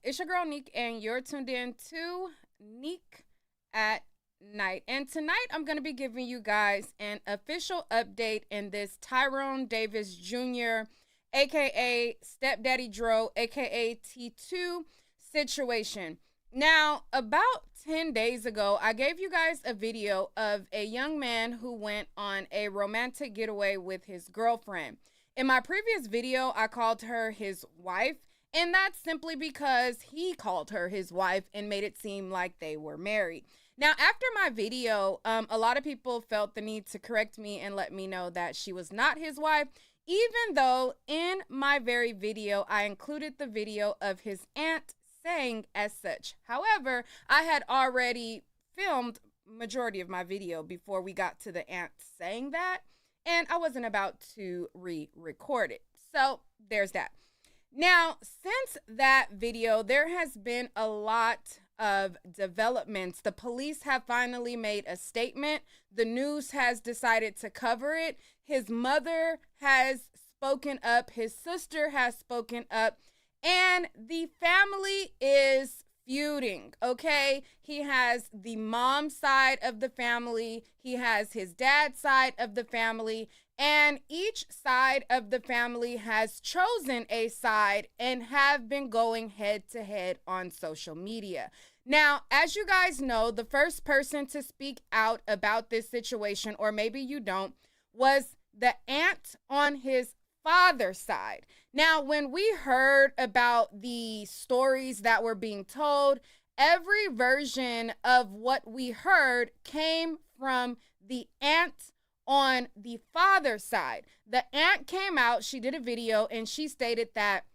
It's your girl Neek, and you're tuned in to Neek at Night. And tonight I'm going to be giving you guys an official update in this Tyrone Davis Jr., aka Stepdaddy Dro, aka T2 situation. Now, about 10 days ago, I gave you guys a video of a young man who went on a romantic getaway with his girlfriend. In my previous video, I called her his wife, and that's simply because he called her his wife and made it seem like they were married. Now, after my video, a lot of people felt the need to correct me and let me know that she was not his wife, even though in my very video, I included the video of his aunt saying as such. However, I had already filmed majority of my video before we got to the aunt saying that, and I wasn't about to re-record it. So there's that. Now, since that video, there has been a lot of developments. The police have finally made a statement. The news has decided to cover it. His mother has spoken up. His sister has spoken up. And the family is feuding, okay? He has the mom side of the family. He has his dad's side of the family. And each side of the family has chosen a side and have been going head to head on social media. Now, as you guys know, the first person to speak out about this situation, or maybe you don't, was the aunt on his father's side. Now, when we heard about the stories that were being told, every version of what we heard came from the aunt on the father's side. The aunt came out, she did a video, and she stated that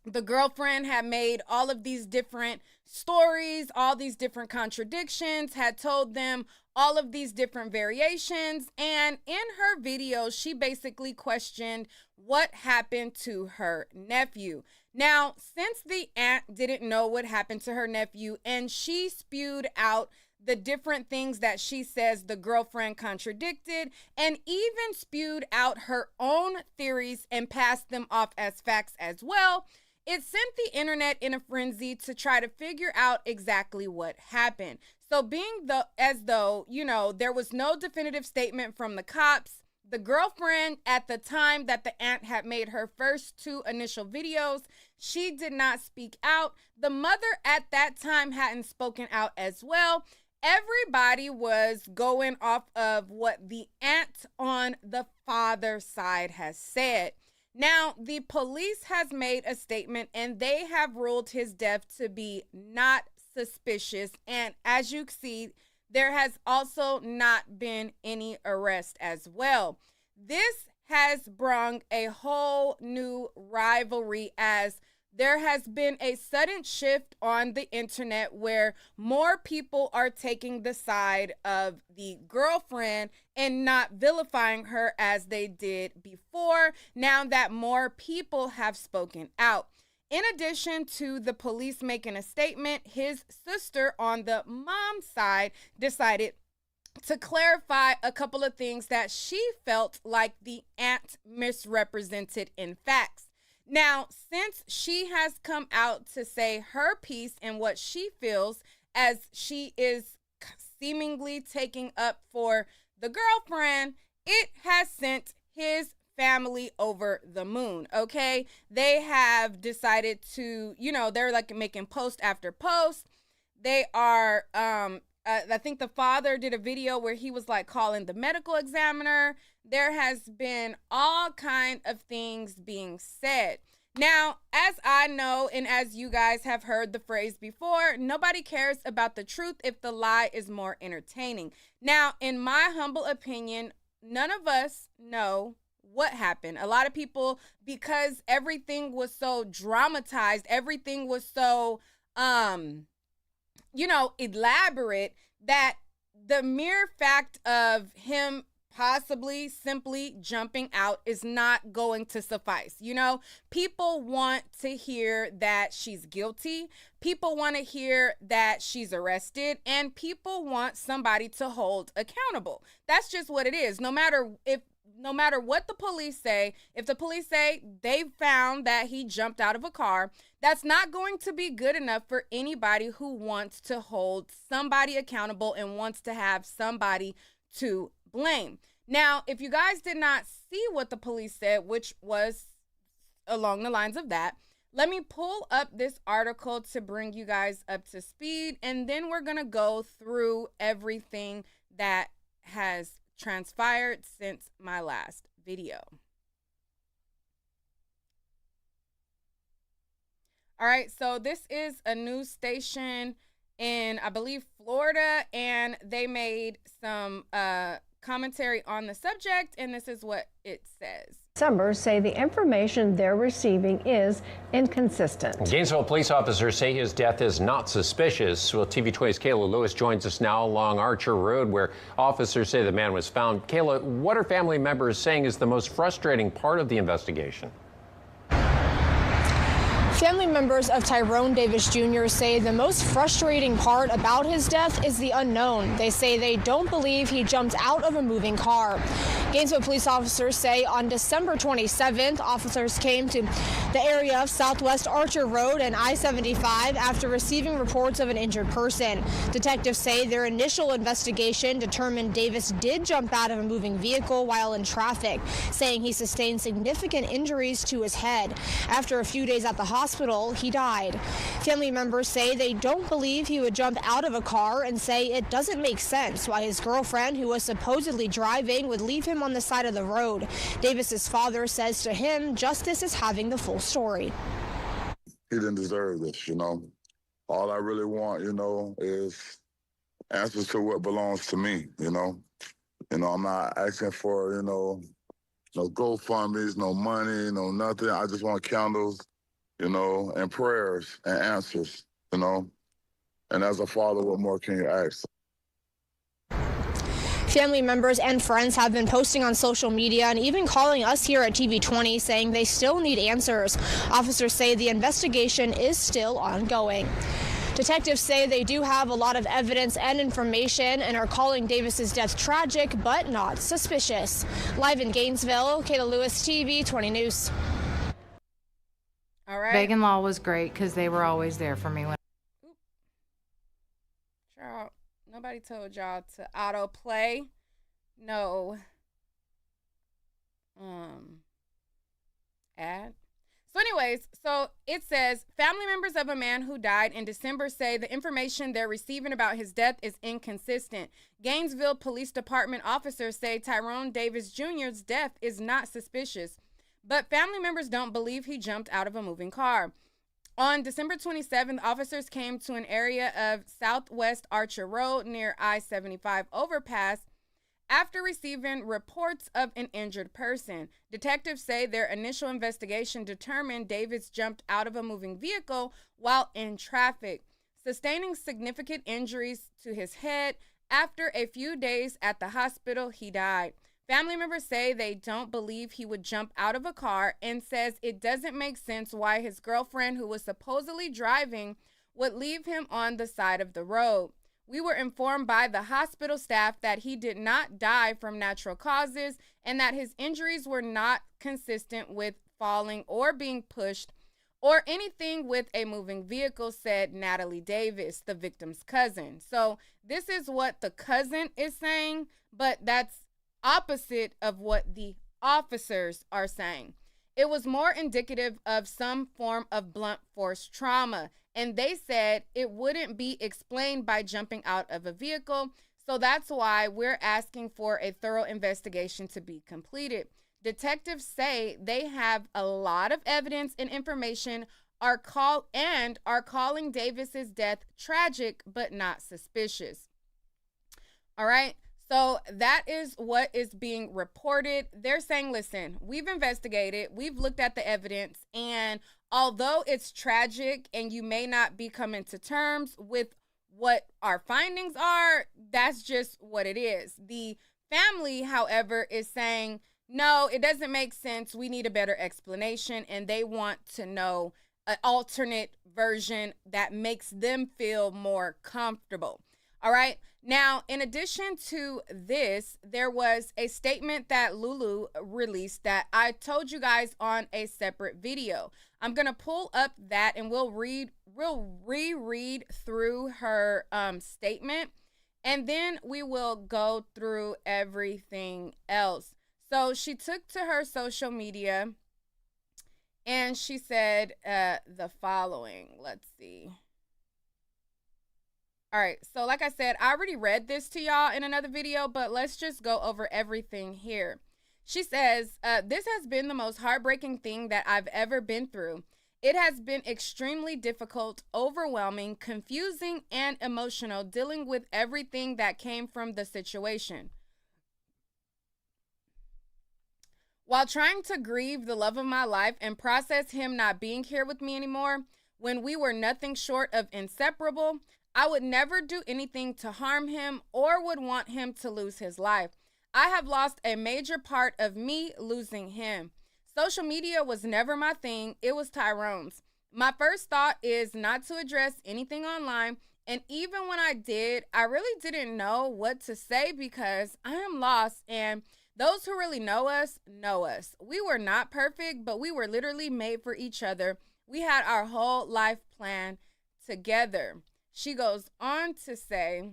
the girlfriend had made all of these different stories, all these different contradictions, had told them all of these different variations. And in her video, she basically questioned what happened to her nephew. Now, since the aunt didn't know what happened to her nephew, and she spewed out the different things that she says the girlfriend contradicted, and even spewed out her own theories and passed them off as facts as well, it sent the internet in a frenzy to try to figure out exactly what happened. So as though, there was no definitive statement from the cops, the girlfriend at the time that the aunt had made her first two initial videos, she did not speak out. The mother at that time hadn't spoken out as well. Everybody was going off of what the aunt on the father's side has said. Now, the police has made a statement and they have ruled his death to be not suspicious. And as you see, there has also not been any arrest as well. This has brought a whole new rivalry, as there has been a sudden shift on the internet where more people are taking the side of the girlfriend and not vilifying her as they did before, now that more people have spoken out. In addition to the police making a statement, his sister on the mom's side decided to clarify a couple of things that she felt like the aunt misrepresented in facts. Now, since she has come out to say her piece and what she feels, as she is seemingly taking up for the girlfriend, it has sent his family over the moon, okay? They have decided to, they're like making post after post. They are, I think the father did a video where he was like calling the medical examiner. There has been all kind of things being said. Now, as I know, and as you guys have heard the phrase before, nobody cares about the truth if the lie is more entertaining. Now, in my humble opinion, none of us know what happened. A lot of people, because everything was so dramatized, everything was so, elaborate, that the mere fact of him possibly simply jumping out is not going to suffice. People want to hear that she's guilty. People want to hear that she's arrested, and people want somebody to hold accountable. That's just what it is. No matter if no matter what the police say, if the police say they found that he jumped out of a car, that's not going to be good enough for anybody who wants to hold somebody accountable and wants to have somebody to blame. Now, if you guys did not see what the police said, which was along the lines of that, let me pull up this article to bring you guys up to speed, and then we're going to go through everything that has transpired since my last video. All right, so this is a news station in, I believe, Florida, and they made some commentary on the subject, and this is what it says. Members say the information they're receiving is inconsistent. Gainesville police officers say his death is not suspicious. Well, TV20's Kayla Lewis joins us now along Archer Road, where officers say the man was found. Kayla, what are family members saying is the most frustrating part of the investigation? Family members of Tyrone Davis Jr. say the most frustrating part about his death is the unknown. They say they don't believe he jumped out of a moving car. Gainesville police officers say on December 27th, officers came to the area of Southwest Archer Road and I-75 after receiving reports of an injured person. Detectives say their initial investigation determined Davis did jump out of a moving vehicle while in traffic, saying he sustained significant injuries to his head. After a few days at the hospital, he died. Family members say they don't believe he would jump out of a car and say it doesn't make sense why his girlfriend, who was supposedly driving, would leave him on the side of the road. Davis's father says to him, justice is having the full story. He didn't deserve this, you know. All I really want, you know, is answers to what belongs to me, you know. I'm not asking for, no GoFundMes, no money, no nothing. I just want candles, and prayers and answers, And as a father, what more can you ask? Family members and friends have been posting on social media and even calling us here at TV20 saying they still need answers. Officers say the investigation is still ongoing. Detectives say they do have a lot of evidence and information and are calling Davis's death tragic but not suspicious. Live in Gainesville, Kayla Lewis, TV20 News. All right. Begging Law was great because they were always there for me. Child, nobody told y'all to autoplay. No. Ad. So anyways, so it says, family members of a man who died in December say the information they're receiving about his death is inconsistent. Gainesville Police Department officers say Tyrone Davis Jr.'s death is not suspicious, but family members don't believe he jumped out of a moving car. On December 27th, officers came to an area of Southwest Archer Road near I-75 overpass after receiving reports of an injured person. Detectives say their initial investigation determined Davis jumped out of a moving vehicle while in traffic, sustaining significant injuries to his head. After a few days at the hospital, he died. Family members say they don't believe he would jump out of a car and says it doesn't make sense why his girlfriend, who was supposedly driving, would leave him on the side of the road. We were informed by the hospital staff that he did not die from natural causes and that his injuries were not consistent with falling or being pushed or anything with a moving vehicle, said Natalie Davis, the victim's cousin. So this is what the cousin is saying, but that's opposite of what the officers are saying. It was more indicative of some form of blunt force trauma, and they said it wouldn't be explained by jumping out of a vehicle, so that's why we're asking for a thorough investigation to be completed. Detectives say they have a lot of evidence and information are calling Davis's death tragic but not suspicious. All right. So that is what is being reported. They're saying, listen, we've investigated, we've looked at the evidence, and although it's tragic and you may not be coming to terms with what our findings are, that's just what it is. The family, however, is saying, no, it doesn't make sense. We need a better explanation, and they want to know an alternate version that makes them feel more comfortable. All right. Now, in addition to this, there was a statement that Lulu released that I told you guys on a separate video. I'm going to pull up that and we'll reread through her statement, and then we will go through everything else. So she took to her social media and she said the following. Let's see. All right, so like I said, I already read this to y'all in another video, but let's just go over everything here. She says, this has been the most heartbreaking thing that I've ever been through. It has been extremely difficult, overwhelming, confusing, and emotional dealing with everything that came from the situation. While trying to grieve the love of my life and process him not being here with me anymore, when we were nothing short of inseparable, I would never do anything to harm him or would want him to lose his life. I have lost a major part of me losing him. Social media was never my thing. It was Tyrone's. My first thought is not to address anything online. And even when I did, I really didn't know what to say because I am lost. And those who really know us know us. We were not perfect, but we were literally made for each other. We had our whole life planned together. She goes on to say,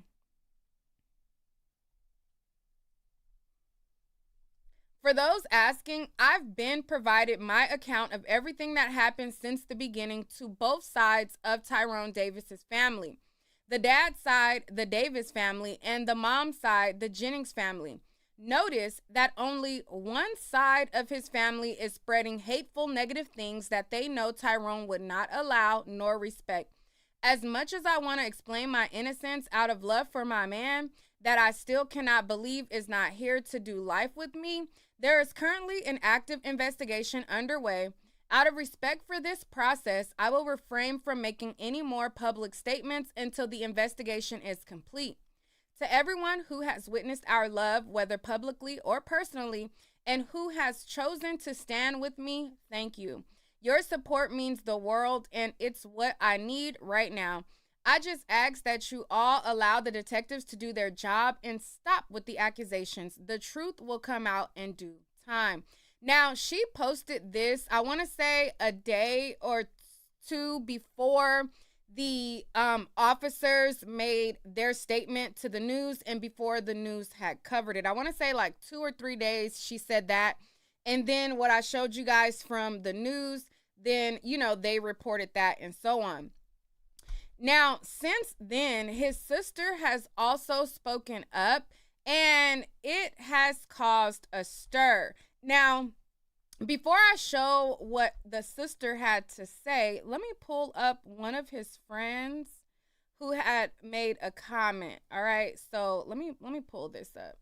for those asking, I've been provided my account of everything that happened since the beginning to both sides of Tyrone Davis's family. The dad side, the Davis family, and the mom side, the Jennings family. Notice that only one side of his family is spreading hateful, negative things that they know Tyrone would not allow nor respect. As much as I want to explain my innocence out of love for my man that I still cannot believe is not here to do life with me, there is currently an active investigation underway. Out of respect for this process, I will refrain from making any more public statements until the investigation is complete. To everyone who has witnessed our love, whether publicly or personally, and who has chosen to stand with me, thank you. Your support means the world, and it's what I need right now. I just ask that you all allow the detectives to do their job and stop with the accusations. The truth will come out in due time. Now, she posted this, I want to say a day or two before the officers made their statement to the news and before the news had covered it. I want to say like 2 or 3 days she said that. And then what I showed you guys from the news, then, you know, they reported that and so on. Now, since then, his sister has also spoken up and it has caused a stir. Now, before I show what the sister had to say, let me pull up one of his friends who had made a comment. All right, so let me pull this up.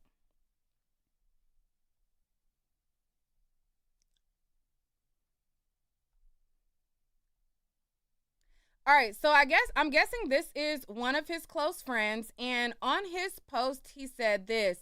All right, so I'm guessing this is one of his close friends, and on his post he said this.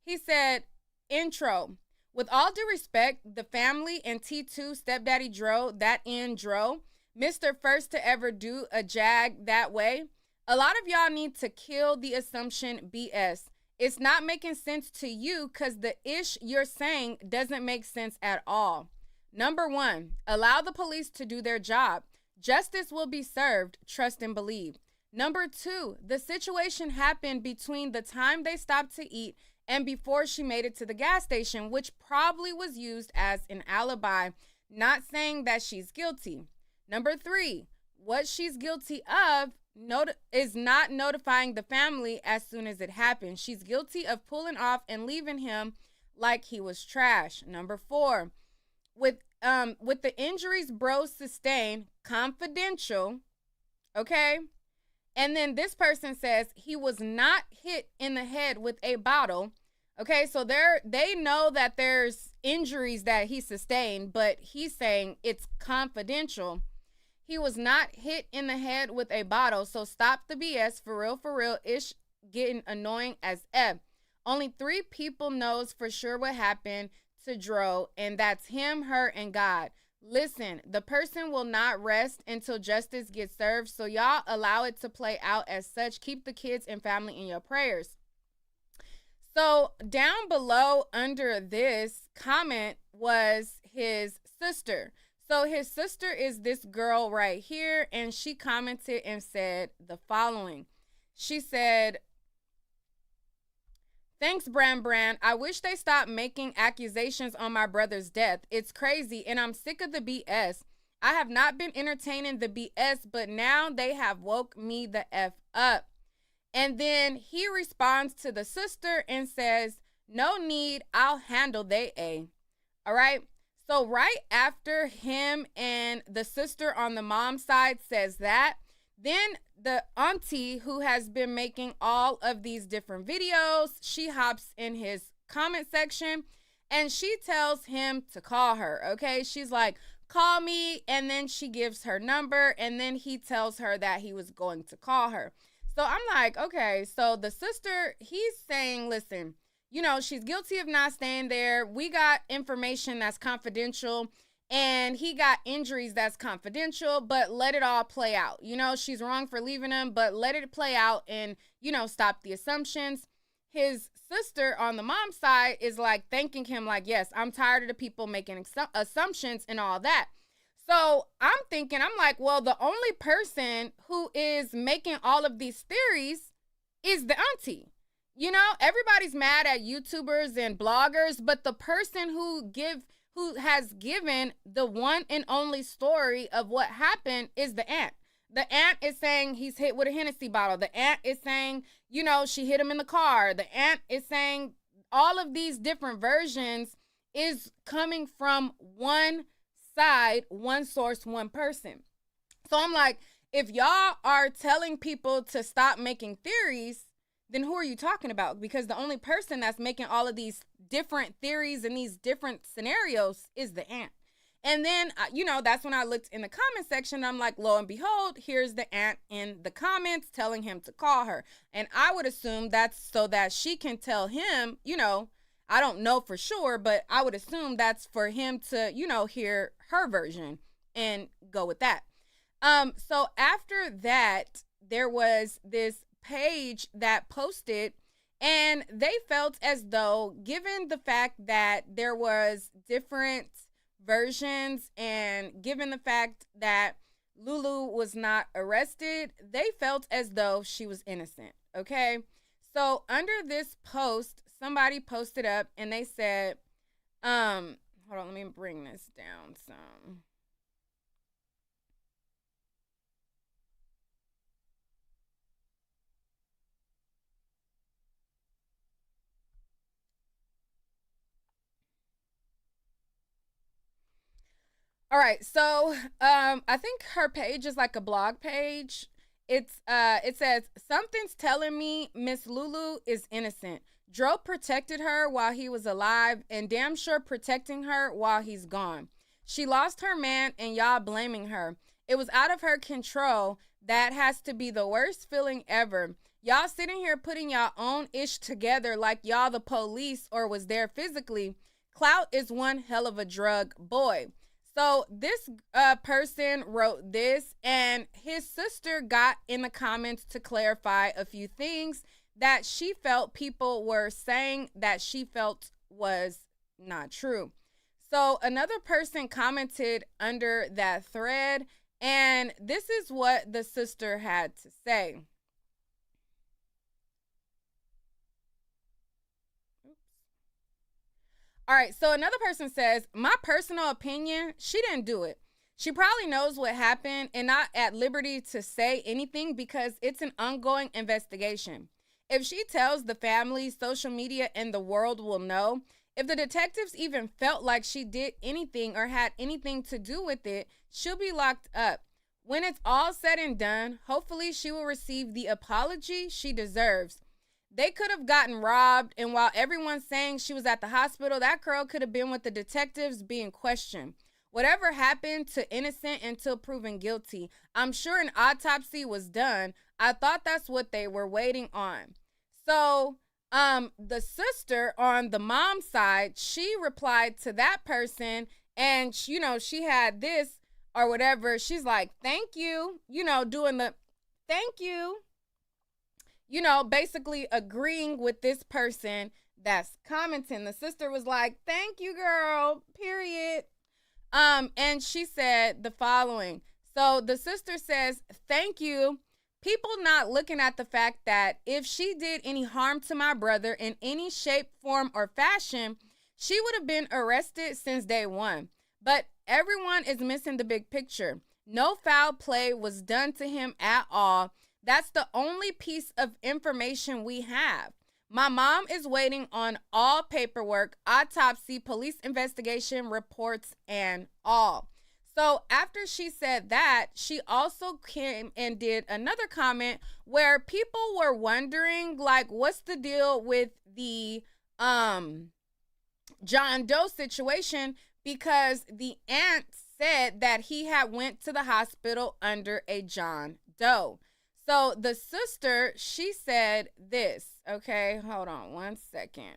He said, intro, with all due respect, the family and T2 stepdaddy Dro, that in Dro, Mr. First to ever do a jag that way. A lot of y'all need to kill the assumption BS. It's not making sense to you because the ish you're saying doesn't make sense at all. Number one, allow the police to do their job. Justice will be served, trust and believe. Number two, the situation happened between the time they stopped to eat and before she made it to the gas station, which probably was used as an alibi, not saying that she's guilty. Number three, what she's guilty of is not notifying the family as soon as it happened. She's guilty of pulling off and leaving him like he was trash. Number four, with the injuries bro sustained, confidential, okay? And then this person says he was not hit in the head with a bottle. Okay, so they know that there's injuries that he sustained, but he's saying it's confidential. He was not hit in the head with a bottle, so stop the BS. For real, ish getting annoying as F. Only 3 people knows for sure what happened to Dro, and that's him, her, and God. Listen, the person will not rest until justice gets served, so y'all allow it to play out as such. Keep the kids and family in your prayers. So down below under this comment was his sister. So his sister is this girl right here, and she commented and said the following. She said, "Thanks, Bran. I wish they stopped making accusations on my brother's death. It's crazy, and I'm sick of the BS. I have not been entertaining the BS, but now they have woke me the F up." And then he responds to the sister and says, "No need, I'll handle they A." All right. So right after him and the sister on the mom side says that, then the auntie who has been making all of these different videos, she hops in his comment section and she tells him to call her. Okay. She's like, "Call me." And then she gives her number, and then he tells her that he was going to call her. So I'm like, okay, so the sister, he's saying, listen, you know, she's guilty of not staying there. We got information that's confidential, and he got injuries that's confidential, but let it all play out. You know, she's wrong for leaving him, but let it play out and, you know, stop the assumptions. His sister on the mom side is like thanking him like, yes, I'm tired of the people making assumptions and all that. So I'm thinking, I'm like, well, the only person who is making all of these theories is the auntie. You know, everybody's mad at YouTubers and bloggers, but the person who has given the one and only story of what happened is the aunt. The aunt is saying he's hit with a Hennessy bottle. The aunt is saying, you know, she hit him in the car. The aunt is saying all of these different versions is coming from one side, one source, one person. So I'm like, if y'all are telling people to stop making theories, then who are you talking about? Because the only person that's making all of these different theories and these different scenarios is the aunt. And then, you know, that's when I looked in the comment section. I'm like, lo and behold, here's the aunt in the comments telling him to call her. And I would assume that's so that she can tell him, you know, I don't know for sure, but I would assume that's for him to, you know, hear her version and go with that. So after that, there was this page that posted, and they felt as though, given the fact that there was different versions and given the fact that Lulu was not arrested, they felt as though she was innocent. Okay. So under this post, somebody posted up and they said, hold on, let me bring this down some. All right, so I think her page is like a blog page. It says, "Something's telling me Miss Lulu is innocent. Dro protected her while he was alive and damn sure protecting her while he's gone. She lost her man and y'all blaming her. It was out of her control. That has to be the worst feeling ever. Y'all sitting here putting y'all own ish together like y'all the police or was there physically. Clout is one hell of a drug, boy." So this person wrote this, and his sister got in the comments to clarify a few things that she felt people were saying that she felt was not true. So another person commented under that thread, and this is what the sister had to say. All right, so another person says, "My personal opinion, she didn't do it. She probably knows what happened and not at liberty to say anything because it's an ongoing investigation. If she tells the family, social media, and the world will know. If the detectives even felt like she did anything or had anything to do with it, she'll be locked up. When it's all said and done, hopefully she will receive the apology she deserves. They could have gotten robbed, and while everyone's saying she was at the hospital, that girl could have been with the detectives being questioned. Whatever happened to innocent until proven guilty? I'm sure an autopsy was done. I thought that's what they were waiting on." So the sister on the mom side, she replied to that person And, she had this or whatever. She's like, thank you, doing the thank you, basically agreeing with this person that's commenting. The sister was like, thank you, girl, period. And she said the following. So the sister says, thank you. People not looking at the fact that if she did any harm to my brother in any shape, form, or fashion, she would have been arrested since day one. But everyone is missing the big picture. No foul play was done to him at all. That's the only piece of information we have. My mom is waiting on all paperwork, autopsy, police investigation reports, and all. So after she said that, she also came and did another comment where people were wondering, like, what's the deal with the John Doe situation, because the aunt said that he had went to the hospital under a John Doe. So the sister, she said this. Okay, hold on one second.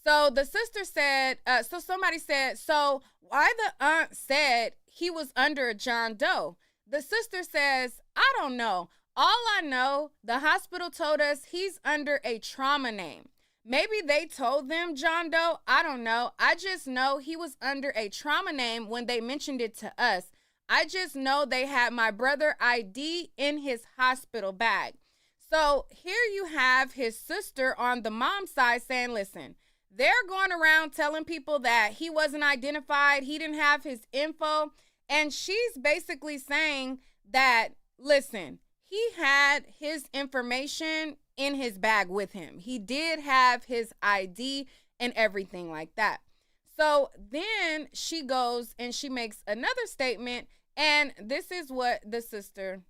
So the sister said, so somebody said, so why the aunt said he was under a John Doe? The sister says, I don't know. All I know, the hospital told us he's under a trauma name. Maybe they told them John Doe. I don't know. I just know he was under a trauma name when they mentioned it to us. I just know they had my brother ID in his hospital bag. So here you have his sister on the mom side saying, listen, they're going around telling people that he wasn't identified, he didn't have his info, and she's basically saying that, listen, he had his information in his bag with him. He did have his ID and everything like that. So then she goes and she makes another statement, and this is what the sister...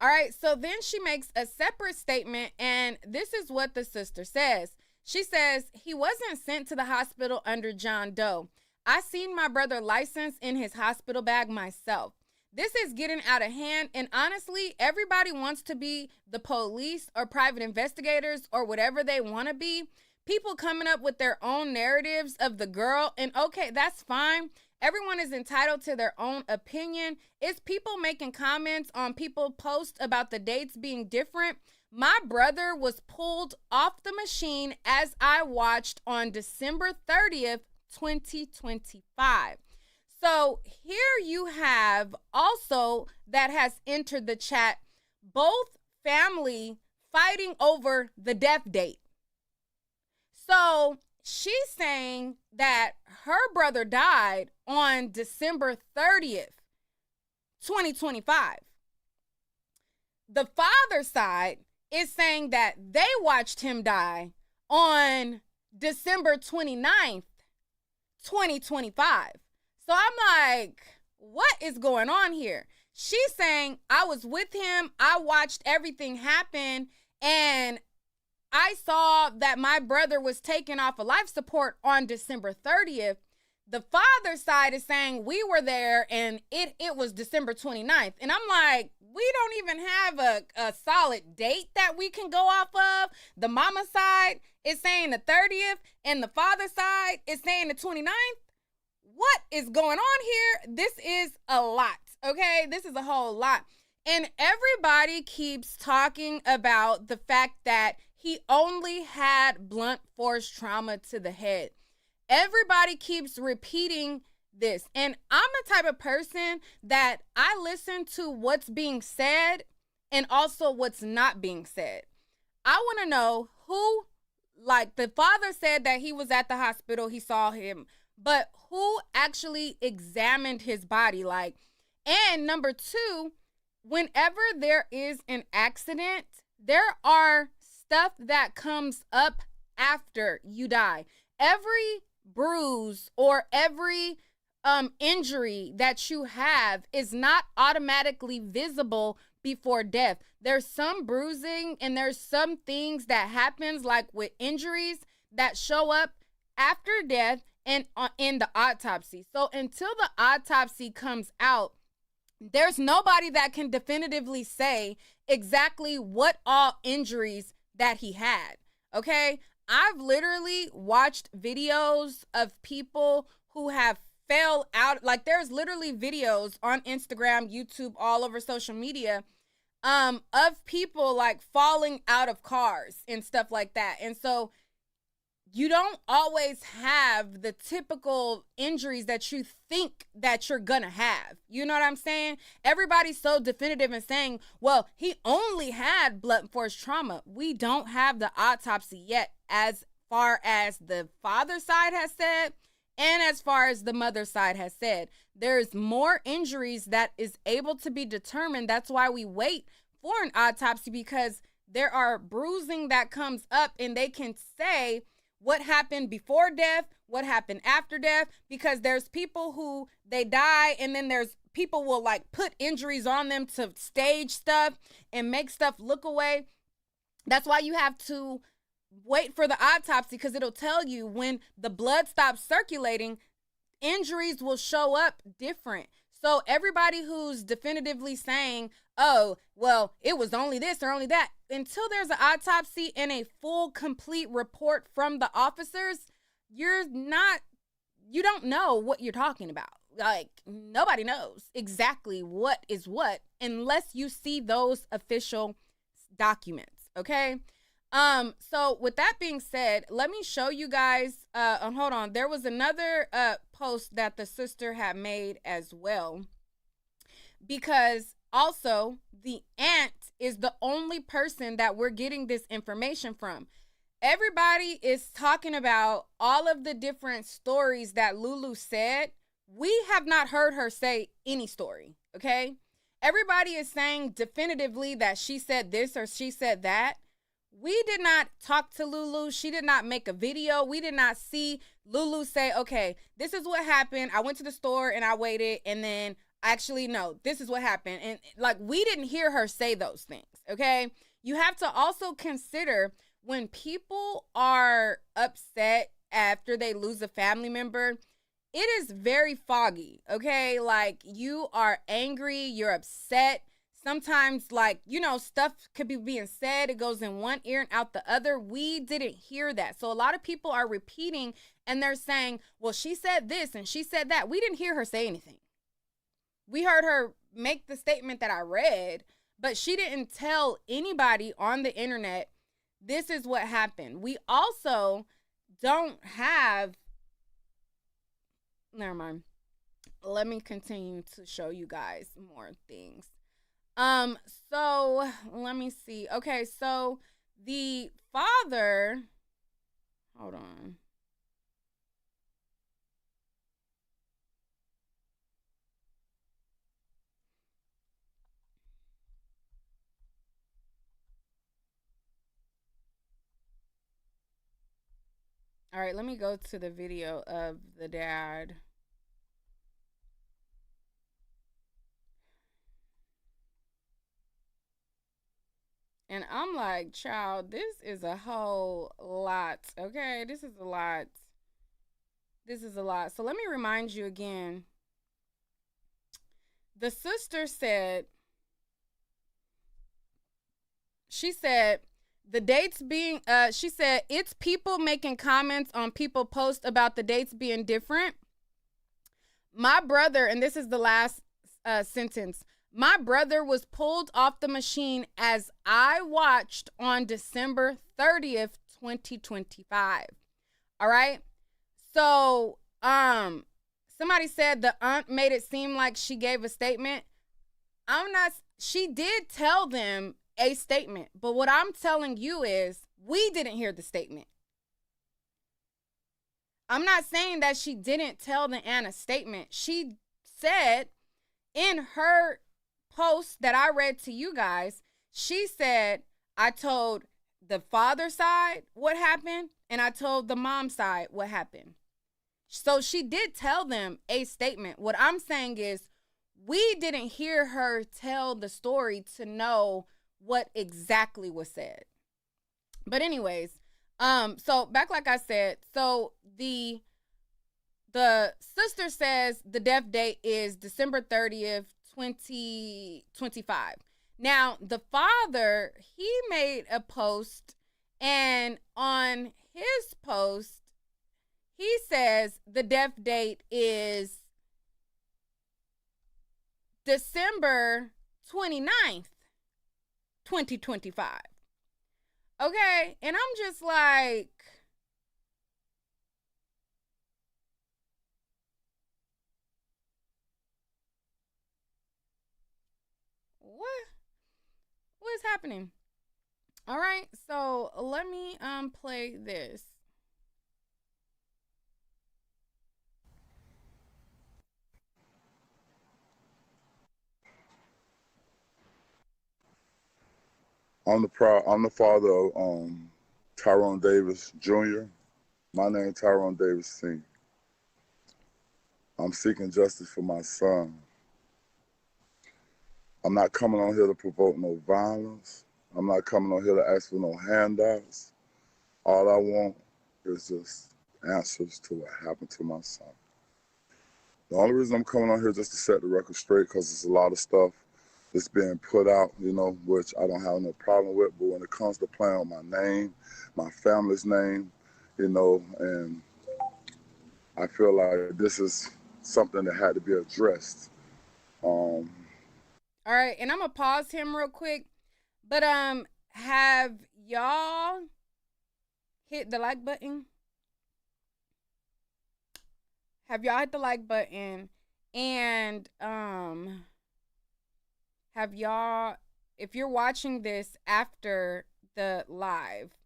All right, so then she makes a separate statement, and this is what the sister says. She says, he wasn't sent to the hospital under John Doe. I seen my brother license in his hospital bag myself. This is getting out of hand, and honestly, everybody wants to be the police or private investigators or whatever they want to be. People coming up with their own narratives of the girl, and okay, that's fine. Everyone is entitled to their own opinion. It's people making comments on people posts about the dates being different. My brother was pulled off the machine as I watched on December 30th, 2025. So here you have also that has entered the chat, both family fighting over the death date. So she's saying that her brother died on December 30th, 2025. The father's side is saying that they watched him die on December 29th, 2025. So I'm like, what is going on here? She's saying, I was with him, I watched everything happen, and I saw that my brother was taken off of life support on December 30th. The father's side is saying we were there and it was December 29th. And I'm like, we don't even have a solid date that we can go off of. The mama side is saying the 30th and the father side is saying the 29th. What is going on here? This is a lot, okay? This is a whole lot. And everybody keeps talking about the fact that he only had blunt force trauma to the head. Everybody keeps repeating this. And I'm the type of person that I listen to what's being said and also what's not being said. I want to know who, like the father said that he was at the hospital, he saw him, but who actually examined his body? Like, and number two, whenever there is an accident, there are stuff that comes up after you die. Every bruise or every injury that you have is not automatically visible before death. There's some bruising and there's some things that happens like with injuries that show up after death and in the autopsy. So until the autopsy comes out, there's nobody that can definitively say exactly what all injuries that he had. Okay. I've literally watched videos of people who have fell out. Like, there's literally videos on Instagram, YouTube, all over social media, of people like falling out of cars and stuff like that. And so you don't always have the typical injuries that you think that you're gonna have. You know what I'm saying? Everybody's so definitive in saying, well, he only had blunt force trauma. We don't have the autopsy yet, as far as the father's side has said, and as far as the mother's side has said. There's more injuries that is able to be determined. That's why we wait for an autopsy, because there are bruising that comes up and they can say what happened before death, what happened after death, because there's people who they die and then there's people will like put injuries on them to stage stuff and make stuff look away. That's why you have to wait for the autopsy, because it'll tell you when the blood stops circulating, injuries will show up different. So everybody who's definitively saying, oh, well, it was only this or only that, until there's an autopsy and a full, complete report from the officers, you don't know what you're talking about. Like, nobody knows exactly what is what unless you see those official documents, okay? So with that being said, let me show you guys, hold on. There was another post that the sister had made as well, because also the aunt is the only person that we're getting this information from. Everybody is talking about all of the different stories that Lulu said. We have not heard her say any story, okay? Everybody is saying definitively that she said this or she said that. We did not talk to Lulu. She did not make a video. We did not see Lulu say, okay, this is what happened. I went to the store and I waited, and then actually, no, this is what happened. And like, we didn't hear her say those things, okay? You have to also consider when people are upset after they lose a family member, it is very foggy, okay? Like, you are angry, you're upset. Sometimes, like, you know, stuff could be being said. It goes in one ear and out the other. We didn't hear that. So a lot of people are repeating and they're saying, well, she said this and she said that. We didn't hear her say anything. We heard her make the statement that I read, but she didn't tell anybody on the internet, this is what happened. We also don't have, never mind. Let me continue to show you guys more things. So let me see. Okay, so the father, hold on. All right, let me go to the video of the dad. And I'm like, child, this is a whole lot, okay? This is a lot. This is a lot. So let me remind you again. The sister said, she said, the dates being, she said, it's people making comments on people post about the dates being different. My brother, and this is the last sentence, my brother was pulled off the machine as I watched on December 30th, 2025. All right. So, somebody said the aunt made it seem like she gave a statement. She did tell them a statement, but what I'm telling you is we didn't hear the statement. I'm not saying that she didn't tell the aunt a statement. She said in her post that I read to you guys, she said, I told the father's side what happened and I told the mom's side what happened. So she did tell them a statement. What I'm saying is we didn't hear her tell the story to know what exactly was said. But anyways, so back like I said, so the sister says the death date is December 30th, 2025. Now, the father, he made a post, and on his post, he says the death date is December 29th, 2025. Okay, and I'm just like, what is happening? All right, so let me play this. I'm the father of Tyrone Davis Jr. My name Tyrone Davis Sr. I'm seeking justice for my son. I'm not coming on here to provoke no violence. I'm not coming on here to ask for no handouts. All I want is just answers to what happened to my son. The only reason I'm coming on here just to set the record straight, because there's a lot of stuff that's being put out, which I don't have no problem with. But when it comes to playing on my name, my family's name, and I feel like this is something that had to be addressed. All right, and I'm gonna pause him real quick. But have y'all hit the like button? Have y'all hit the like button? And have y'all, if you're watching this after the live,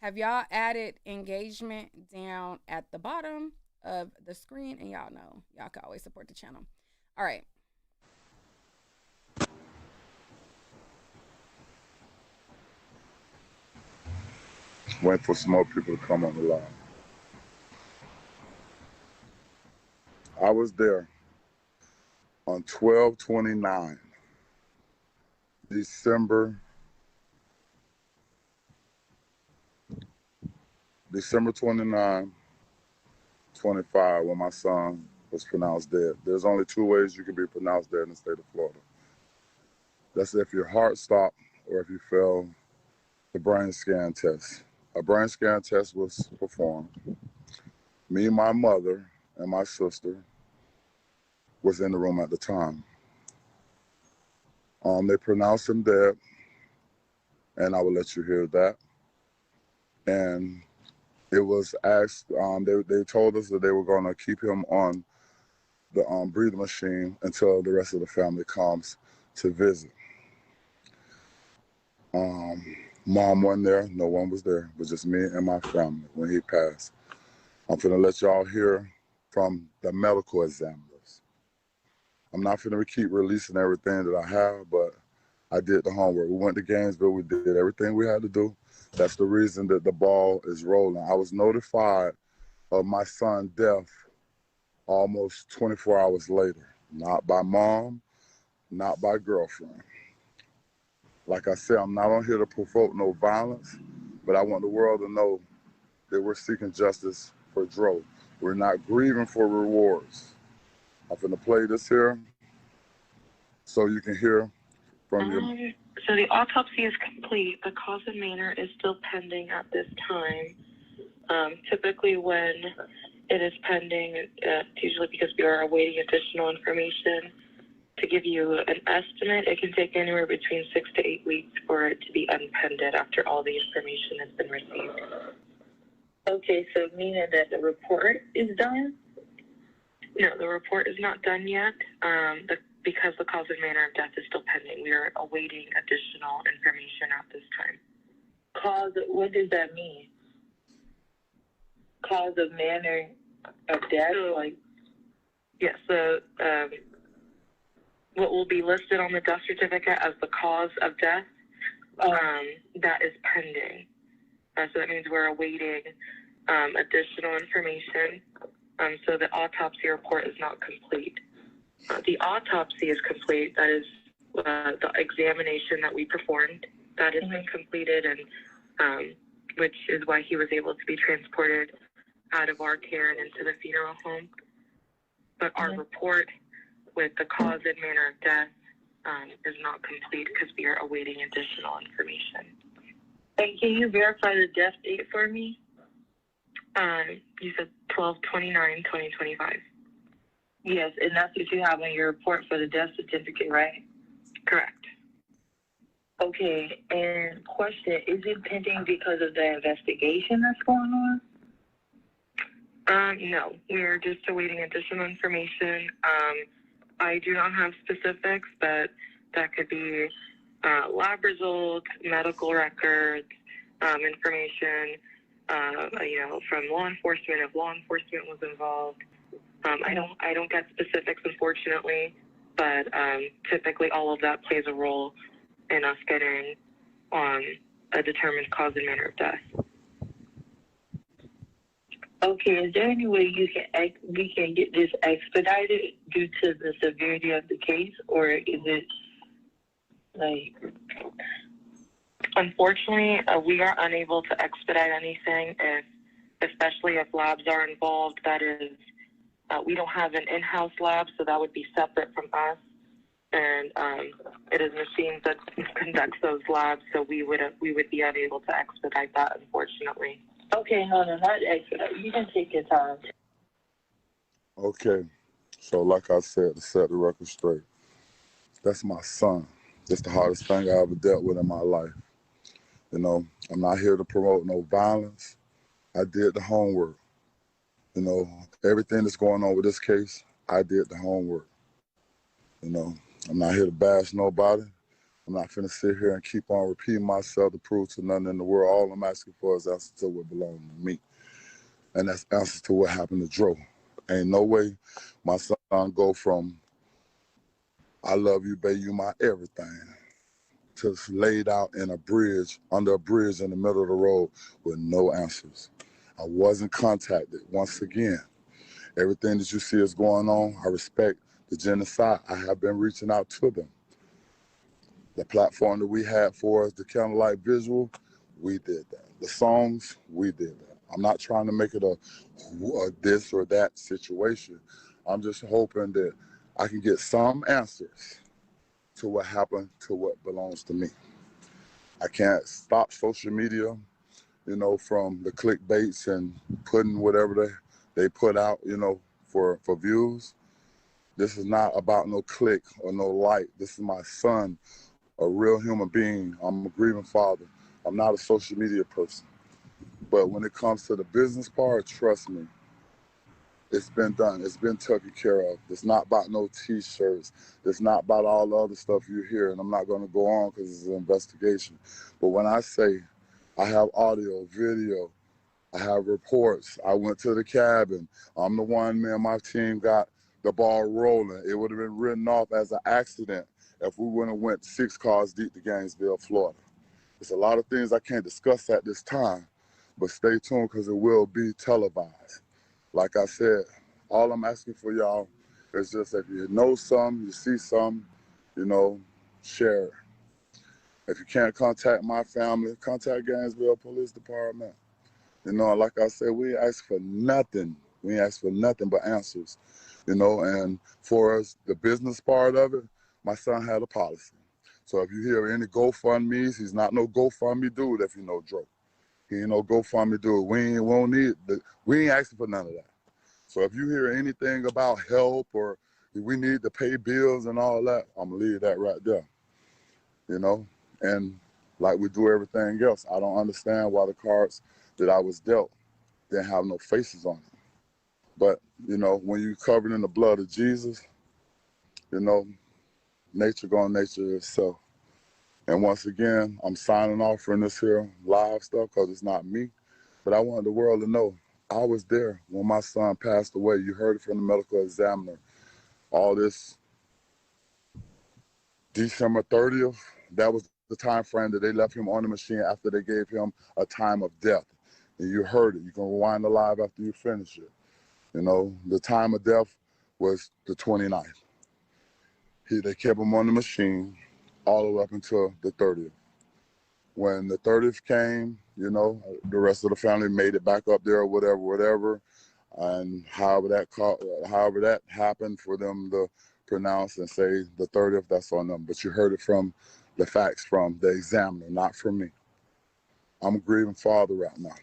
have y'all added engagement down at the bottom of the screen? And y'all know, y'all can always support the channel. All right. Wait for some more people to come on the line. I was there on 12/29, December 29, 25, when my son was pronounced dead. There's only two ways you can be pronounced dead in the state of Florida. That's if your heart stopped or if you failed the brain scan test. A brain scan test was performed. Me, my mother, and my sister was in the room at the time. They pronounced him dead, and I will let you hear that. And it was asked, they told us that they were going to keep him on the breathing machine until the rest of the family comes to visit. Mom wasn't there, no one was there. It was just me and my family when he passed. I'm finna let y'all hear from the medical examiners. I'm not finna keep releasing everything that I have, but I did the homework. We went to Gainesville, we did everything we had to do. That's the reason that the ball is rolling. I was notified of my son's death almost 24 hours later. Not by mom, not by girlfriend. Like I said, I'm not on here to provoke no violence, but I want the world to know that we're seeking justice for Dro. We're not grieving for rewards. I'm gonna play this here so you can hear from your... So the autopsy is complete. The cause and manner is still pending at this time. Typically when it is pending, it's usually because we are awaiting additional information. To give you an estimate, it can take anywhere between 6 to 8 weeks for it to be unpended after all the information has been received. Okay, so meaning that the report is done? No, the report is not done yet because the cause and manner of death is still pending. We are awaiting additional information at this time. Cause, what does that mean? Cause of manner of death? Yes, what will be listed on the death certificate as the cause of death, that is pending. So that means we're awaiting additional information. So the autopsy report is not complete. The autopsy is complete. That is the examination that we performed. That has been completed, and which is why he was able to be transported out of our care and into the funeral home. But our report with the cause and manner of death is not complete because we are awaiting additional information. And can you verify the death date for me? You said 12/29/2025. Yes, and that's what you have on your report for the death certificate, right? Correct. Okay, and question, is it pending because of the investigation that's going on? No, we're just awaiting additional information. I do not have specifics, but that could be lab results, medical records, information, from law enforcement if law enforcement was involved. I don't get specifics, unfortunately, but typically all of that plays a role in us getting a determined cause and manner of death. Okay, is there any way we can get this expedited due to the severity of the case, or is it like? Unfortunately, we are unable to expedite anything, especially if labs are involved. That is, we don't have an in-house lab, so that would be separate from us. And it is machines that conducts those labs, so we would be unable to expedite that, unfortunately. Okay, no, not expedite. You can take your time. Okay, so like I said, to set the record straight, that's my son. That's the hardest thing I ever dealt with in my life. You know, I'm not here to promote no violence. I did the homework. You know, everything that's going on with this case, I did the homework. You know, I'm not here to bash nobody. I'm not finna sit here and keep on repeating myself to prove to nothing in the world. All I'm asking for is answers to what belongs to me. And that's answers to what happened to Dro. Ain't no way my son go from, I love you, baby, you my everything, to laid out in a bridge, under a bridge in the middle of the road with no answers. I wasn't contacted. Once again, everything that you see is going on, I respect the genocide. I have been reaching out to them. The platform that we had for us, the candlelight visual, we did that. The songs, we did that. I'm not trying to make it a this or that situation. I'm just hoping that I can get some answers to what happened to what belongs to me. I can't stop social media, you know, from the clickbaits and putting whatever they put out, you know, for views. This is not about no click or no like. This is my son, a real human being. I'm a grieving father. I'm not a social media person. But when it comes to the business part, trust me, it's been done. It's been taken care of. It's not about no T-shirts. It's not about all the other stuff you hear. And I'm not going to go on because it's an investigation. But when I say I have audio, video, I have reports. I went to the cabin. I'm the one, man, my team got the ball rolling. It would have been written off as an accident if we wouldn't have went 6 cars deep to Gainesville, Florida. There's a lot of things I can't discuss at this time, but stay tuned because it will be televised. Like I said, all I'm asking for y'all is just if you know some, you see some, you know, share it. If you can't contact my family, contact Gainesville Police Department. You know, like I said, we ain't ask for nothing. We ain't ask for nothing but answers, you know, and for us, the business part of it, my son had a policy. So if you hear any GoFundMe's, he's not no GoFundMe dude if you know Dro. He ain't no GoFundMe dude. We ain't asking for none of that. So if you hear anything about help or we need to pay bills and all that, I'm gonna leave that right there, you know? And like we do everything else, I don't understand why the cards that I was dealt didn't have no faces on it. But, you know, when you covered in the blood of Jesus, you know, nature gonna nature itself. And once again, I'm signing off from this here live stuff because it's not me. But I wanted the world to know I was there when my son passed away. You heard it from the medical examiner. All this December 30th, that was the time frame that they left him on the machine after they gave him a time of death. And you heard it. You can rewind the live after you finish it. You know, the time of death was the 29th. They kept him on the machine all the way up until the 30th. When the 30th came, you know, the rest of the family made it back up there, whatever. And however that happened for them to pronounce and say the 30th, that's on them. But you heard it from the facts from the examiner, not from me. I'm a grieving father right now.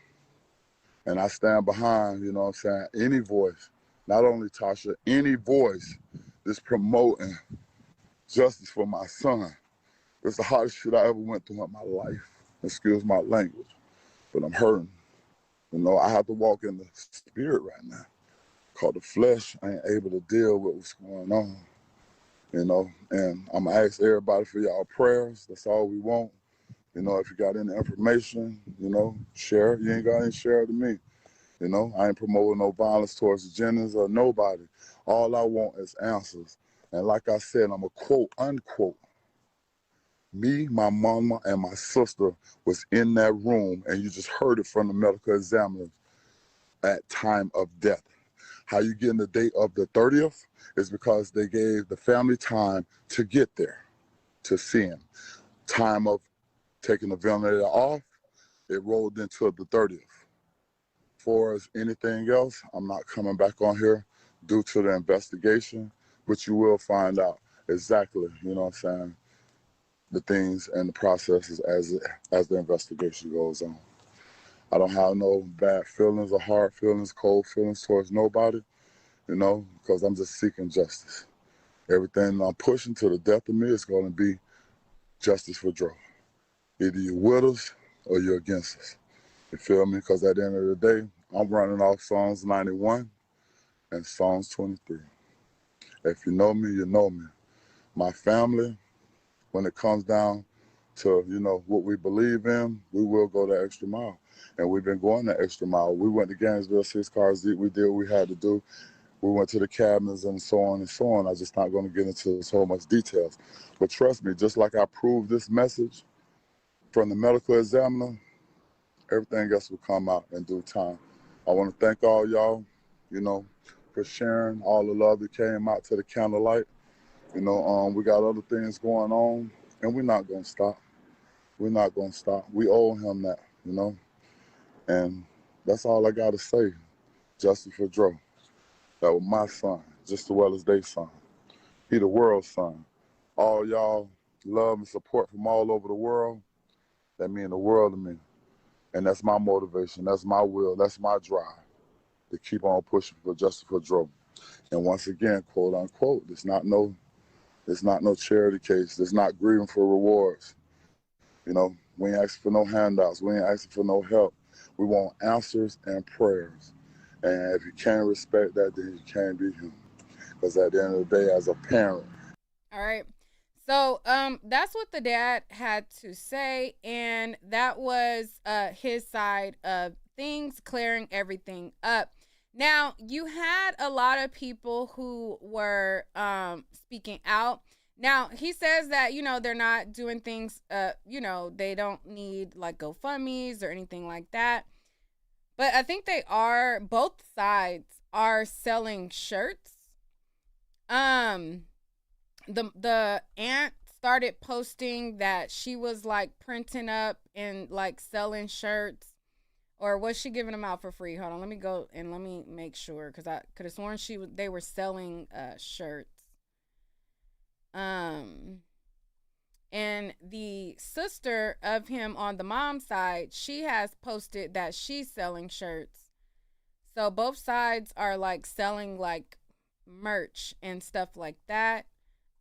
And I stand behind, you know what I'm saying, any voice, not only Tasha, any voice that's promoting justice for my son. It's the hardest shit I ever went through in my life. Excuse my language, but I'm hurting. You know, I have to walk in the spirit right now. Cause the flesh ain't able to deal with what's going on. You know, and I'm gonna ask everybody for y'all prayers. That's all we want. You know, if you got any information, you know, share it. You ain't got any, share it to me. You know, I ain't promoting no violence towards the genders or nobody. All I want is answers. And like I said, I'm a quote, unquote. Me, my mama, and my sister was in that room, and you just heard it from the medical examiner at time of death. How you getting the date of the 30th is because they gave the family time to get there, to see him. Time of taking the ventilator off, it rolled into the 30th. For as anything else, I'm not coming back on here due to the investigation, but you will find out exactly, you know what I'm saying, the things and the processes as the investigation goes on. I don't have no bad feelings or hard feelings, cold feelings towards nobody, you know, because I'm just seeking justice. Everything I'm pushing to the death of me is going to be justice for Dro. Either you're with us or you're against us. You feel me? Because at the end of the day, I'm running off Psalms 91 and Psalms 23. If you know me, you know me. My family, when it comes down to, you know, what we believe in, we will go the extra mile. And we've been going the extra mile. We went to Gainesville, 6 cars deep. We did what we had to do. We went to the cabins and so on and so on. I'm just not going to get into so much details. But trust me, just like I proved this message from the medical examiner, everything else will come out in due time. I want to thank all y'all, you know, for sharing all the love that came out to the candlelight. You know, we got other things going on, and we're not going to stop. We're not going to stop. We owe him that, you know. And that's all I got to say. Justice for Dro. That was my son, just as well as their son. He the world's son. All y'all love and support from all over the world, that mean the world to me. And that's my motivation. That's my will. That's my drive to keep on pushing for justice for Dro. And once again, quote unquote, it's not no charity case. It's not grieving for rewards. You know, we ain't asking for no handouts. We ain't asking for no help. We want answers and prayers. And if you can't respect that, then you can't be human. Because at the end of the day, as a parent. All right. So that's what the dad had to say, and that was his side of things, clearing everything up. Now, you had a lot of people who were speaking out. Now, he says that, you know, they're not doing things, you know, they don't need like GoFundMes or anything like that. But I think they are, both sides are selling shirts. The aunt started posting that she was like printing up and like selling shirts, or was she giving them out for free? Hold on, let me go and let me make sure, because I could have sworn they were selling shirts. And the sister of him on the mom side, she has posted that she's selling shirts. So both sides are like selling like merch and stuff like that.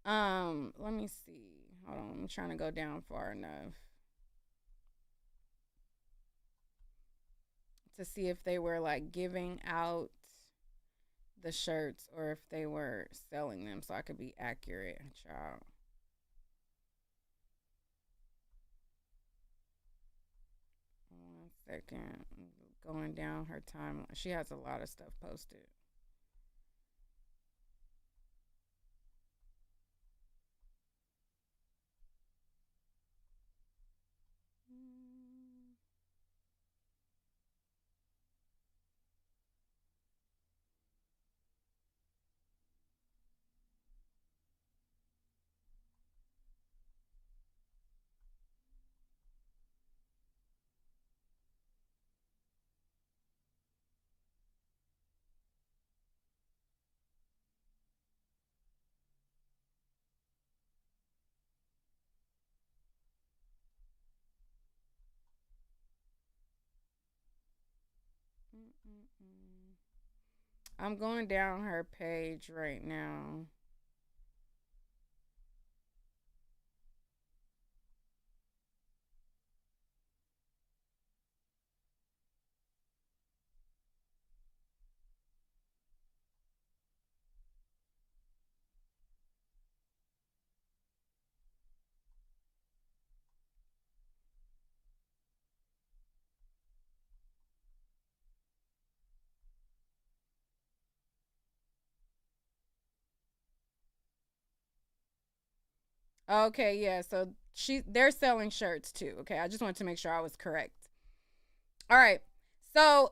Let me see. Hold on, I'm trying to go down far enough to see if they were like giving out the shirts or if they were selling them, so I could be accurate, child. One second. Going down her timeline. She has a lot of stuff posted. I'm going down her page right now. Okay, yeah. So they're selling shirts too. Okay, I just wanted to make sure I was correct. All right. So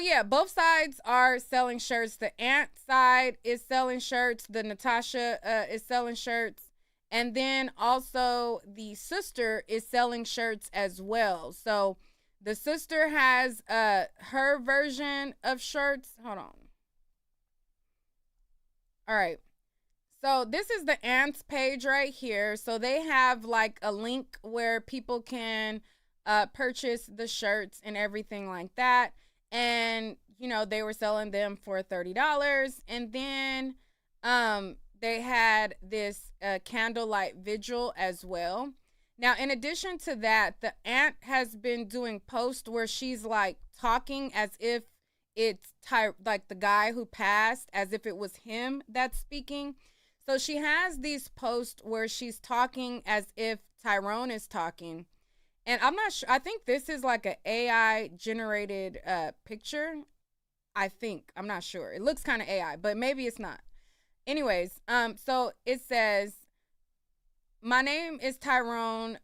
yeah, both sides are selling shirts. The aunt side is selling shirts. The Natasha is selling shirts. And then also the sister is selling shirts as well. So the sister has her version of shirts. Hold on. All right. So this is the ants page right here. So they have like a link where people can purchase the shirts and everything like that. And you know, they were selling them for $30. And then they had this candlelight vigil as well. Now, in addition to that, the aunt has been doing posts where she's like talking as if it's like the guy who passed, as if it was him that's speaking. So she has these posts where she's talking as if Tyrone is talking. And I'm not sure. I think this is like an AI generated picture. I think. I'm not sure. It looks kind of AI, but maybe it's not. Anyways, so it says, my name is Tyrone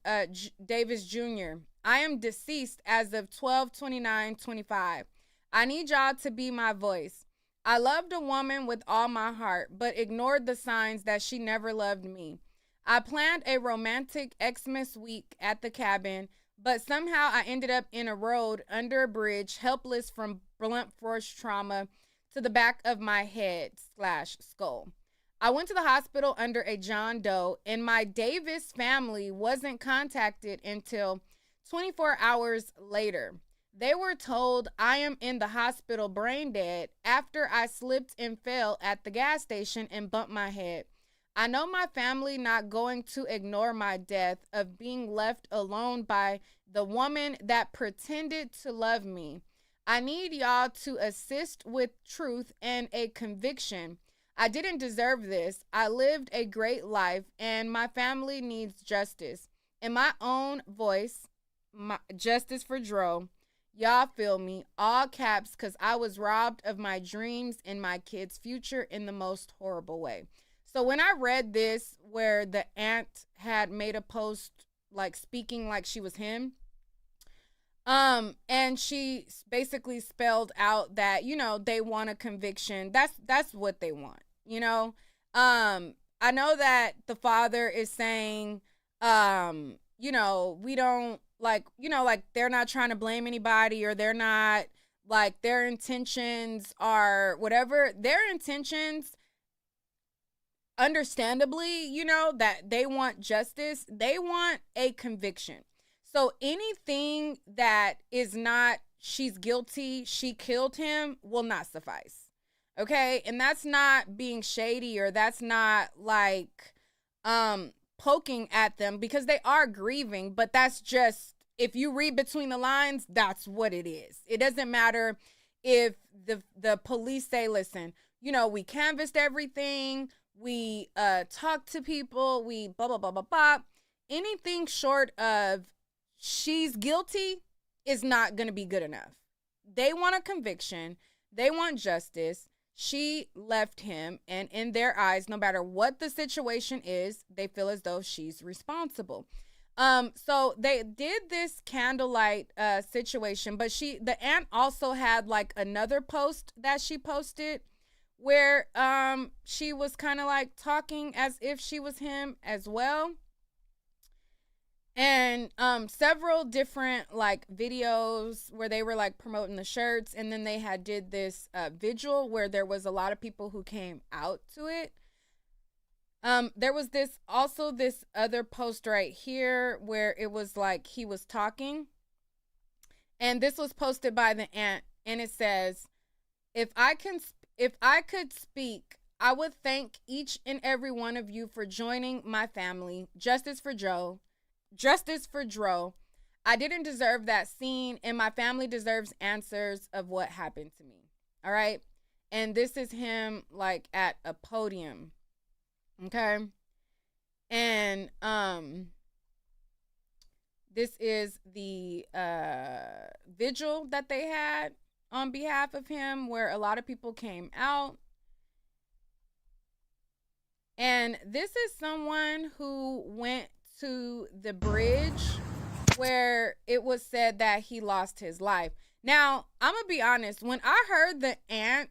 Davis Jr. I am deceased as of 12/29/25. I need y'all to be my voice. I loved a woman with all my heart, but ignored the signs that she never loved me. I planned a romantic Xmas week at the cabin, but somehow I ended up in a road under a bridge, helpless from blunt force trauma to the back of my head / skull. I went to the hospital under a John Doe, and my Davis family wasn't contacted until 24 hours later. They were told I am in the hospital brain dead after I slipped and fell at the gas station and bumped my head. I know my family not going to ignore my death of being left alone by the woman that pretended to love me. I need y'all to assist with truth and a conviction. I didn't deserve this. I lived a great life and my family needs justice. In my own voice, justice for Dro. Y'all feel me, all caps, because I was robbed of my dreams and my kids' future in the most horrible way. So when I read this, where the aunt had made a post like speaking like she was him, and she basically spelled out that, you know, they want a conviction. That's what they want, you know. I know that the father is saying, you know, we don't like, you know, like they're not trying to blame anybody, or they're not like, their intentions are whatever their intentions, understandably, you know, that they want justice, they want a conviction. So anything that is not, she's guilty, she killed him, will not suffice. Okay? And that's not being shady, or that's not like poking at them, because they are grieving, but that's just, if you read between the lines, that's what it is. It doesn't matter if the police say, listen, you know, we canvassed everything, we talked to people, we blah blah blah blah blah. Anything short of she's guilty is not going to be good enough. They want a conviction, they want justice. She left him, and in their eyes, no matter what the situation is, they feel as though she's responsible. So they did this candlelight situation, but the aunt also had like another post that she posted where she was kind of like talking as if she was him as well. And several different like videos where they were like promoting the shirts, and then they had did this vigil where there was a lot of people who came out to it. There was this other post right here where it was like he was talking, and this was posted by the aunt, and it says, if I could speak, I would thank each and every one of you for joining my family. Justice for Joe. Justice for Dro. I didn't deserve that scene, and my family deserves answers of what happened to me. All right? And this is him, like, at a podium. Okay? And this is the vigil that they had on behalf of him, where a lot of people came out. And this is someone who went to the bridge where it was said that he lost his life. Now, I'm going to be honest. When I heard the aunt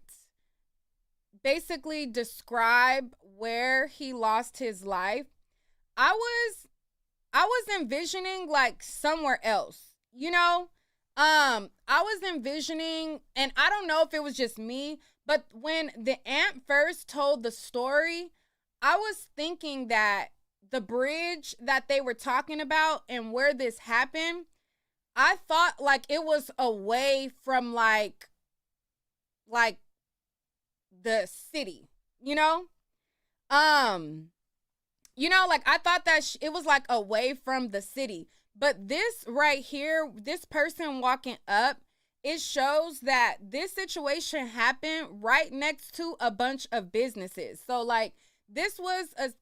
basically describe where he lost his life, I was envisioning like somewhere else, you know? I was envisioning, and I don't know if it was just me, but when the aunt first told the story, I was thinking that the bridge that they were talking about and where this happened, I thought like it was away from like the city, you know? Like I thought that it was like away from the city. But this right here, this person walking up, it shows that this situation happened right next to a bunch of businesses. So like this was a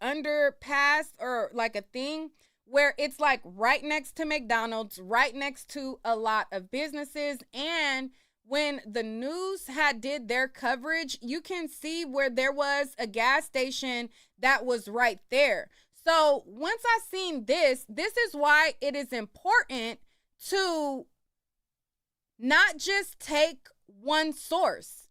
underpass or like a thing where it's like right next to McDonald's, right next to a lot of businesses. And when the news did their coverage, you can see where there was a gas station that was right there. So once I seen this is why it is important to not just take one source.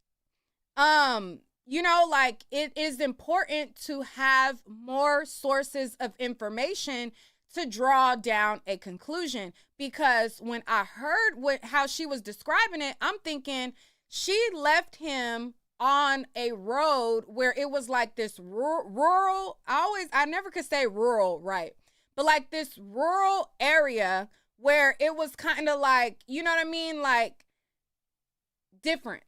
Like it is important to have more sources of information to draw down a conclusion, because when I heard how she was describing it, I'm thinking she left him on a road where it was like this rural, I never could say rural, right? But like this rural area where it was kind of like, you know what I mean? Like different.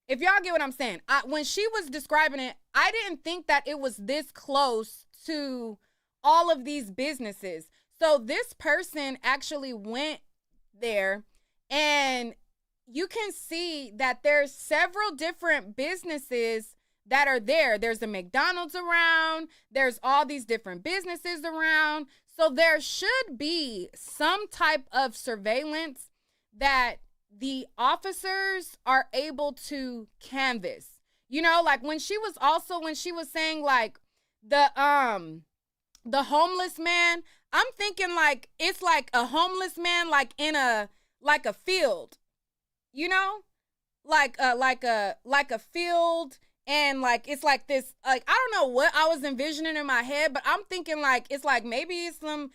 If y'all get what I'm saying, when she was describing it, I didn't think that it was this close to all of these businesses. So this person actually went there, and you can see that there's several different businesses that are there. There's a McDonald's around. There's all these different businesses around. So there should be some type of surveillance that the officers are able to canvas. Like when she was saying like the homeless man, I'm thinking like it's like a homeless man like in a field, like a field, and like it's like this, like I don't know what I was envisioning in my head, but I'm thinking like it's like maybe it's some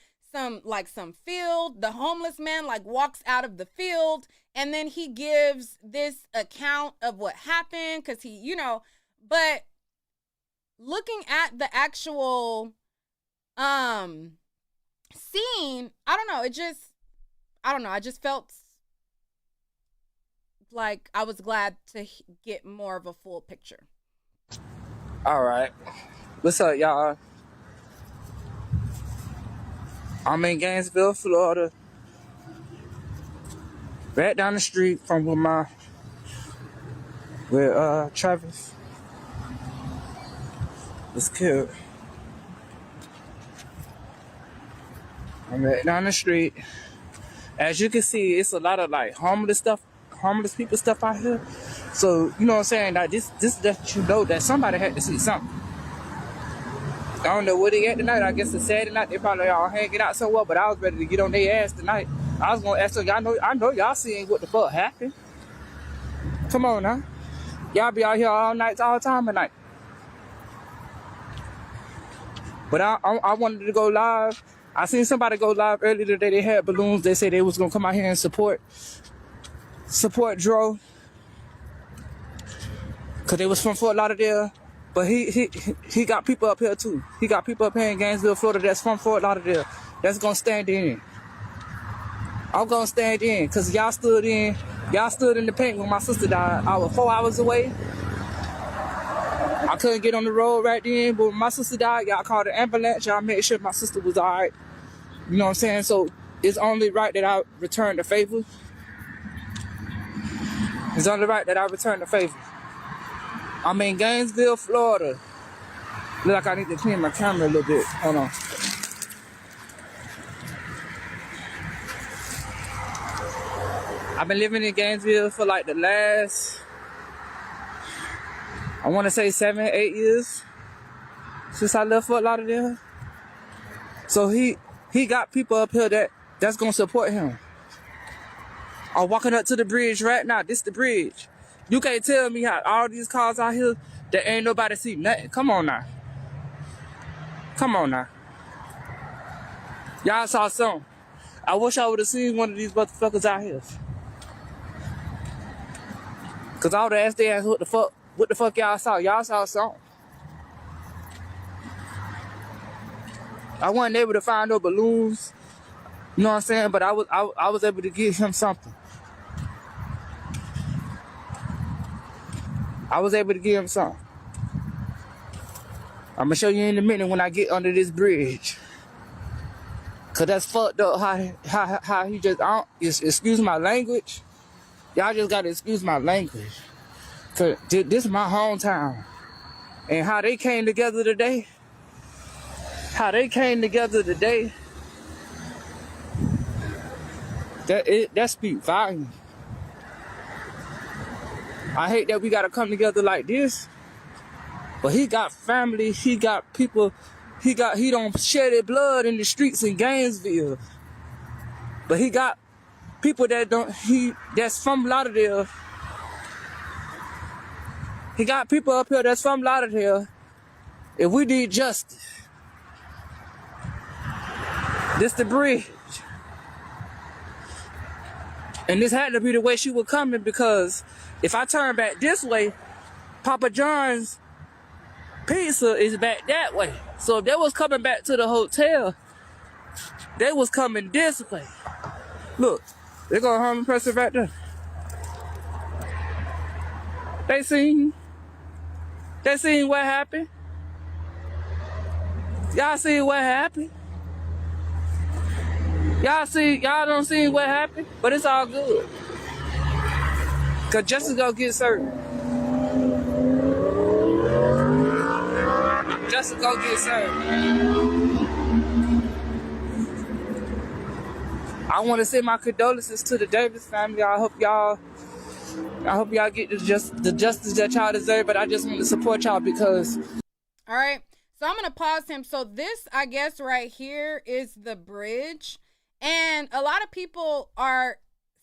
field. The homeless man like walks out of the field, and then he gives this account of what happened, because he, but looking at the actual scene, I don't know, I just felt like I was glad to get more of a full picture. All right, what's up, y'all? I'm in Gainesville, Florida, right down the street from where Travis was killed. I'm right down the street. As you can see, it's a lot of like homeless people stuff out here. So, you know what I'm saying? Like this lets you know that somebody had to see something. I don't know where they at tonight. I guess it's Saturday night. They probably all hanging out somewhere, but I was ready to get on their ass tonight. I was gonna ask them, I know y'all seeing what the fuck happened. Come on now. Y'all be out here all night, all time at night. But I wanted to go live. I seen somebody go live earlier today. They had balloons. They said they was gonna come out here and support Dro, cause they was from Fort Lauderdale. But he got people up here too. He got people up here in Gainesville, Florida that's from Fort Lauderdale that's gonna stand in. I'm gonna stand in, cause y'all stood in Y'all stood in the paint when my sister died. I was 4 hours away. I couldn't get on the road right then, but when my sister died, y'all called the ambulance. Y'all made sure my sister was all right. You know what I'm saying? So it's only right that I return the favor. It's only right that I return the favor. I'm in Gainesville, Florida. Look like I need to clean my camera a little bit. Hold on. I've been living in Gainesville for like the last, I want to say 7, 8 years since I left Fort Lauderdale. So he got people up here that's gonna support him. I'm walking up to the bridge right now. This the bridge. You can't tell me how all these cars out here that ain't nobody see nothing. Come on now. Come on now. Y'all saw something. I wish I would have seen one of these motherfuckers out here. Cause I would have asked their ass what the fuck y'all saw. Y'all saw something. I wasn't able to find no balloons. You know what I'm saying? But I was able to give him something. I was able to give him something. I'm gonna show you in a minute when I get under this bridge. Cause that's fucked up how he just, excuse my language. Y'all just gotta excuse my language. Cause this is my hometown. And how they came together today. That speaks volumes. I hate that we gotta come together like this. But he got family, he got people, he don't shed his blood in the streets in Gainesville. But he got people that's from Lauderdale. He got people up here that's from Lauderdale. If we need justice, this the bridge. And this had to be the way she was coming, because if I turn back this way, Papa John's pizza is back that way. So if they was coming back to the hotel, they was coming this way. Look, they got a harm person right there. They seen what happened. Y'all see what happened? Y'all don't see what happened, but it's all good. Cause justice gonna get served. Justice gonna get served. I want to send my condolences to the Davis family. I hope y'all get the justice that y'all deserve, but I just want to support y'all because. All right. So I'm going to pause him. So this, I guess, right here is the bridge. And a lot of people are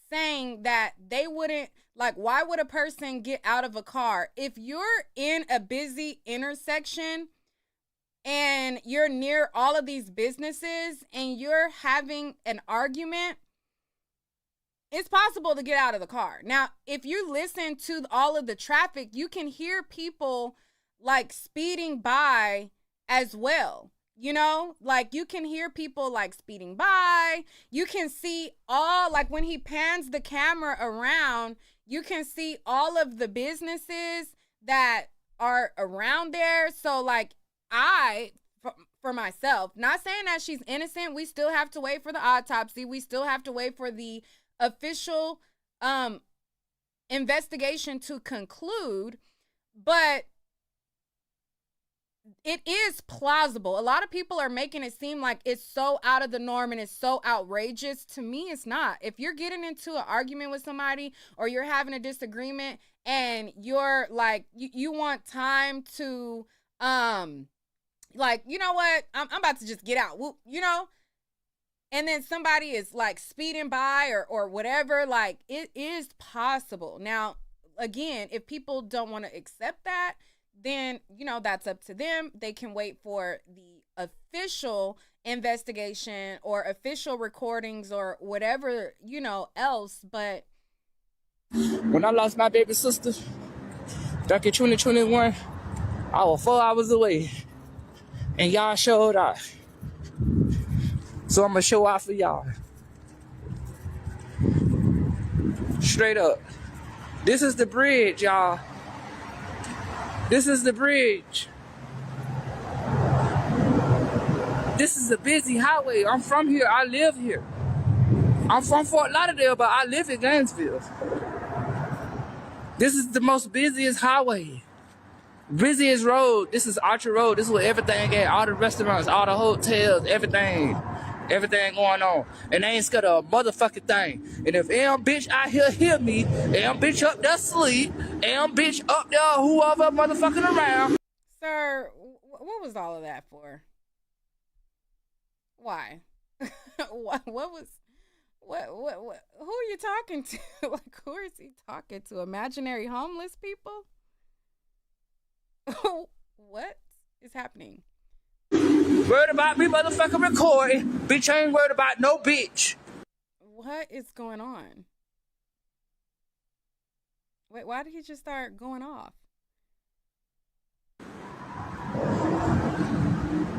saying that they wouldn't, like, why would a person get out of a car? If you're in a busy intersection and you're near all of these businesses and you're having an argument, it's possible to get out of the car. Now, if you listen to all of the traffic, you can hear people like speeding by as well. You know, like you can hear people like speeding by. You can see all, like when he pans the camera around, you can see all of the businesses that are around there. So like for myself, not saying that she's innocent. We still have to wait for the autopsy. We still have to wait for the official investigation to conclude. But it is plausible. A lot of people are making it seem like it's so out of the norm and it's so outrageous. To me, it's not. If you're getting into an argument with somebody or you're having a disagreement and you're like, you want time to, like, you know what? I'm about to just get out, you know? And then somebody is like speeding by or whatever, like it is possible. Now, again, if people don't want to accept that, then, you know, that's up to them. They can wait for the official investigation or official recordings or whatever, you know, else. But when I lost my baby sister back in 2021, I was 4 hours away and y'all showed out. So I'm gonna show out for y'all. Straight up. This is the bridge, y'all. This is the bridge. This is a busy highway. I'm from here. I live here. I'm from Fort Lauderdale, but I live in Gainesville. This is the most busiest highway. Busiest road. This is Archer Road. This is where everything at. All the restaurants, all the hotels, everything. Everything going on. And they ain't scared of a motherfucking thing. And if AM bitch out here hear me, AM bitch up there sleep, AM bitch up there whoever motherfucking around. Sir, what was all of that for? Why? what was who are you talking to? Like, who is he talking to? Imaginary homeless people? What is happening? Worried about me motherfucking recording. Bitch ain't worried about no bitch. What is going on? Wait, why did he just start going off?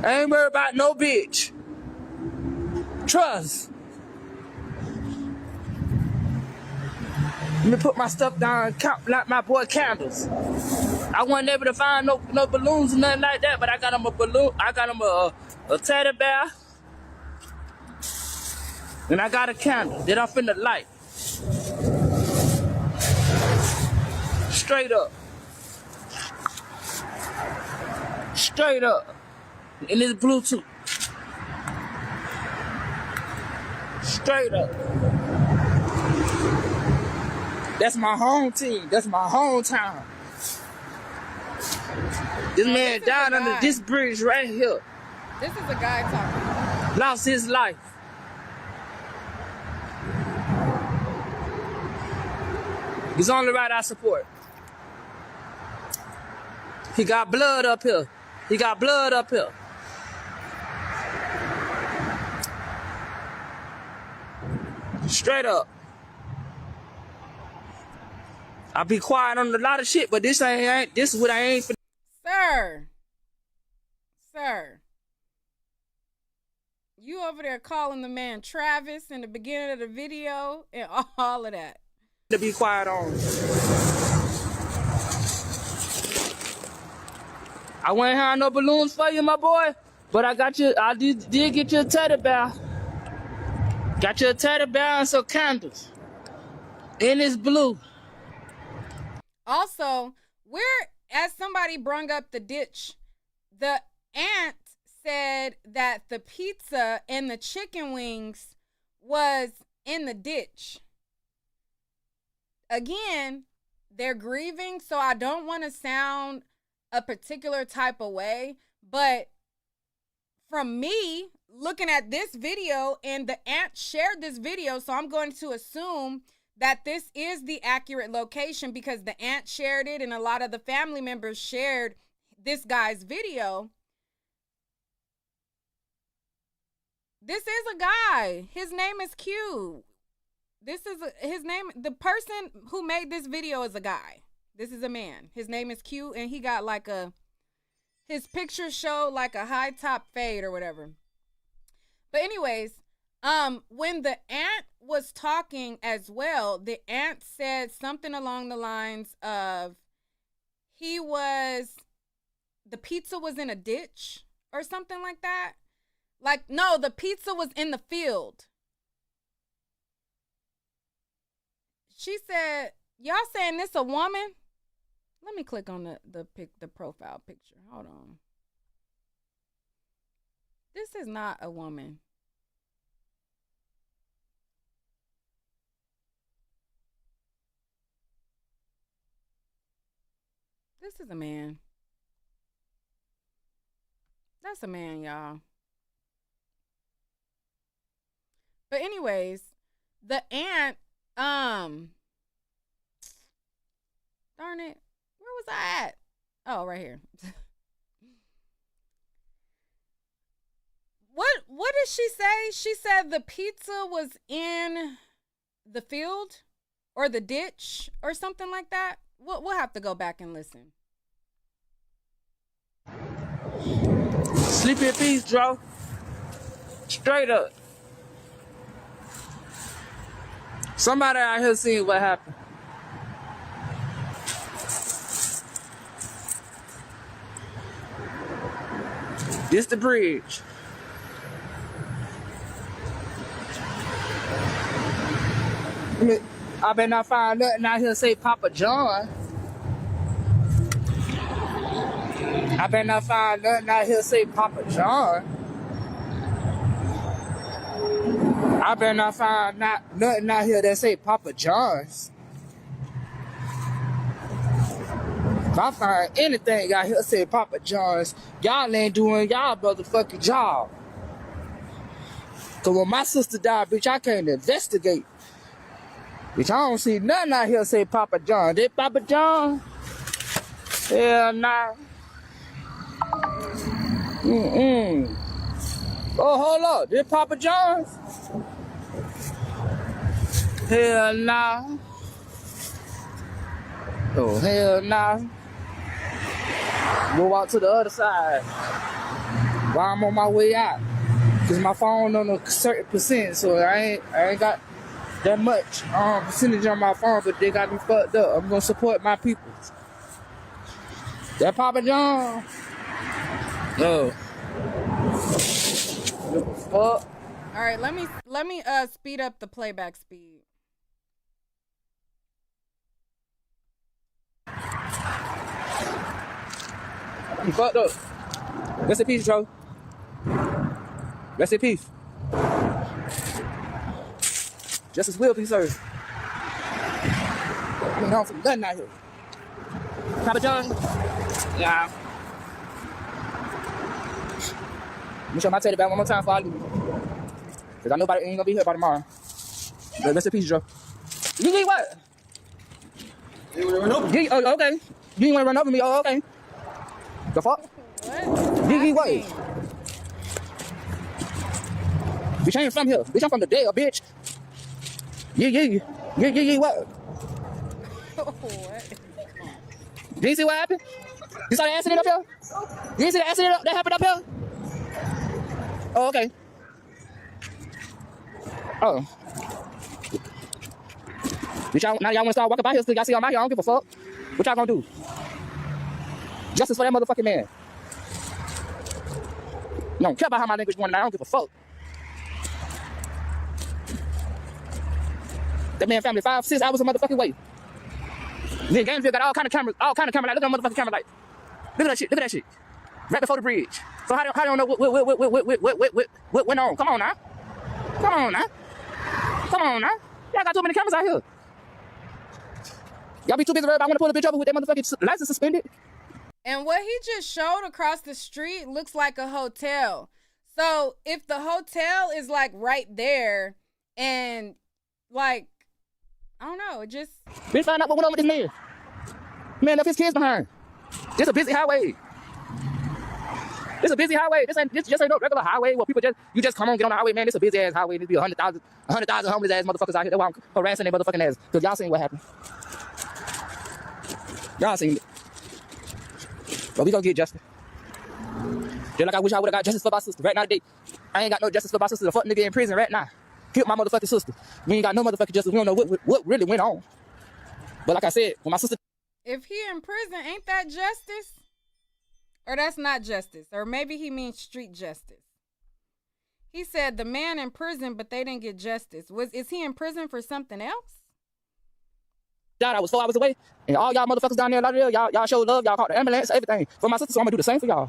I ain't worried about no bitch. Trust. Let me put my stuff down and count like my boy Candles. I wasn't able to find no balloons or nothing like that, but I got him a balloon. I got him a teddy bear. And I got a candle that I'm finna light. Straight up. Straight up. And it's Bluetooth. Straight up. That's my home team. That's my hometown. This man died under this bridge right here. This is a guy talking. Lost his life. He's only right I support. He got blood up here. He got blood up here. Straight up. I be quiet on a lot of shit, but this is what I ain't for. Sir, you over there calling the man Travis in the beginning of the video and all of that. To be quiet on. I wouldn't have no balloons for you, my boy, but I got you. I did get you a teddy bear. Got you a teddy bear and some candles. And it's blue. Also, as somebody brung up the ditch, the aunt said that the pizza and the chicken wings was in the ditch. Again, they're grieving, so I don't want to sound a particular type of way, but from me looking at this video, and the aunt shared this video, so I'm going to assume that this is the accurate location because the aunt shared it and a lot of the family members shared this guy's video. This is a guy. His name is Q. His name, the person who made this video is a guy. This is a man. His name is Q, and he got like his picture showed like a high top fade or whatever. But anyways, when the aunt was talking as well, the aunt said something along the lines of the pizza was in a ditch or something like that. Like, no, the pizza was in the field. She said, y'all saying this a woman? Let me click on the profile picture. Hold on. This is not a woman. This is a man. That's a man, y'all. But anyways, the aunt, darn it, where was I at? Oh, right here. What did she say? She said the pizza was in the field or the ditch or something like that. We'll have to go back and listen. Sleep in peace, Joe. Straight up. Somebody out here seen what happened. This the bridge. I better not find nothing out here say Papa John. I better not find nothing out here say Papa John. I better not find nothing out here that say Papa John's. If I find anything out here say Papa John's, y'all ain't doing y'all motherfucking job. Cause when my sister died, bitch, I came to investigate. Bitch, I don't see nothing out here say Papa John. Did Papa John? Hell nah. Oh, hold up. Did Papa John's? Hell nah. Oh, hell nah. Go out to the other side while I'm on my way out. Cause my phone on a certain percent, so I ain't got that much percentage on my phone, but they got me fucked up. I'm gonna support my people. That Papa John? No. Fuck. All right, let me speed up the playback speed. You fucked up. Rest in peace, Joe. Rest in peace. Justice will be served. I mean, some nothing out here. Papa John? Yeah. Let me show my teddy bear one more time before I leave. Because I know ain't gonna be here by tomorrow. But rest in peace, Joe. You need what? You wanna run over? Oh, okay. You ain't wanna run over me? Oh, okay. The fuck? What? You what? Bitch, I ain't from here. Bitch, I'm from the dead, bitch. Yeah, what? What? Did you see what happened? You saw the accident up here? You didn't see the accident that happened up here? Oh, okay. Oh. Bitch, now y'all wanna start walking by here so y'all see I'm out here? I don't give a fuck. What y'all gonna do? Justice for that motherfucking man. You don't care about how my language going, and I don't give a fuck. That man family 5-6 hours a motherfucking way. Then Gainesville got all kind of cameras. Like, look at the motherfucking camera, like, look at that shit. Right before the bridge. So how don't know what went on? Come on now. Y'all got too many cameras out here. Y'all be too busy worried about want to pull a bitch over with that motherfucking license suspended. And what he just showed across the street looks like a hotel. So if the hotel is like right there and like, I don't know, it just... Bitch, find out what went on with this man. Man left his kids behind. This a busy highway. This just ain't no regular highway where people you just come on, get on the highway, man. This a busy ass highway. There be 100,000 homeless ass motherfuckers out here. That's why I'm harassing their motherfucking ass. Cause y'all seen what happened. Y'all seen it. But we gonna get justice. Just like I wish I would've got justice for my sister. Right now today, I ain't got no justice for my sister. The fuck nigga in prison right now. Killed my motherfucking sister. We ain't got no motherfucking justice. We don't know what really went on. But like I said, when my sister... If he in prison, ain't that justice? Or that's not justice. Or maybe he means street justice. He said the man in prison, but they didn't get justice. Is he in prison for something else? I was 4 hours away, and all y'all motherfuckers down there, y'all showed love, y'all called the ambulance, everything. For my sister, so I'm gonna do the same for y'all.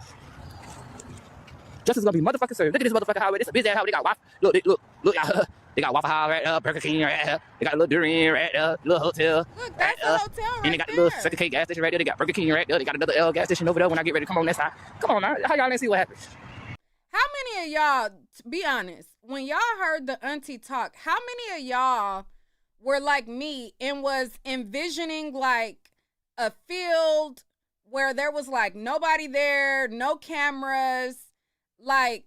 Justice gonna be motherfucking served. Look at this motherfucking highway. This is a busy ass highway. They got Waffle. Look, y'all. They got Waffle House right there, Burger King right there. They got a little durian right there, little hotel. Look, that's a hotel right And they got there. the little Circle K gas station right there. They got Burger King right there. They got another L gas station over there when I get ready to come on that side. Come on now. How y'all ain't see what happens? How many of y'all, be honest, when y'all heard the auntie talk, how many of y'all were like me and was envisioning like a field where there was like nobody there, no cameras, like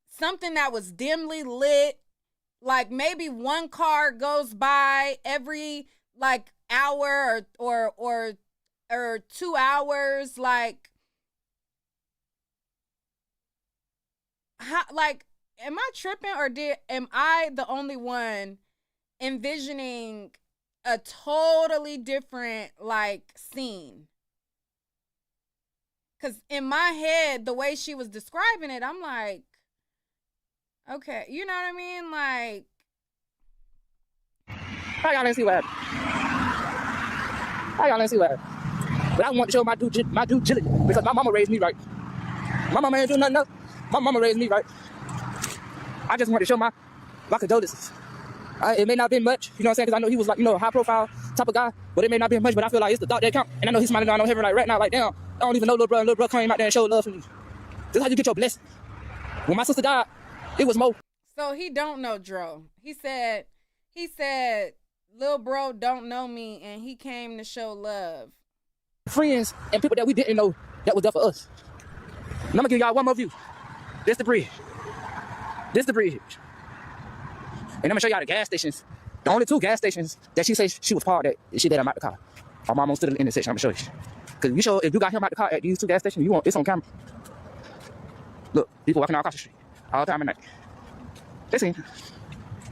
something that was dimly lit, like maybe one car goes by every like hour or 2 hours, like how, like, am I tripping or am I the only one envisioning a totally different like scene. Cause in my head, the way she was describing it, I'm like, okay, you know what I mean? Like, How y'all didn't see what happened? But I want to show my due diligence because my mama raised me right. My mama ain't do nothing else. My mama raised me right. I just want to show my condolences. It may not have been much, you know what I'm saying? Because I know he was like, a high profile type of guy, but it may not have been much, but I feel like it's the thought that count. And I know he's smiling down on heaven like right now, like, damn, I don't even know little brother came out there and showed love for me. This is how you get your blessing. When my sister died, it was more. So he don't know Dro. He said, Lil bro don't know me and he came to show love. Friends and people that we didn't know that was there for us. And I'm gonna give y'all one more view. This the bridge. And I'm gonna show y'all the gas stations. The only 2 gas stations that she says she was parked at, she let him out the car. I'm almost to the intersection. I'm gonna show you. Because if you got him out the car at these 2 gas stations, it's on camera. Look, people walking out across the street all the time at night. Listen,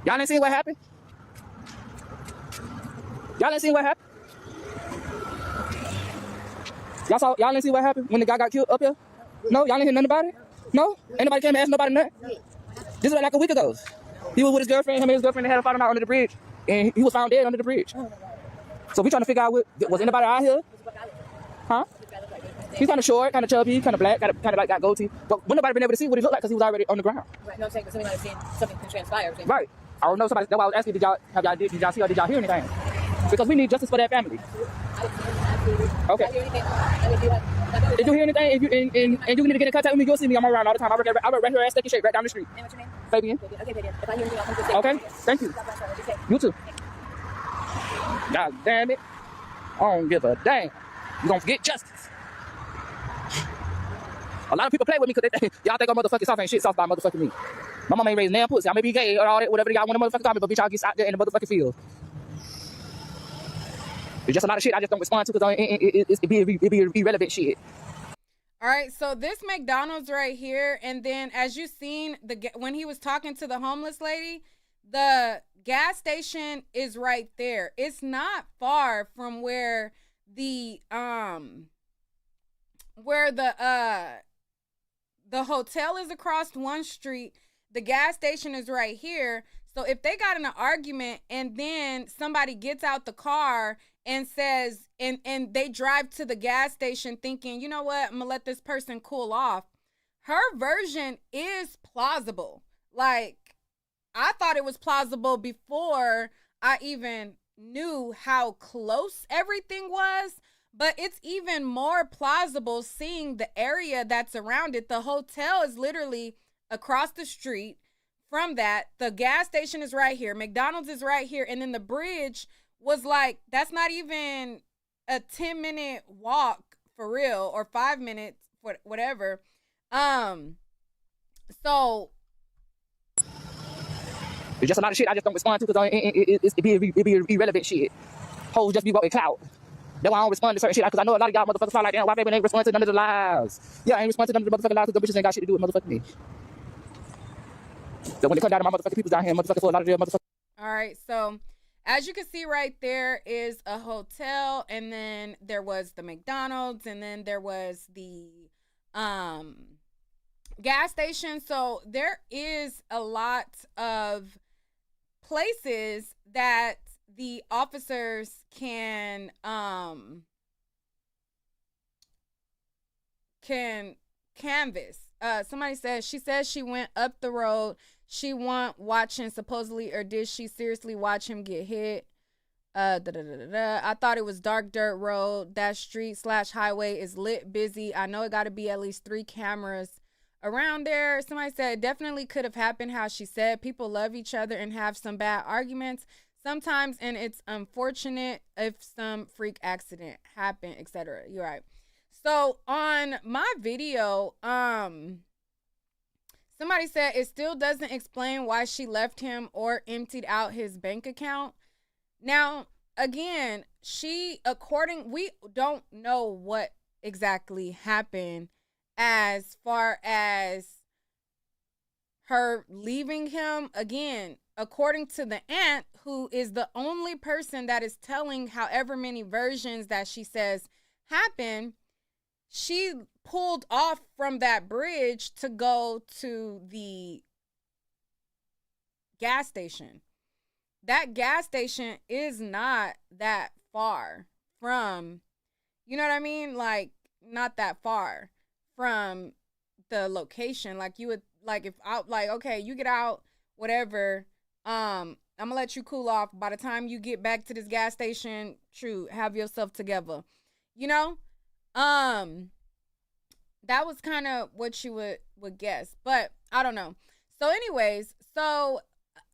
y'all ain't seen what happened? Y'all ain't seen what happened when the guy got killed up here? No, y'all ain't hear nothing about it? No? Ain't nobody came and asked nobody nothing? This was like a week ago. He was with his girlfriend, him and his girlfriend had a fight out under the bridge. And he was found dead under the bridge. So we trying to figure out, was anybody out here? Huh? He's kind of short, kind of chubby, kind of black, kind of like got gold teeth. But nobody been able to see what he looked like because he was already on the ground. Right, no, I'm saying, but somebody might have seen something can transpire. Right. I don't know, that's why I was asking, did y'all see or did y'all hear anything? Because we need justice for that family. Okay. If you hear anything, and you need to get in contact with me, you'll see me. I'm around all the time. I work right here at Steak and Shake, right down the street. And what's your name? Fabian. Okay, Fabian. If I hear anything, I'll come to the station. Okay, thank you. You too. God damn it. I don't give a damn. You gonna forget justice. A lot of people play with me because y'all think I'm motherfucking soft ain't shit soft by motherfucking me. My mama ain't raised damn pussy. I may be gay or all that, whatever y'all want to motherfucking call me, but bitch, y'all get out there in the motherfucking field. It's just a lot of shit I just don't respond to because it be irrelevant shit. All right, so this McDonald's right here, and then as you seen, when he was talking to the homeless lady, the gas station is right there. It's not far from where the hotel is across one street. The gas station is right here. So if they got in an argument and then somebody gets out the car and says, and they drive to the gas station thinking, you know what, I'm gonna let this person cool off. Her version is plausible. Like, I thought it was plausible before I even knew how close everything was, but it's even more plausible seeing the area that's around it. The hotel is literally across the street from that. The gas station is right here. McDonald's is right here. And then the bridge was like, that's not even a 10-minute walk for real, or 5 minutes, whatever. So it's just a lot of shit I just don't respond to because it be irrelevant shit. Hoes just be walking clout. That's why I don't respond to certain shit because I know a lot of y'all motherfuckers feel like, damn, why baby ain't respond to none of the lives? Yeah, I ain't respond to none of the motherfucking lives because the bitches ain't got shit to do with motherfucking me. So when it comes down to my motherfucking people down here, motherfuckers for a lot of their motherfuckers. All right, so as you can see right there is a hotel, and then there was the McDonald's, and then there was the gas station. So there is a lot of places that the officers can canvas. Somebody she says she went up the road. She went watching supposedly, or did she seriously watch him get hit? I thought it was dark dirt road. That street/highway is lit busy. I know it got to be at least 3 cameras around there. Somebody said it definitely could have happened how she said. People love each other and have some bad arguments sometimes, and it's unfortunate if some freak accident happened, etc. You're right. So on my video, somebody said it still doesn't explain why she left him or emptied out his bank account. Now, again, we don't know what exactly happened as far as her leaving him. Again, according to the aunt, who is the only person that is telling however many versions that she says happened, she pulled off from that bridge to go to the gas station. That gas station is not that far from, you know what I mean? Like, not that far from the location. Like, you would, like, if out, like, okay, you get out, whatever, I'm gonna let you cool off. By the time you get back to this gas station, true, have yourself together. You know? That was kind of what you would guess, but I don't know. So anyways, so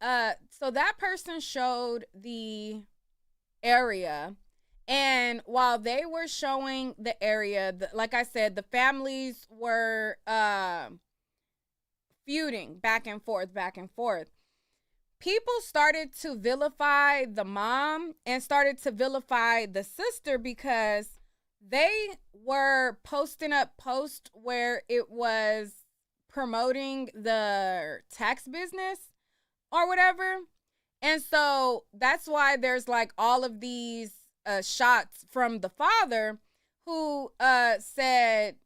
that person showed the area, and while they were showing the area, like I said, the families were feuding back and forth, back and forth. People started to vilify the mom and started to vilify the sister because they were posting up posts where it was promoting the tax business or whatever. And so that's why there's like all of these shots from the father who said,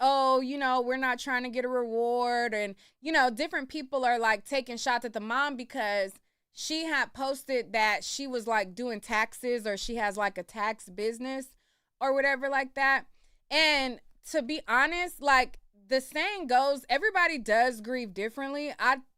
oh, you know, we're not trying to get a reward. And, you know, different people are like taking shots at the mom because she had posted that she was like doing taxes, or she has like a tax business or whatever like that. And to be honest, like the saying goes, everybody does grieve differently.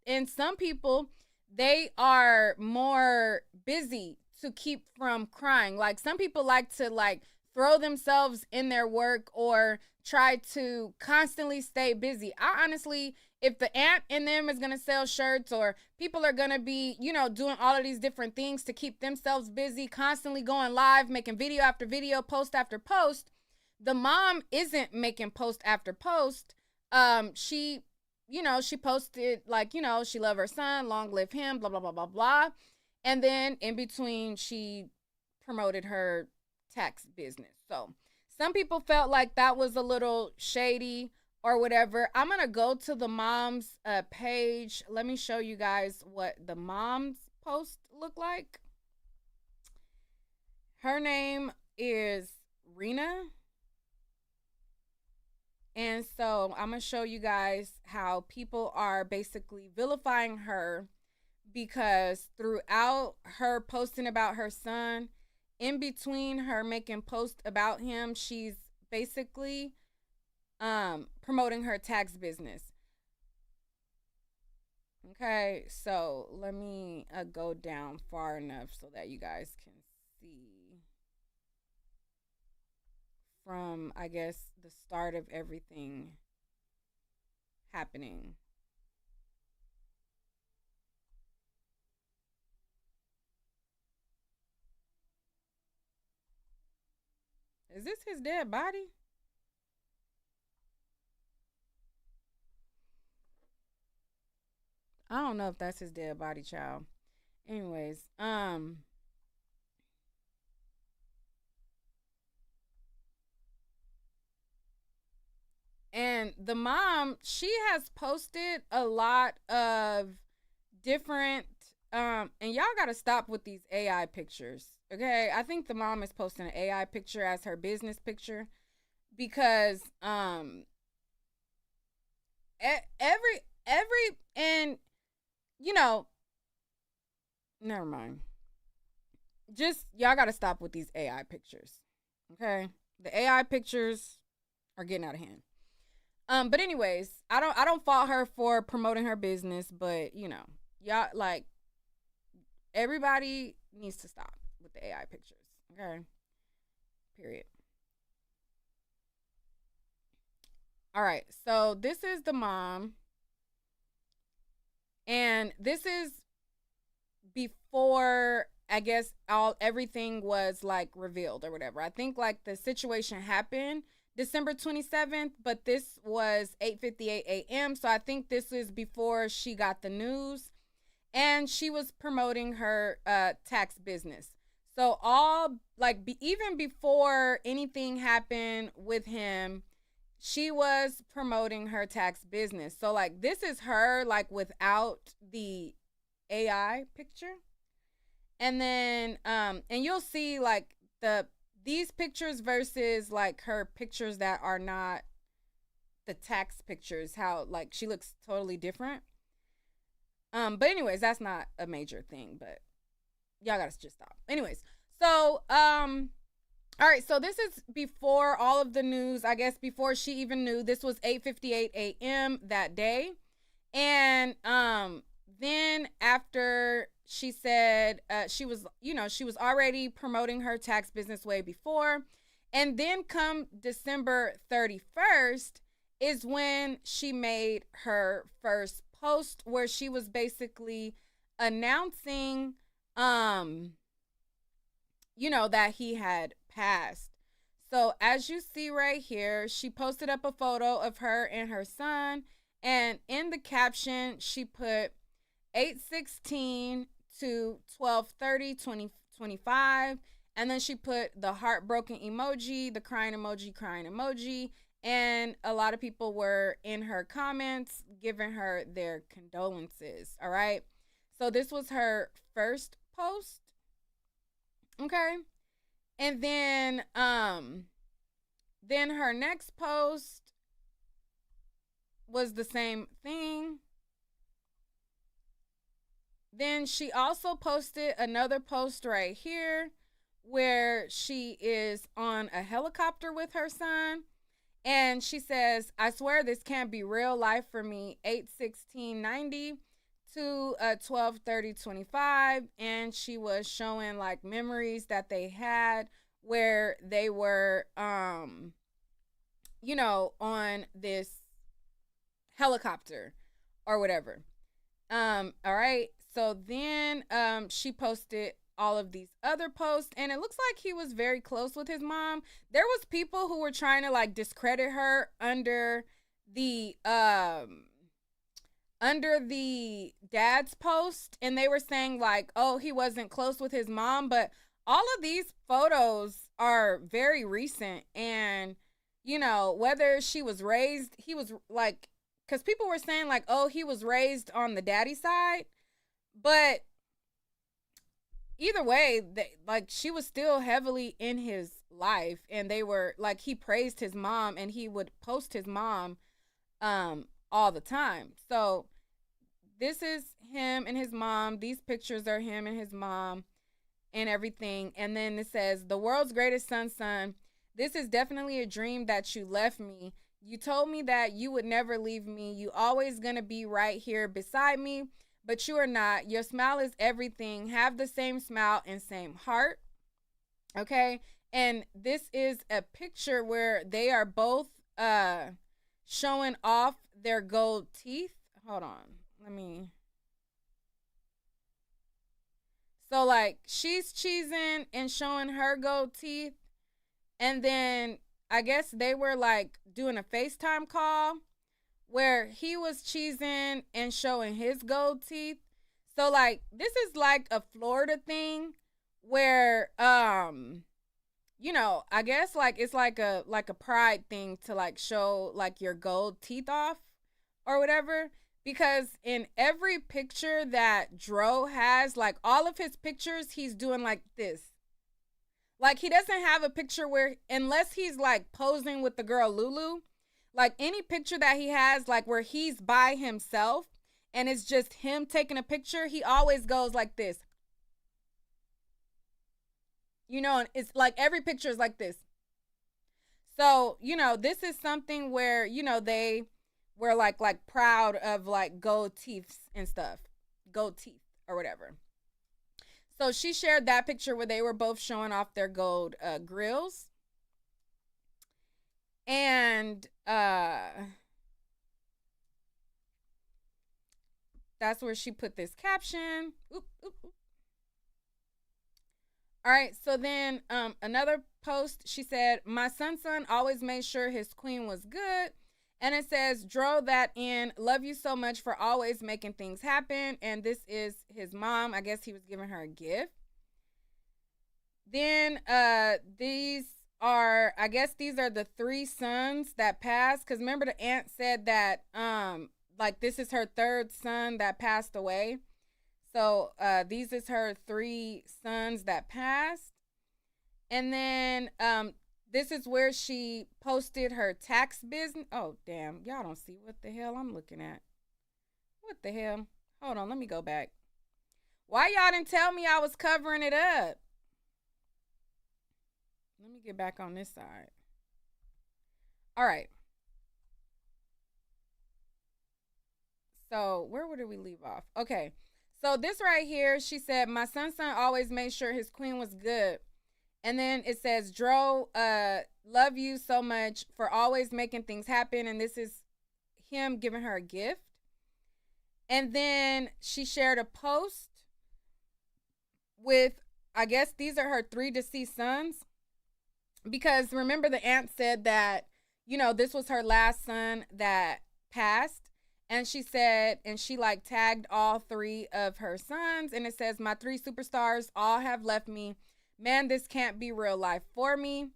And some people, they are more busy to keep from crying. Like some people like to like throw themselves in their work or try to constantly stay busy. I honestly, if the aunt in them is going to sell shirts, or people are going to be, you know, doing all of these different things to keep themselves busy, constantly going live, making video after video, post after post, the mom isn't making post after post. She, you know, she posted like, you know, she love her son, long live him, blah, blah, blah, blah, blah. And then in between, she promoted her tax business. So some people felt like that was a little shady or whatever. I'm going to go to the mom's page. Let me show you guys what the mom's post looked like. Her name is Rena. And so I'm going to show you guys how people are basically vilifying her, because throughout her posting about her son, in between her making posts about him, she's basically promoting her tax business. Okay, so let me go down far enough so that you guys can see from, I guess, the start of everything happening. Is this his dead body? I don't know if that's his dead body, child. Anyways, and the mom, she has posted a lot of different and y'all gotta stop with these AI pictures. Okay, I think the mom is posting an AI picture as her business picture, because every and you know, never mind. Just y'all gotta stop with these AI pictures. Okay, the AI pictures are getting out of hand. But anyways, I don't fault her for promoting her business, but you know, y'all, like, everybody needs to stop with the AI pictures. Okay. Period. All right. So this is the mom. And this is before, I guess, everything was like revealed or whatever. I think like the situation happened December 27th, but this was 8:58 a.m. So I think this is before she got the news, and she was promoting her tax business. So all like even before anything happened with him, she was promoting her tax business. So like this is her like without the AI picture. And then and you'll see like these pictures versus like her pictures that are not the tax pictures, how like she looks totally different. But anyways, that's not a major thing, but y'all gotta just stop. Anyways, so all right, so this is before all of the news, I guess before she even knew. This was 8:58 a.m. that day. And then after she said she was already promoting her tax business way before. And then come December 31st is when she made her first post where she was basically announcing that he had passed. So as you see right here, she posted up a photo of her and her son, and in the caption she put 8/16 to 12/30/2025, and then she put the heartbroken emoji, the crying emoji, and a lot of people were in her comments giving her their condolences. All right, so this was her first post. Okay. And then her next post was the same thing. Then she also posted another post right here where she is on a helicopter with her son. And she says, I swear this can't be real life for me. 8/16/90 to 12/30/25. And she was showing like memories that they had where they were on this helicopter or whatever. All right, so then she posted all of these other posts, and it looks like he was very close with his mom. There was people who were trying to like discredit her under the dad's post, and they were saying like, oh, he wasn't close with his mom. But all of these photos are very recent, and whether he was like, because people were saying like, oh, he was raised on the daddy side, but either way, she was still heavily in his life, and they were like, he praised his mom, and he would post his mom all the time. So this is him and his mom. These pictures are him and his mom and everything. And then it says, the world's greatest son, this is definitely a dream that you left me. You told me that you would never leave me. You always gonna be right here beside me, but you are not. Your smile is everything. Have the same smile and same heart. Okay. And this is a picture where they are both showing off their gold teeth. Hold on. So like she's cheesing and showing her gold teeth. And then I guess they were like doing a FaceTime call where he was cheesing and showing his gold teeth. So like this is like a Florida thing where I guess like it's like a pride thing to like show like your gold teeth off or whatever, because in every picture that Dro has, like all of his pictures, he's doing like this. Like he doesn't have a picture where, unless he's like posing with the girl Lulu, like any picture that he has like where he's by himself and it's just him taking a picture, he always goes like this. And it's like every picture is like this. So, this is something where, they were like proud of like gold teeth and stuff. Gold teeth or whatever. So she shared that picture where they were both showing off their gold grills. And that's where she put this caption. Oop, oop, oop. All right, so then another post, she said, my son always made sure his queen was good. And it says, Dro that in, love you so much for always making things happen. And this is his mom. I guess he was giving her a gift. Then these are the 3 sons that passed. Because remember the aunt said that like this is her 3rd son that passed away. So these is her 3 sons that passed. And then this is where she posted her tax business. Oh, damn. Y'all don't see what the hell I'm looking at. What the hell? Hold on. Let me go back. Why y'all didn't tell me I was covering it up? Let me get back on this side. All right. So where did we leave off? Okay. So this right here, she said, my son always made sure his queen was good. And then it says, Dro, love you so much for always making things happen. And this is him giving her a gift. And then she shared a post with, I guess these are her 3 deceased sons. Because remember, the aunt said that, you know, this was her last son that passed. And she said, and she like tagged all 3 of her sons. And it says, my 3 superstars all have left me. Man, this can't be real life for me.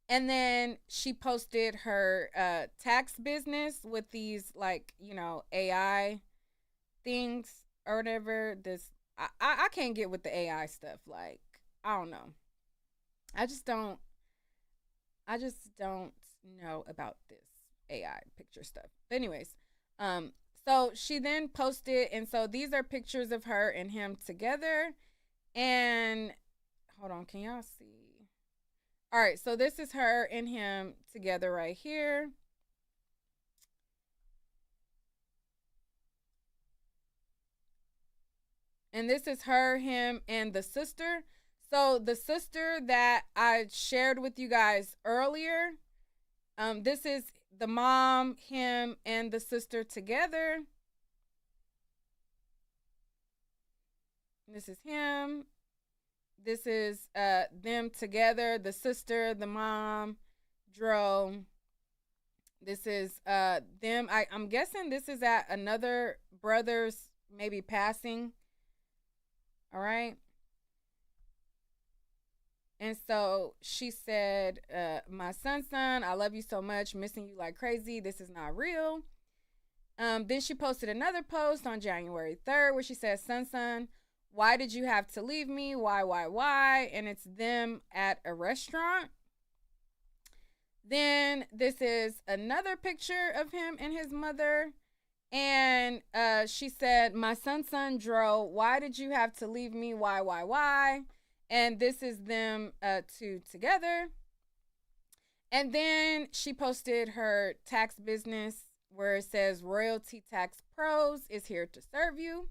And then she posted her tax business with these, like, you know, AI things or whatever. This I can't get with the AI stuff. Like, I don't know. I just don't know about this AI picture stuff. But anyways, so she then posted, and so these are pictures of her and him together. And hold on, can y'all see? All right, so this is her and him together right here. And this is her, him, and the sister. So the sister that I shared with you guys earlier, this is the mom, him, and the sister together. This is him. This is them together, the sister, the mom, Dro. This is them. I'm guessing this is at another brother's maybe passing. All right. And so she said, my son, I love you so much. Missing you like crazy. This is not real. Then she posted another post on January 3rd where she says, son, why did you have to leave me? Why? And it's them at a restaurant. Then this is another picture of him and his mother. And she said, my son, Dro, why did you have to leave me? Why? And this is them 2 together. And then she posted her tax business where it says Royalty Tax Pros is here to serve you.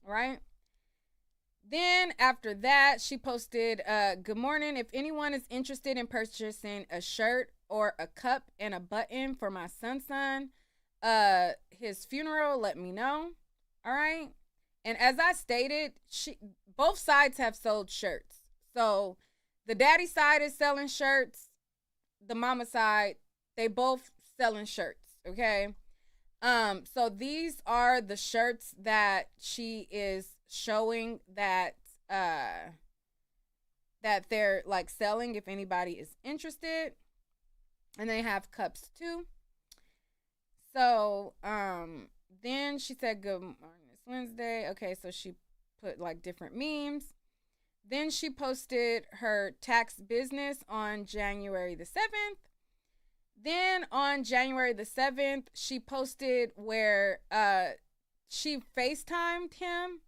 All right. Then after that, she posted, good morning. If anyone is interested in purchasing a shirt or a cup and a button for my son, his funeral, let me know. All right. And as I stated, both sides have sold shirts. So the daddy side is selling shirts. The mama side, they both selling shirts. Okay. So these are the shirts that she is showing that they're like selling if anybody is interested. And they have cups too. So then she said good morning, it's Wednesday. Okay, so she put like different memes. Then she posted her tax business on January the 7th. Then on January the 7th, she posted where she FaceTimed him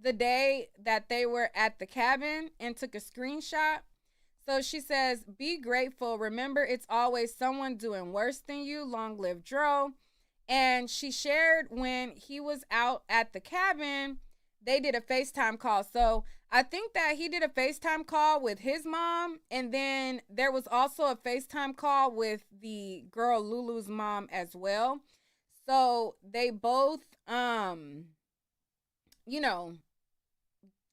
the day that they were at the cabin and took a screenshot. So she says, be grateful. Remember, it's always someone doing worse than you. Long live Dro. And she shared when he was out at the cabin, they did a FaceTime call. So I think that he did a FaceTime call with his mom. And then there was also a FaceTime call with the girl Lulu's mom as well. So they both,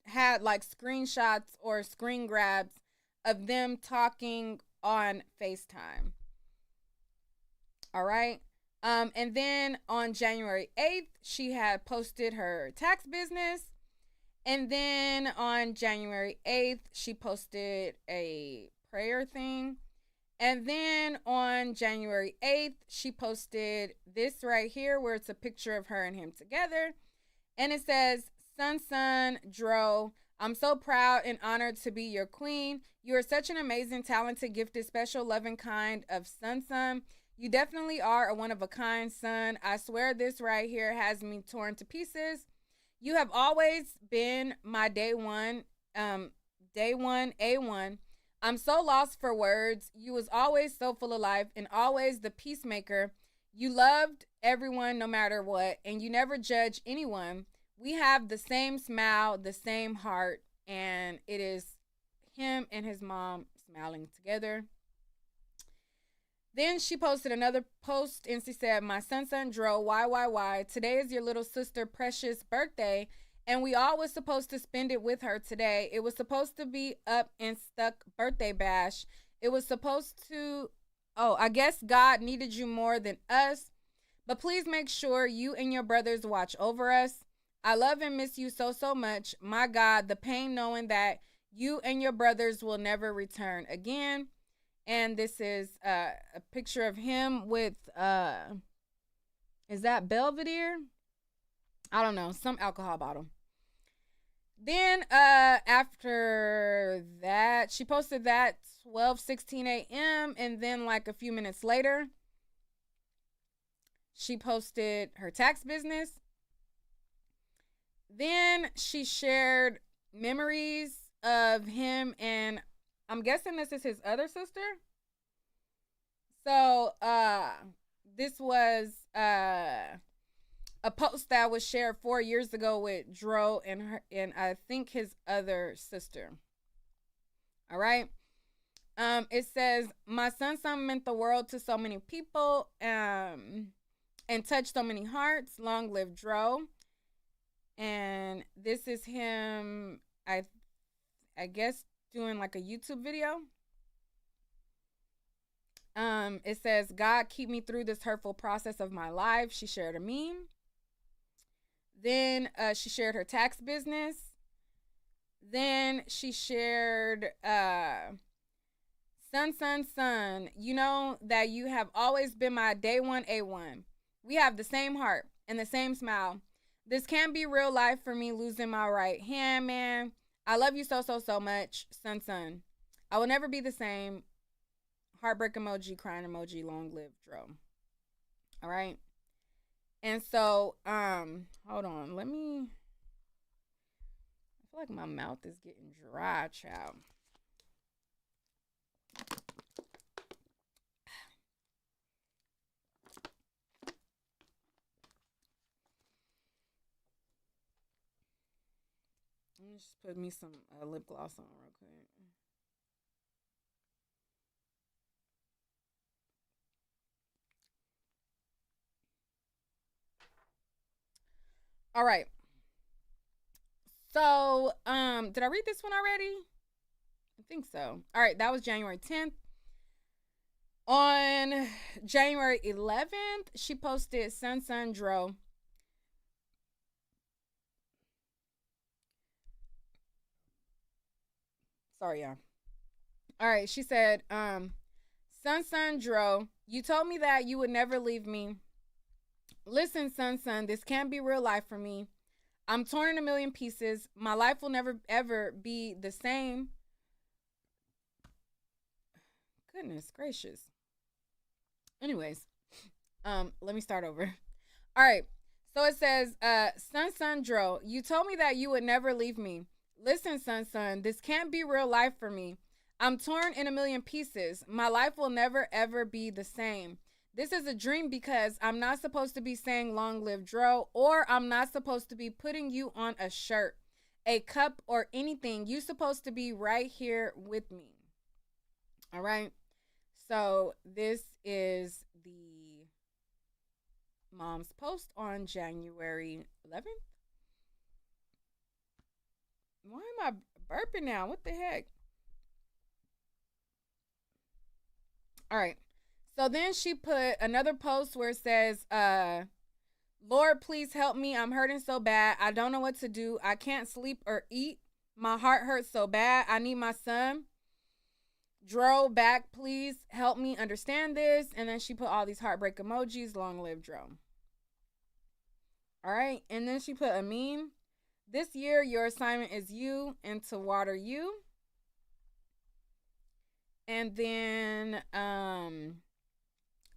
had like screenshots or screen grabs of them talking on FaceTime. All right. And then on January 8th, she had posted her tax business. And then on January 8th, she posted a prayer thing. And then on January 8th, she posted this right here where it's a picture of her and him together. And it says, Sun Dro, I'm so proud and honored to be your queen. You are such an amazing, talented, gifted, special, loving kind of Sun. You definitely are a one of a kind son. I swear this right here has me torn to pieces. You have always been my day one A1. I'm so lost for words. You was always so full of life and always the peacemaker. You loved everyone no matter what, and you never judge anyone. We have the same smile, the same heart, and it is him and his mom smiling together. Then she posted another post and she said, my son Dro, why? Today is your little sister Precious' birthday, and we all was supposed to spend it with her today. It was supposed to be up and stuck birthday bash. It was supposed to, I guess God needed you more than us. But please make sure you and your brothers watch over us. I love and miss you so much. My God, the pain knowing that you and your brothers will never return again. And this is a picture of him with, is that Belvedere? I don't know, some alcohol bottle. Then after that, she posted that 12:16 a.m. and then like a few minutes later, she posted her tax business. Then she shared memories of him, and I'm guessing this is his other sister. So this was a post that was shared 4 years ago with Dro and I think his other sister. All right. It says, my son meant the world to so many people and touched so many hearts. Long live Dro. And this is him, I guess, doing like a YouTube video. It says, God, keep me through this hurtful process of my life. She shared a meme. Then she shared her tax business. Then she shared son, you know that you have always been my day one A1. We have the same heart and the same smile. This can't be real life for me losing my right hand, man. I love you so much, son. I will never be the same. Heartbreak emoji, crying emoji, long live Dro. All right. And so, hold on. I feel like my mouth is getting dry, child. Let me just put me some lip gloss on real quick. All right. So, did I read this one already? I think so. All right, that was January 10th. On January 11th, she posted Sun Dro. Sorry, y'all. All right, she said, Sun Dro, you told me that you would never leave me. Listen, son, this can't be real life for me. I'm torn in a million pieces. My life will never, ever be the same. Goodness gracious. Anyways, let me start over. All right. So it says, Sun Dro, you told me that you would never leave me. Listen, son, this can't be real life for me. I'm torn in a million pieces. My life will never, ever be the same. This is a dream because I'm not supposed to be saying long live Dro, or I'm not supposed to be putting you on a shirt, a cup, or anything. You're supposed to be right here with me. All right. So this is the mom's post on January 11th. Why am I burping now? What the heck? All right. So then she put another post where it says, Lord, please help me. I'm hurting so bad. I don't know what to do. I can't sleep or eat. My heart hurts so bad. I need my son. Dro back, please help me understand this. And then she put all these heartbreak emojis. Long live Dro. All right. And then she put a meme. This year, your assignment is you and to water you. And then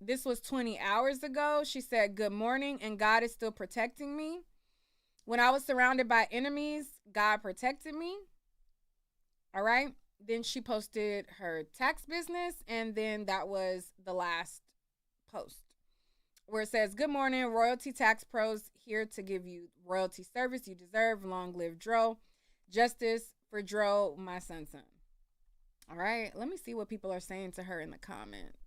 this was 20 hours ago. She said, good morning, and God is still protecting me. When I was surrounded by enemies, God protected me. All right. Then she posted her tax business, and then that was the last post where it says, good morning, Royalty Tax Pros here to give you royalty service you deserve. Long live Dro. Justice for Dro, my son. All right, let me see what people are saying to her in the comments.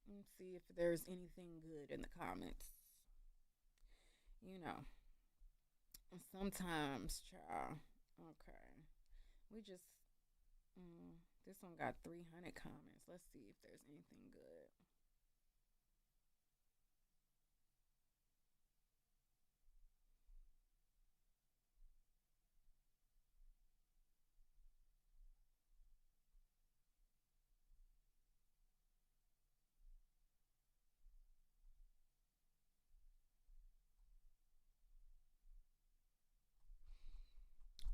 Let's see if there's anything good in the comments. You know, sometimes, child. Okay, we just, this one got 300 comments. Let's see if there's anything good.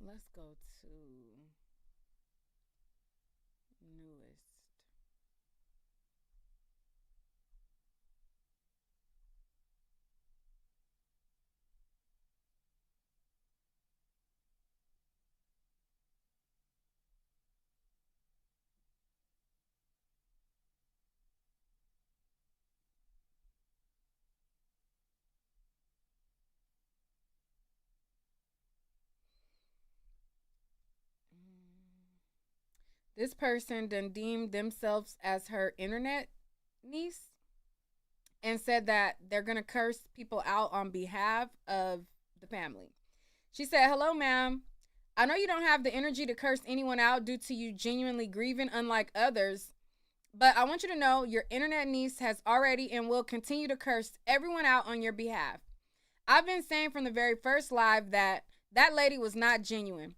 Let's go to newest. This person done deemed themselves as her internet niece and said that they're going to curse people out on behalf of the family. She said, hello, ma'am. I know you don't have the energy to curse anyone out due to you genuinely grieving, unlike others. But I want you to know your internet niece has already and will continue to curse everyone out on your behalf. I've been saying from the very first live that that lady was not genuine.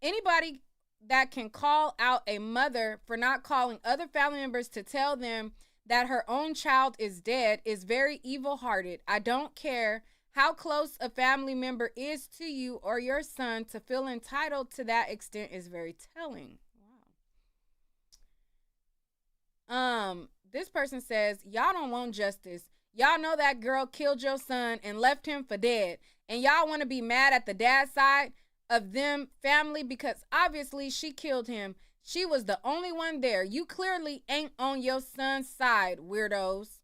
Anybody that can call out a mother for not calling other family members to tell them that her own child is dead is very evil-hearted. I don't care how close a family member is to you or your son, to feel entitled to that extent is very telling. Wow. This person says, y'all don't want justice. Y'all know that girl killed your son and left him for dead. And y'all want to be mad at the dad's side of them family because obviously she killed him. She was the only one there. You clearly ain't on your son's side, weirdos.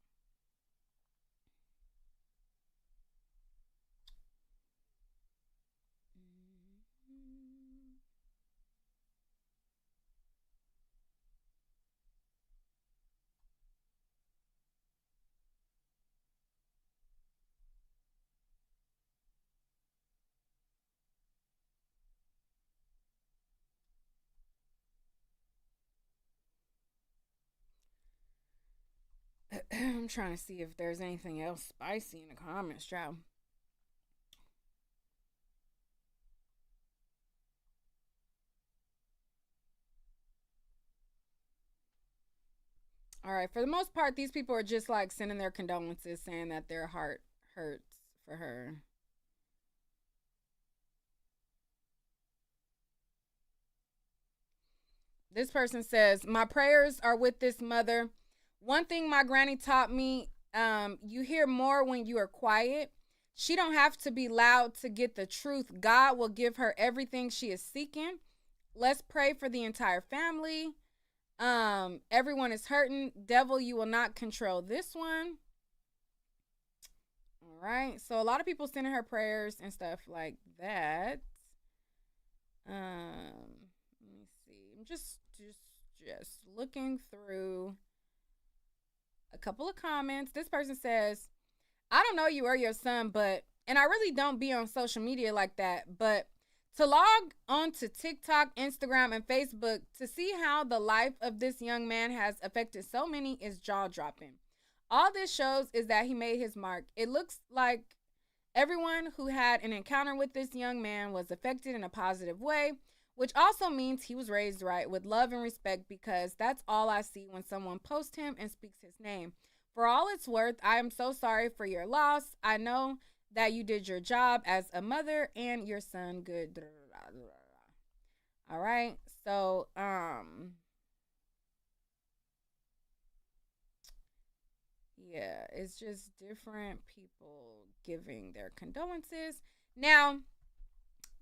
I'm trying to see if there's anything else spicy in the comments, child. All right, for the most part, these people are just like sending their condolences, saying that their heart hurts for her. This person says, my prayers are with this mother. One thing my granny taught me, you hear more when you are quiet. She don't have to be loud to get the truth. God will give her everything she is seeking. Let's pray for the entire family. Everyone is hurting. Devil, you will not control this one. All right. So a lot of people sending her prayers and stuff like that. Let me see. I'm just looking through a couple of comments. This person says, I don't know you or your son, and I really don't be on social media like that, but to log on to TikTok, Instagram, and Facebook to see how the life of this young man has affected so many is jaw-dropping. All this shows is that he made his mark. It looks like everyone who had an encounter with this young man was affected in a positive way, which also means he was raised right with love and respect, because that's all I see when someone posts him and speaks his name. For all it's worth, I am so sorry for your loss. I know that you did your job as a mother and your son good. All right. So, yeah, it's just different people giving their condolences. Now,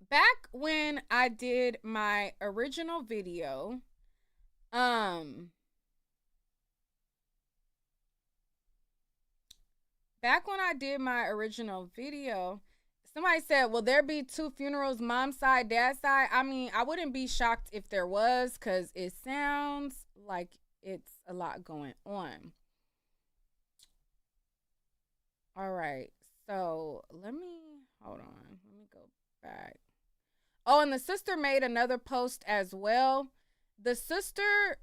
back when I did my original video, somebody said, will there be 2 funerals, mom's side, dad's side? I mean, I wouldn't be shocked if there was, because it sounds like it's a lot going on. All right, so let me go back. Oh, and the sister made another post as well. The sister,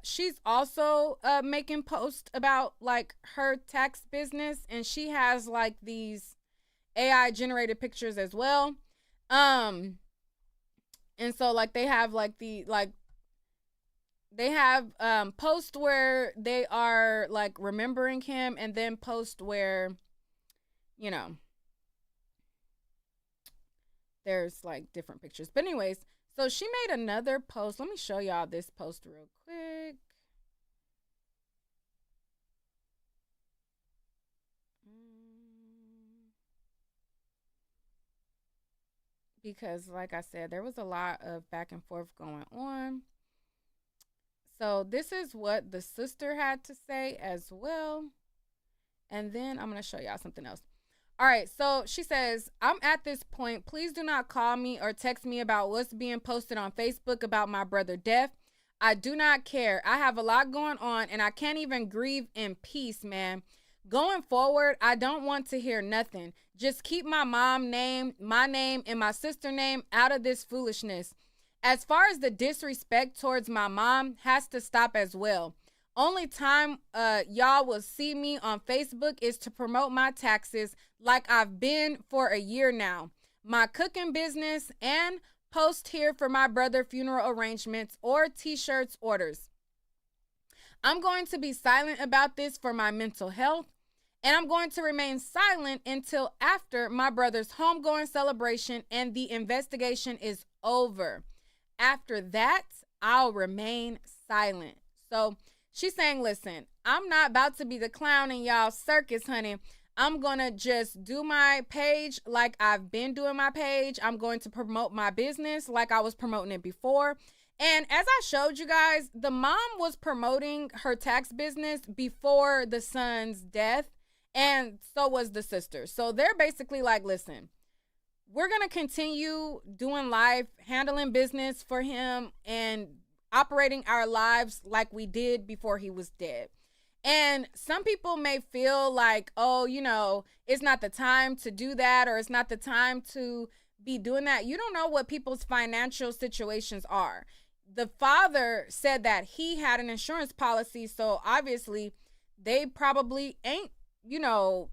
she's also making posts about like her tax business, and she has like these AI generated pictures as well. And so like they have posts where they are like remembering him, and then post where, you know, there's like different pictures. But anyways, so she made another post. Let me show y'all this post real quick. Because like I said, there was a lot of back and forth going on. So this is what the sister had to say as well. And then I'm going to show y'all something else. All right, so she says, I'm at this point. Please do not call me or text me about what's being posted on Facebook about my brother death. I do not care. I have a lot going on, and I can't even grieve in peace, man. Going forward, I don't want to hear nothing. Just keep my mom name, my name, and my sister name out of this foolishness. As far as the disrespect towards my mom has to stop as well. Only time y'all will see me on Facebook is to promote my taxes like I've been for a year now. My cooking business, and post here for my brother funeral arrangements or t-shirts orders. I'm going to be silent about this for my mental health, and I'm going to remain silent until after my brother's homegoing celebration and the investigation is over. After that, I'll remain silent. So she's saying, listen, I'm not about to be the clown in y'all circus, honey. I'm going to just do my page like I've been doing my page. I'm going to promote my business like I was promoting it before. And as I showed you guys, the mom was promoting her tax business before the son's death, and so was the sister. So they're basically like, listen, we're going to continue doing life, handling business for him, and operating our lives like we did before he was dead. And some people may feel like, oh, you know, it's not the time to do that, or it's not the time to be doing that. You don't know what people's financial situations are. The father said that he had an insurance policy, so obviously they probably ain't, you know,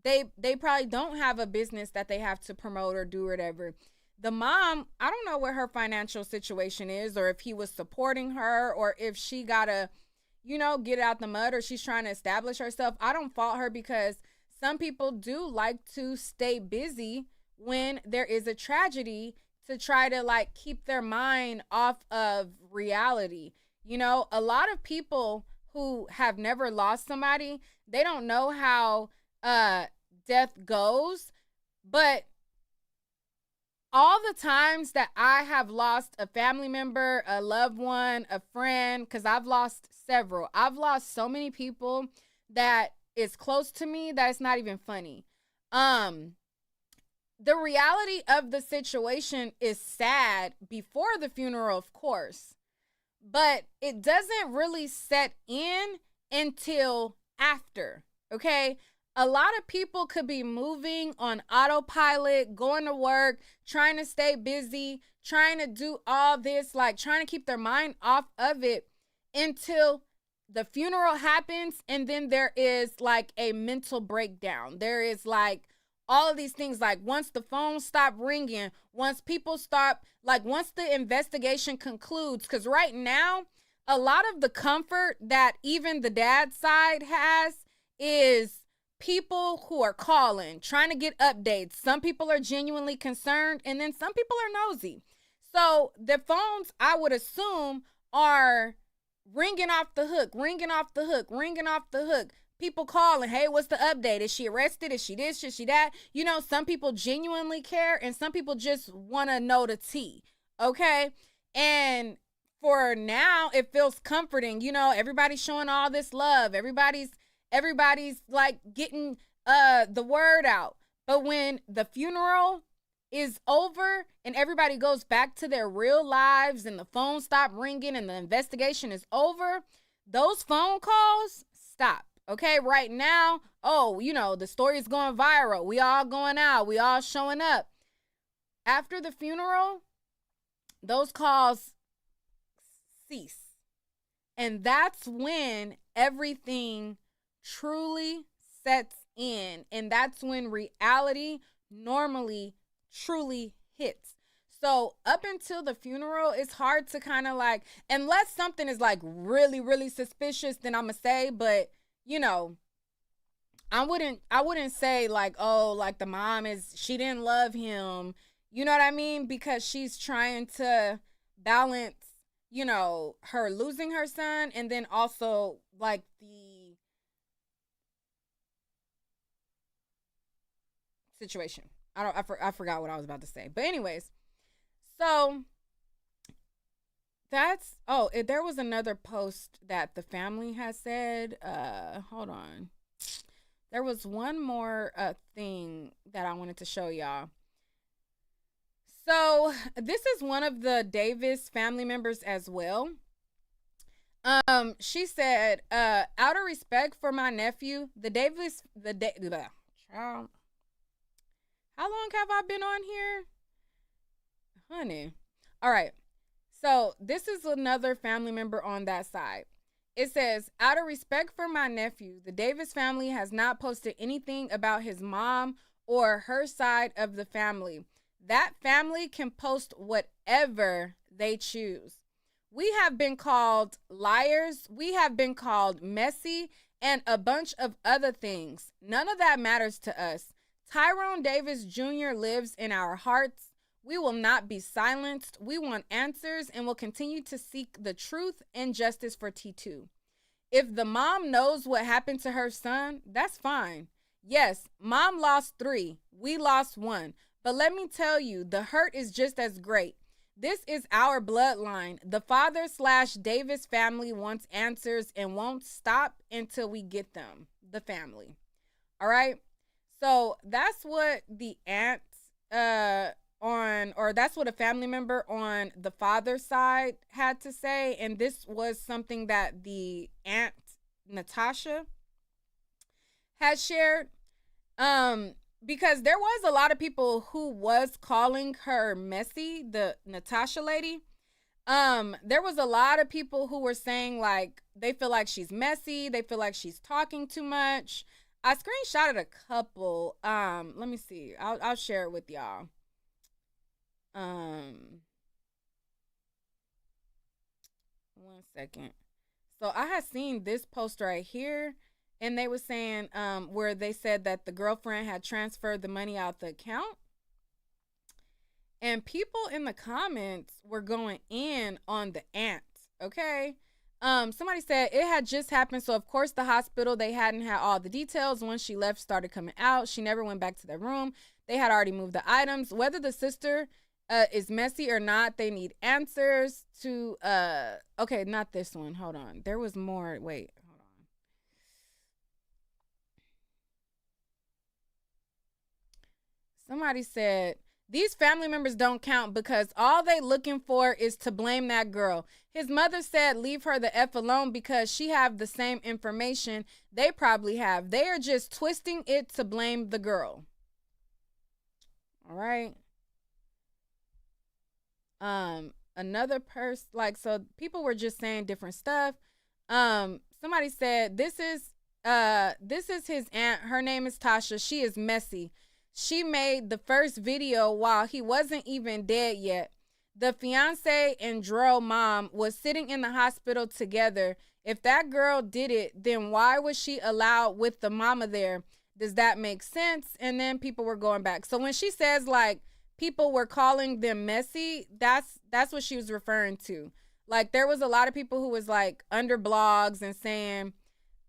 they probably don't have a business that they have to promote or do whatever. The mom, I don't know what her financial situation is, or if he was supporting her, or if she gotta, you know, get out the mud, or she's trying to establish herself. I don't fault her, because some people do like to stay busy when there is a tragedy to try to like keep their mind off of reality. You know, a lot of people who have never lost somebody, they don't know how death goes. But all the times that I have lost a family member, a loved one, a friend, because I've lost several. I've lost so many people that is close to me that it's not even funny. The reality of the situation is sad before the funeral, of course, but it doesn't really set in until after, okay? A lot of people could be moving on autopilot, going to work, trying to stay busy, trying to do all this, like trying to keep their mind off of it until the funeral happens. And then there is like a mental breakdown. There is like all of these things, like once the phone stop ringing, once people stop, like once the investigation concludes, because right now, a lot of the comfort that even the dad side has is people who are calling, trying to get updates. Some people are genuinely concerned, and then some people are nosy. So the phones, I would assume, are ringing off the hook, ringing off the hook, ringing off the hook. People calling, hey, what's the update? Is she arrested? Is she this? Is she that? You know, some people genuinely care, and some people just want to know the tea, okay? And for now, it feels comforting. You know, everybody's showing all this love. Everybody's like getting the word out. But when the funeral is over and everybody goes back to their real lives and the phone stop ringing and the investigation is over, those phone calls stop. Okay, right now, oh, you know, the story is going viral. We all going out. We all showing up. After the funeral, those calls cease. And that's when everything truly sets in. And that's when reality normally truly hits. So up until the funeral, it's hard to kind of like, unless something is like really, really suspicious, then I'm gonna say, but you know, I wouldn't say like, oh, like the mom she didn't love him. You know what I mean? Because she's trying to balance, you know, her losing her son and then also like the situation. I forgot what I was about to say. But anyways, so there was another post that the family has said. Hold on. There was one more thing that I wanted to show y'all. So this is one of the Davis family members as well. She said, out of respect for my nephew, child. How long have I been on here? Honey. All right. So this is another family member on that side. It says, out of respect for my nephew, the Davis family has not posted anything about his mom or her side of the family. That family can post whatever they choose. We have been called liars. We have been called messy and a bunch of other things. None of that matters to us. Tyrone Davis Jr. lives in our hearts. We will not be silenced. We want answers and will continue to seek the truth and justice for T2. If the mom knows what happened to her son, that's fine. Yes, mom lost 3. We lost 1. But let me tell you, the hurt is just as great. This is our bloodline. The father/Davis family wants answers and won't stop until we get them, the family. All right? So that's what the aunt that's what a family member on the father's side had to say. And this was something that the aunt Natasha had shared. Because there was a lot of people who was calling her messy, the Natasha lady. There was a lot of people who were saying like they feel like she's messy, they feel like she's talking too much. I screenshotted a couple. Let me see. I'll share it with y'all. 1 second. So I had seen this post right here, and they were saying where they said that the girlfriend had transferred the money out the account. And people in the comments were going in on the aunt, okay? Somebody said it had just happened, so of course the hospital, they hadn't had all the details. Once she left, started coming out. She never went back to their room. They had already moved the items. Whether the sister is messy or not, they need answers to, okay, not this one. Hold on. There was more. Wait, hold on. Somebody said, these family members don't count because all they looking for is to blame that girl. His mother said leave her the F alone because she have the same information they probably have. They are just twisting it to blame the girl. All right. Another person, like, so people were just saying different stuff. Somebody said this is his aunt. Her name is Tasha. She is messy. She made the first video while he wasn't even dead yet. The fiance and Dro mom was sitting in the hospital together. If that girl did it, then why was she allowed with the mama there? Does that make sense? And then people were going back. So when she says like people were calling them messy, that's what she was referring to. Like there was a lot of people who was like under blogs and saying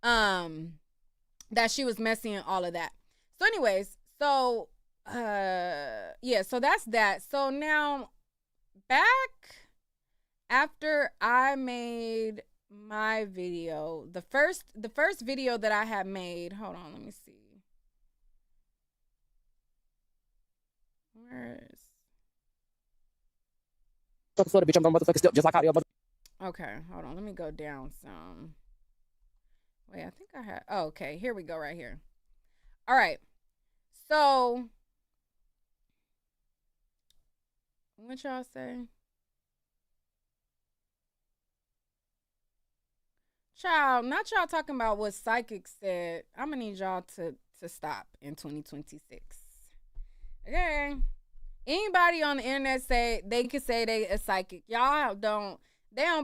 that she was messy and all of that. So anyways, so yeah, so that's that. So now back after I made my video, the first video that I had made, hold on, let me see. Where's bitch, I'm gonna motherfucking step just like how the okay, hold on, let me go down some. Wait, I think I had, oh, okay, here we go right here. All right, so what y'all say? Child, not y'all talking about what psychic said. I'm gonna need y'all to stop in 2026. Okay. Anybody on the internet say they can say they a psychic. Y'all don't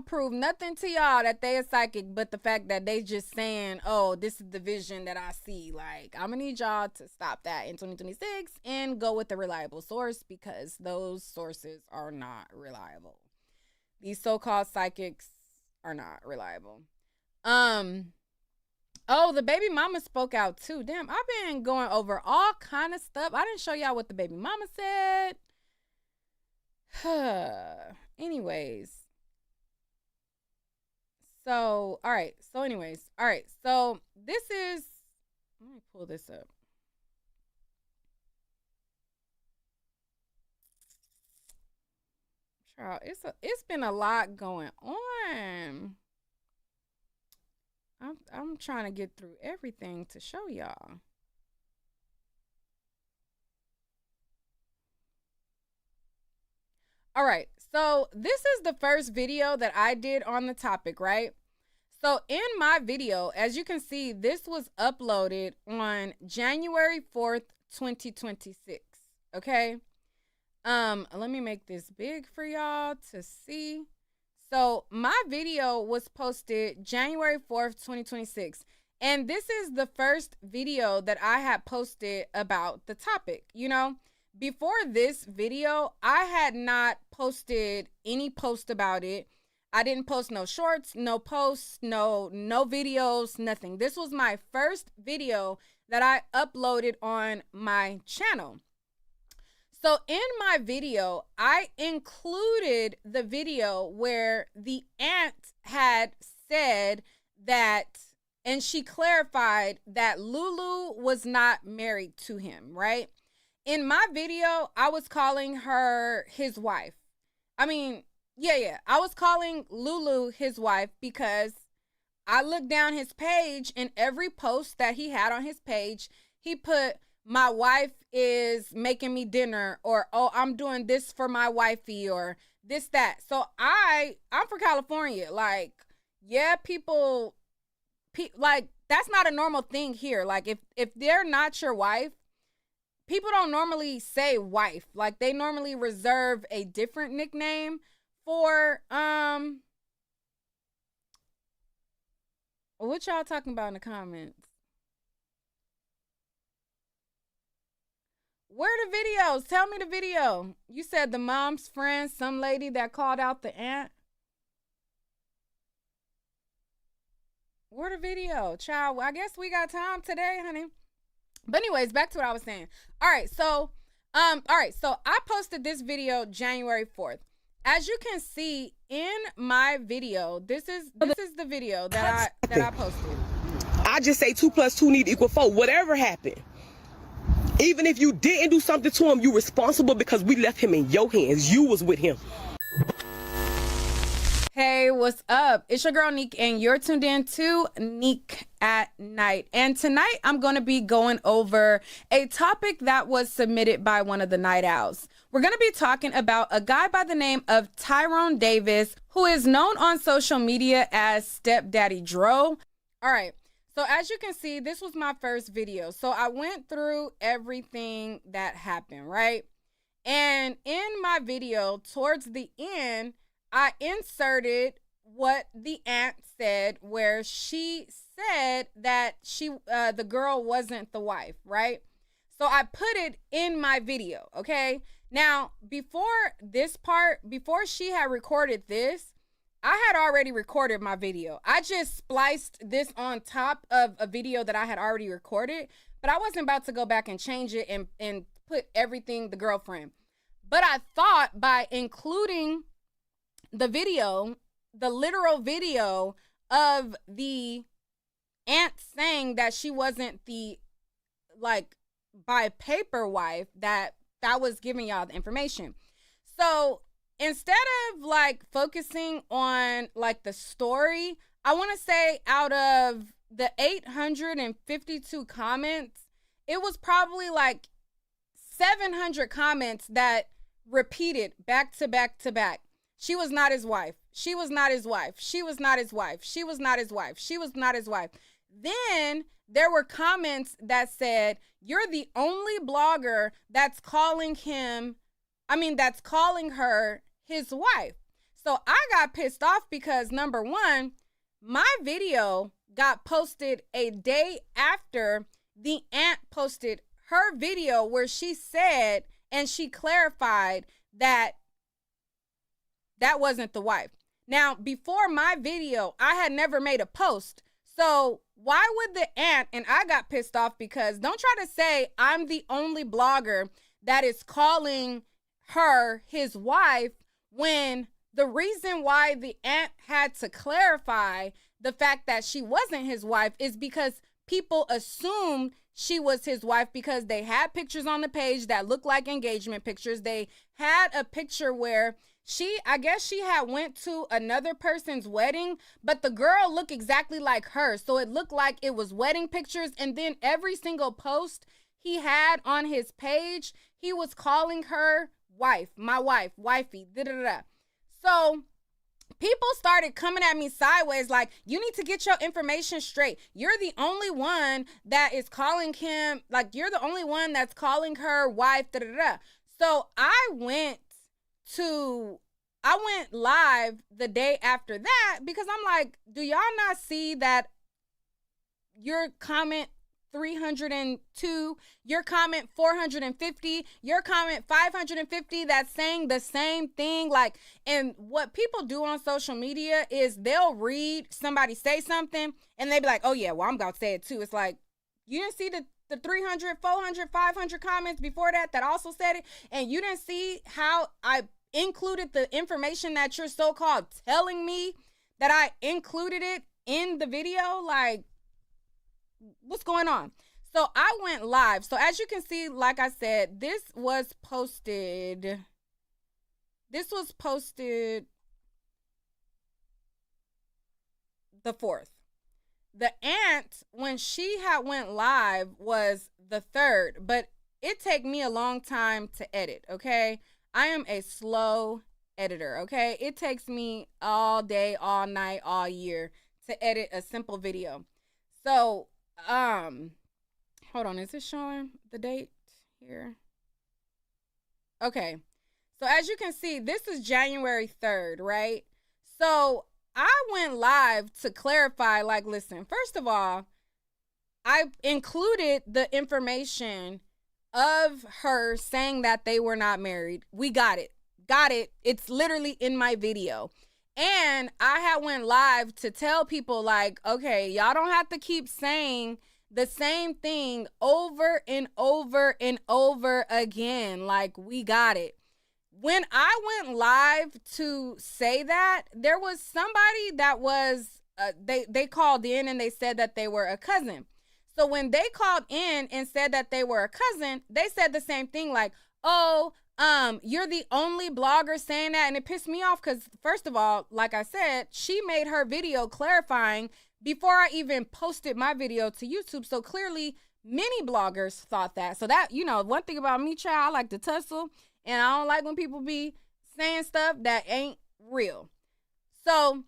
prove nothing to y'all that they a psychic, but the fact that they just saying, oh, this is the vision that I see. Like, I'm gonna need y'all to stop that in 2026 and go with a reliable source, because those sources are not reliable. These so-called psychics are not reliable. Oh, the baby mama spoke out too. Damn, I've been going over all kind of stuff. I didn't show y'all what the baby mama said. Anyways. So, all right. So anyways, all right. So this is, let me pull this up. Child, it's been a lot going on. I'm trying to get through everything to show y'all. All right, so this is the first video that I did on the topic, right? So in my video, as you can see, this was uploaded on January 4th, 2026, okay? Let me make this big for y'all to see. So my video was posted January 4th, 2026. And this is the first video that I had posted about the topic. You know, before this video, I had not posted any post about it. I didn't post no shorts, no posts, no videos, nothing. This was my first video that I uploaded on my channel. So in my video, I included the video where the aunt had said that, and she clarified that Lulu was not married to him, right? In my video, I was calling her his wife. I mean, yeah. I was calling Lulu his wife because I looked down his page, and every post that he had on his page, he put, my wife is making me dinner, or, oh, I'm doing this for my wifey, or this, that. So I'm from California. Like, yeah, people, like, that's not a normal thing here. Like, if they're not your wife, people don't normally say wife. Like, they normally reserve a different nickname for, what y'all talking about in the comments? Where are the videos? Tell me the video. You said the mom's friend, some lady that called out the aunt. Where the video? Child, I guess we got time today, honey. But anyways, back to what I was saying. All right, so I posted this video January 4th. As you can see in my video, this is the video that I posted. I just say 2 + 2 need to equal 4. Whatever happened. Even if you didn't do something to him, you responsible because we left him in your hands. You was with him. Hey, what's up? It's your girl Nique, and you're tuned in to Nique at Night. And tonight I'm going to be going over a topic that was submitted by one of the night owls. We're going to be talking about a guy by the name of Tyrone Davis, who is known on social media as Stepdaddy Dro. All right. So as you can see, this was my first video. So I went through everything that happened, right? And in my video, towards the end, I inserted what the aunt said, where she said that the girl wasn't the wife, right? So I put it in my video, okay? Now, before this part, before she had recorded this, I had already recorded my video. I just spliced this on top of a video that I had already recorded, but I wasn't about to go back and change it and put everything the girlfriend. But I thought by including the video, the literal video of the aunt saying that she wasn't the, like, by paper wife, that was giving y'all the information. So instead of like focusing on like the story, I want to say out of the 852 comments, it was probably like 700 comments that repeated back to back to back. She was not his wife. She was not his wife. She was not his wife. She was not his wife. She was not his wife. Then there were comments that said, you're the only blogger that's calling that's calling her his wife. So I got pissed off because, number one, my video got posted a day after the aunt posted her video where she said and she clarified that that wasn't the wife. Now, before my video, I had never made a post. So why would the aunt, and I got pissed off because don't try to say I'm the only blogger that is calling her his wife, when the reason why the aunt had to clarify the fact that she wasn't his wife is because people assumed she was his wife because they had pictures on the page that looked like engagement pictures. They had a picture where I guess she had went to another person's wedding, but the girl looked exactly like her. So it looked like it was wedding pictures. And then every single post he had on his page, he was calling her wife, my wife, wifey, da-da-da. So people started coming at me sideways like, you need to get your information straight. You're the only one that is calling him, like, you're the only one that's calling her wife, da-da-da. So I went live the day after that because I'm like, do y'all not see that your comment 302, your comment 450, your comment 550 that's saying the same thing? Like, and what people do on social media is they'll read somebody say something and they be like, oh yeah, well, I'm about to say it too. It's like, you didn't see the 300, 400, 500 comments before that also said it, and you didn't see how I included the information that you're so-called telling me that I included it in the video. Like, what's going on? So I went live. So as you can see, like I said, this was posted the 4th. The aunt, when she had went live, was the 3rd, but it take me a long time to edit, okay? I am a slow editor, okay? It takes me all day, all night, all year to edit a simple video. So, hold on, is it showing the date here? Okay. So as you can see, this is January 3rd, right? So I went live to clarify, like, listen, first of all, I included the information of her saying that they were not married. We got it. It's literally in my video. And I had went live to tell people, like, okay, y'all don't have to keep saying the same thing over and over and over again. Like, we got it. When I went live to say that, there was somebody that was, they called in and they said that they were a cousin. So when they called in and said that they were a cousin, they said the same thing, like, oh, you're the only blogger saying that. And it pissed me off because, first of all, like I said, she made her video clarifying before I even posted my video to YouTube. So clearly many bloggers thought that. So that, you know, one thing about me, child, I like to tussle, and I don't like when people be saying stuff that ain't real. So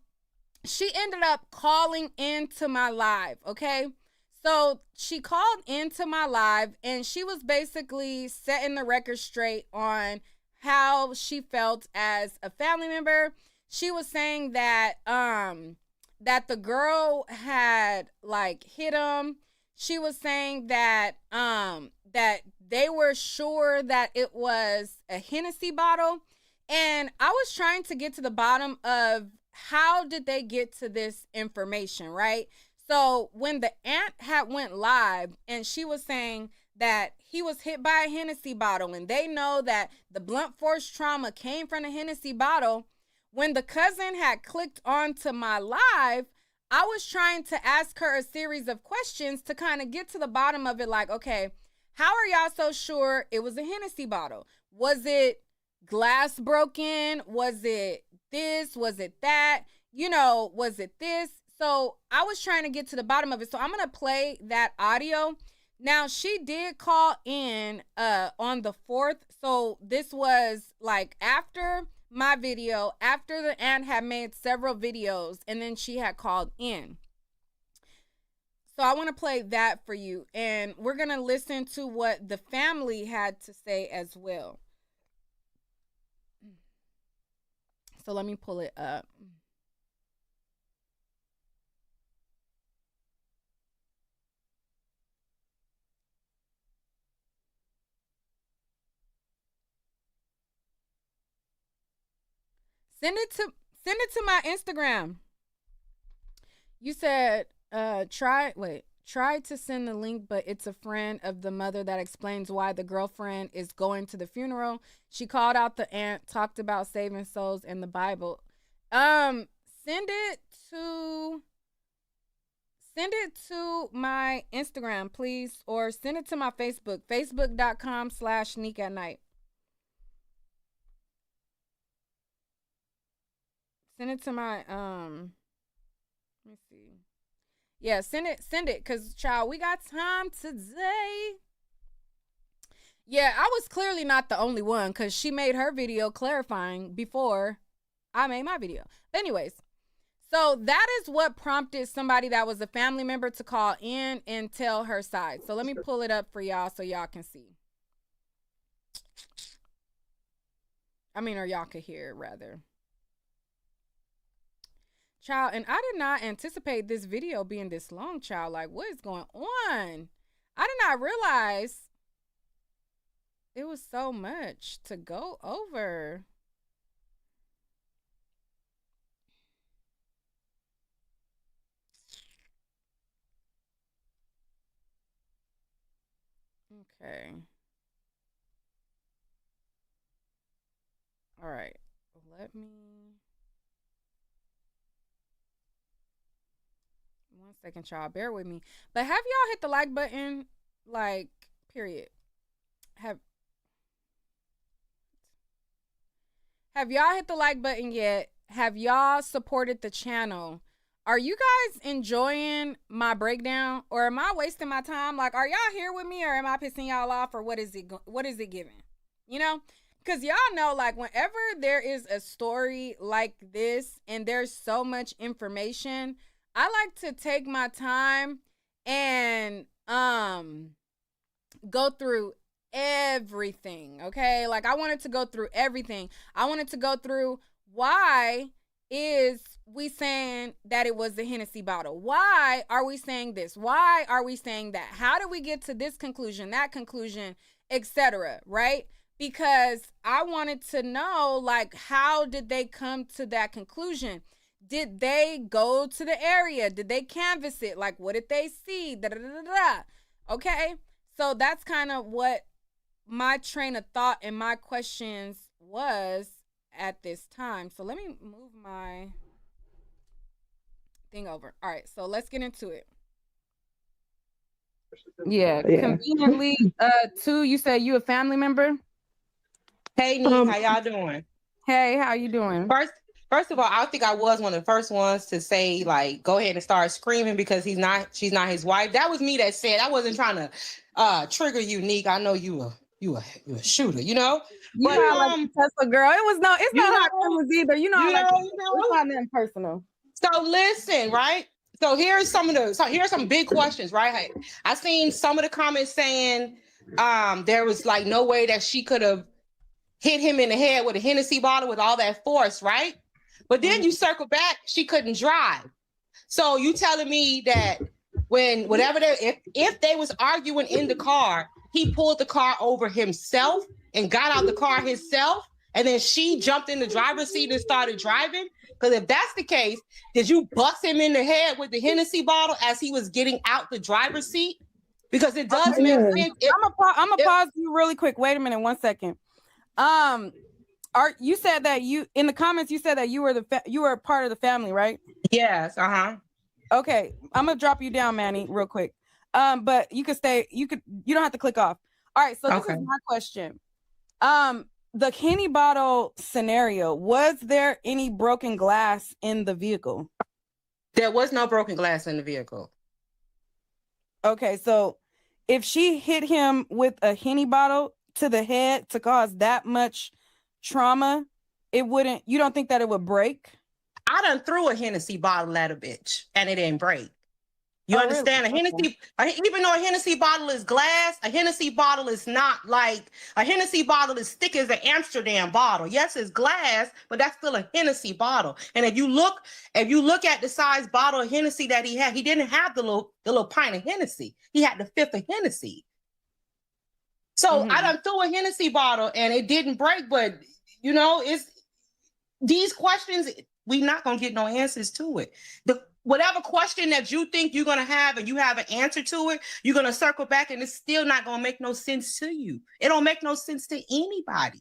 she ended up calling into my live, okay? So she called into my live and she was basically setting the record straight on how she felt as a family member. she was saying that that the girl had like hit him. She was saying that that they were sure that it was a Hennessy bottle. And I was trying to get to the bottom of how did they get to this information, right? So when the aunt had went live and she was saying that he was hit by a Hennessy bottle and they know that the blunt force trauma came from a Hennessy bottle, when the cousin had clicked onto my live, I was trying to ask her a series of questions to kind of get to the bottom of it. Like, okay, how are y'all so sure it was a Hennessy bottle? Was it glass broken? Was it this? Was it that? You know, was it this? So I was trying to get to the bottom of it. So I'm going to play that audio. Now, she did call in on the 4th. So this was like after my video, after the aunt had made several videos, and then she had called in. So I want to play that for you. And we're going to listen to what the family had to say as well. So let me pull it up. Send it to my Instagram. You said try to send the link, but it's a friend of the mother that explains why the girlfriend is going to the funeral. She called out the aunt, talked about saving souls in the Bible. Send it to my Instagram, please, or send it to my Facebook, facebook.com/sneakatnight. Send it to my let me see. Yeah, send it, cause child, we got time today. Yeah, I was clearly not the only one, cause she made her video clarifying before I made my video. But anyways, so that is what prompted somebody that was a family member to call in and tell her side. So let me pull it up for y'all so y'all can see. I mean, or y'all could hear it rather. Child, and I did not anticipate this video being this long, child. Like, what is going on? I did not realize it was so much to go over. Okay. All right. Let me... One second, y'all. Bear with me. But have y'all hit the like button? Like, period. Have y'all hit the like button yet? Have y'all supported the channel? Are you guys enjoying my breakdown, or am I wasting my time? Like, are y'all here with me, or am I pissing y'all off, or what is it giving? You know? Because y'all know, like, whenever there is a story like this and there's so much information, I like to take my time and go through everything, okay? Like, I wanted to go through everything. I wanted to go through why is we saying that it was the Hennessy bottle? Why are we saying this? Why are we saying that? How did we get to this conclusion, that conclusion, etc., right? Because I wanted to know, like, how did they come to that conclusion? Did they go to the area? Did they canvass it? Like, what did they see? Da, da, da, da. Okay, so that's kind of what my train of thought and my questions was at this time. So let me move my thing over. All right, so let's get into it. Yeah. Conveniently, too, you said you a family member? Hey, Nick, how y'all doing? Hey, how you doing? First of all, I think I was one of the first ones to say, like, go ahead and start screaming because she's not his wife. That was me that said. I wasn't trying to trigger you, Nick. I know you a shooter, you know. But like Tesla girl, it's not hard either. You know, it's not nothing personal. So listen, right? So here's some big questions, right? I seen some of the comments saying there was like no way that she could have hit him in the head with a Hennessy bottle with all that force, right? But then you circle back, she couldn't drive. So you telling me that if they was arguing in the car, he pulled the car over himself and got out the car himself, and then she jumped in the driver's seat and started driving? Because if that's the case, did you bust him in the head with the Hennessy bottle as he was getting out the driver's seat? Because it does make sense. I'm gonna pause you really quick. Wait a minute, 1 second. You said that in the comments you said that you were a part of the family, right? Yes. Okay, I'm gonna drop you down, Manny, real quick. But you could stay. You don't have to click off. All right. So this is my question. The Henny bottle scenario. Was there any broken glass in the vehicle? There was no broken glass in the vehicle. Okay, so if she hit him with a Henny bottle to the head to cause that much trauma, you don't think that it would break? I done threw a Hennessy bottle at a bitch and it didn't break. You understand? Really? Even though a Hennessy bottle is glass, a Hennessy bottle is not like a Hennessy bottle is thick as an Amsterdam bottle. Yes, it's glass, but that's still a Hennessy bottle. And if you look at the size bottle of Hennessy that he had, he didn't have the little pint of Hennessy. He had the fifth of Hennessy. So I done threw a Hennessy bottle and it didn't break, but it's these questions, we're not gonna get no answers to it. Whatever question that you think you're gonna have and you have an answer to it, you're gonna circle back and it's still not gonna make no sense to you. It don't make no sense to anybody.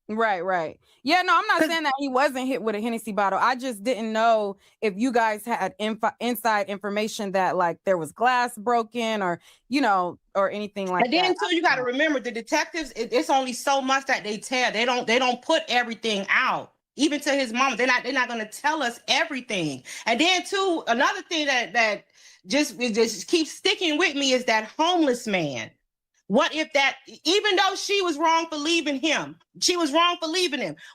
Right. Yeah, no, I'm not saying that he wasn't hit with a Hennessy bottle. I just didn't know if you guys had inside information that like there was glass broken or anything like that. And then too, you got to remember the detectives. It's only so much that they tell. They don't put everything out. Even to his mom, they're not going to tell us everything. And then too, another thing that just keeps sticking with me is that homeless man. What if that, even though she was wrong for leaving him,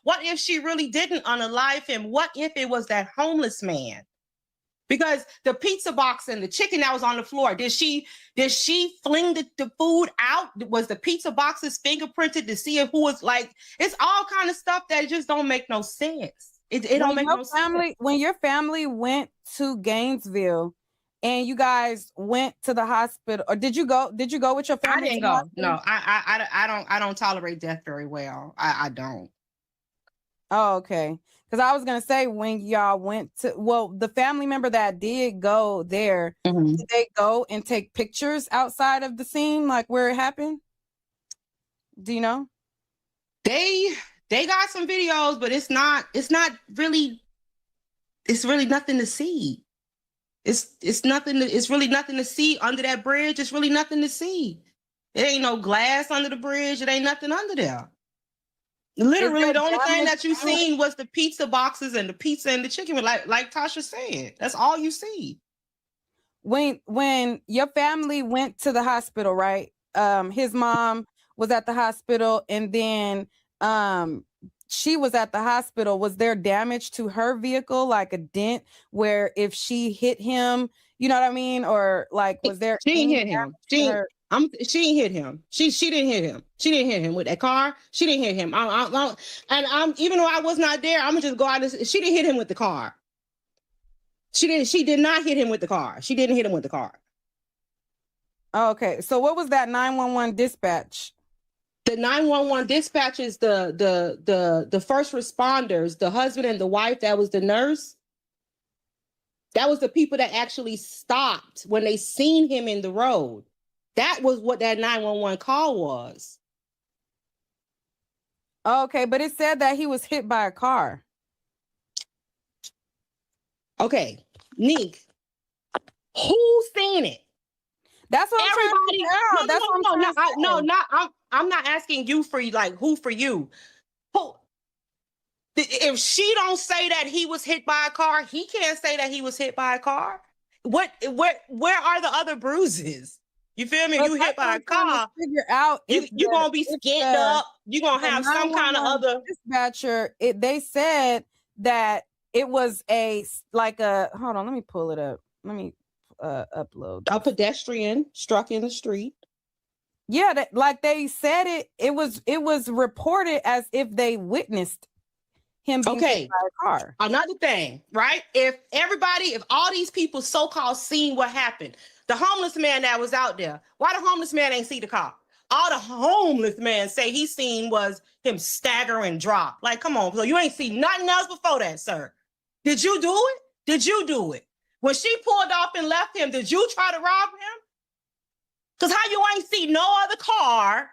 what if she really didn't unalive him? What if it was that homeless man? Because the pizza box and the chicken that was on the floor, did she fling the food out? Was the pizza boxes fingerprinted to see who was like? It's all kind of stuff that just don't make no sense. It don't make no sense. When your family went to Gainesville and you guys went to the hospital, or did you go with your family? I didn't go. No, I don't tolerate death very well. I don't. Oh, okay. Because I was going to say, when y'all went to, the family member that did go there, did they go and take pictures outside of the scene, like where it happened? Do you know? They got some videos, but it's really nothing to see. It's really nothing to see under that bridge. It's really nothing to see. It ain't no glass under the bridge. It ain't nothing under there. Literally, the only thing that you seen was the pizza boxes and the pizza and the chicken, like Tasha said. That's all you see. When your family went to the hospital, right? His mom was at the hospital, and then she was at the hospital. Was there damage to her vehicle, like a dent, where if she hit him, you know what I mean, or like was there? She didn't hit him. She didn't hit him. She didn't hit him. She didn't hit him with that car. She didn't hit him. Even though I was not there, I'm gonna just go out and she didn't hit him with the car. She did not hit him with the car. She didn't hit him with the car. Okay. So what was that 911 dispatch? The 911 dispatch is the first responders, the husband and the wife, that was the nurse. That was the people that actually stopped when they seen him in the road. That was what that 911 call was. Okay, but it said that he was hit by a car. Okay, Neek, who's seen it? That's what I'm not asking you for who for you. Who? If she don't say that he was hit by a car, he can't say that he was hit by a car. Where are the other bruises? You feel me? If you hit by a car, figure out you're gonna be skinned up. You're gonna have some kind of other dispatcher. They said that it was hold on, let me pull it up. Let me upload. A pedestrian struck in the street. Yeah, like they said it was reported as if they witnessed him being hit by a car. Another thing, right? If all these people so-called seen what happened, the homeless man that was out there, why the homeless man ain't see the car? All the homeless man say he seen was him stagger and drop. Like, come on, so you ain't seen nothing else before that, sir. Did you do it? Did you do it? When she pulled off and left him, did you try to rob him? Because how you ain't see no other car?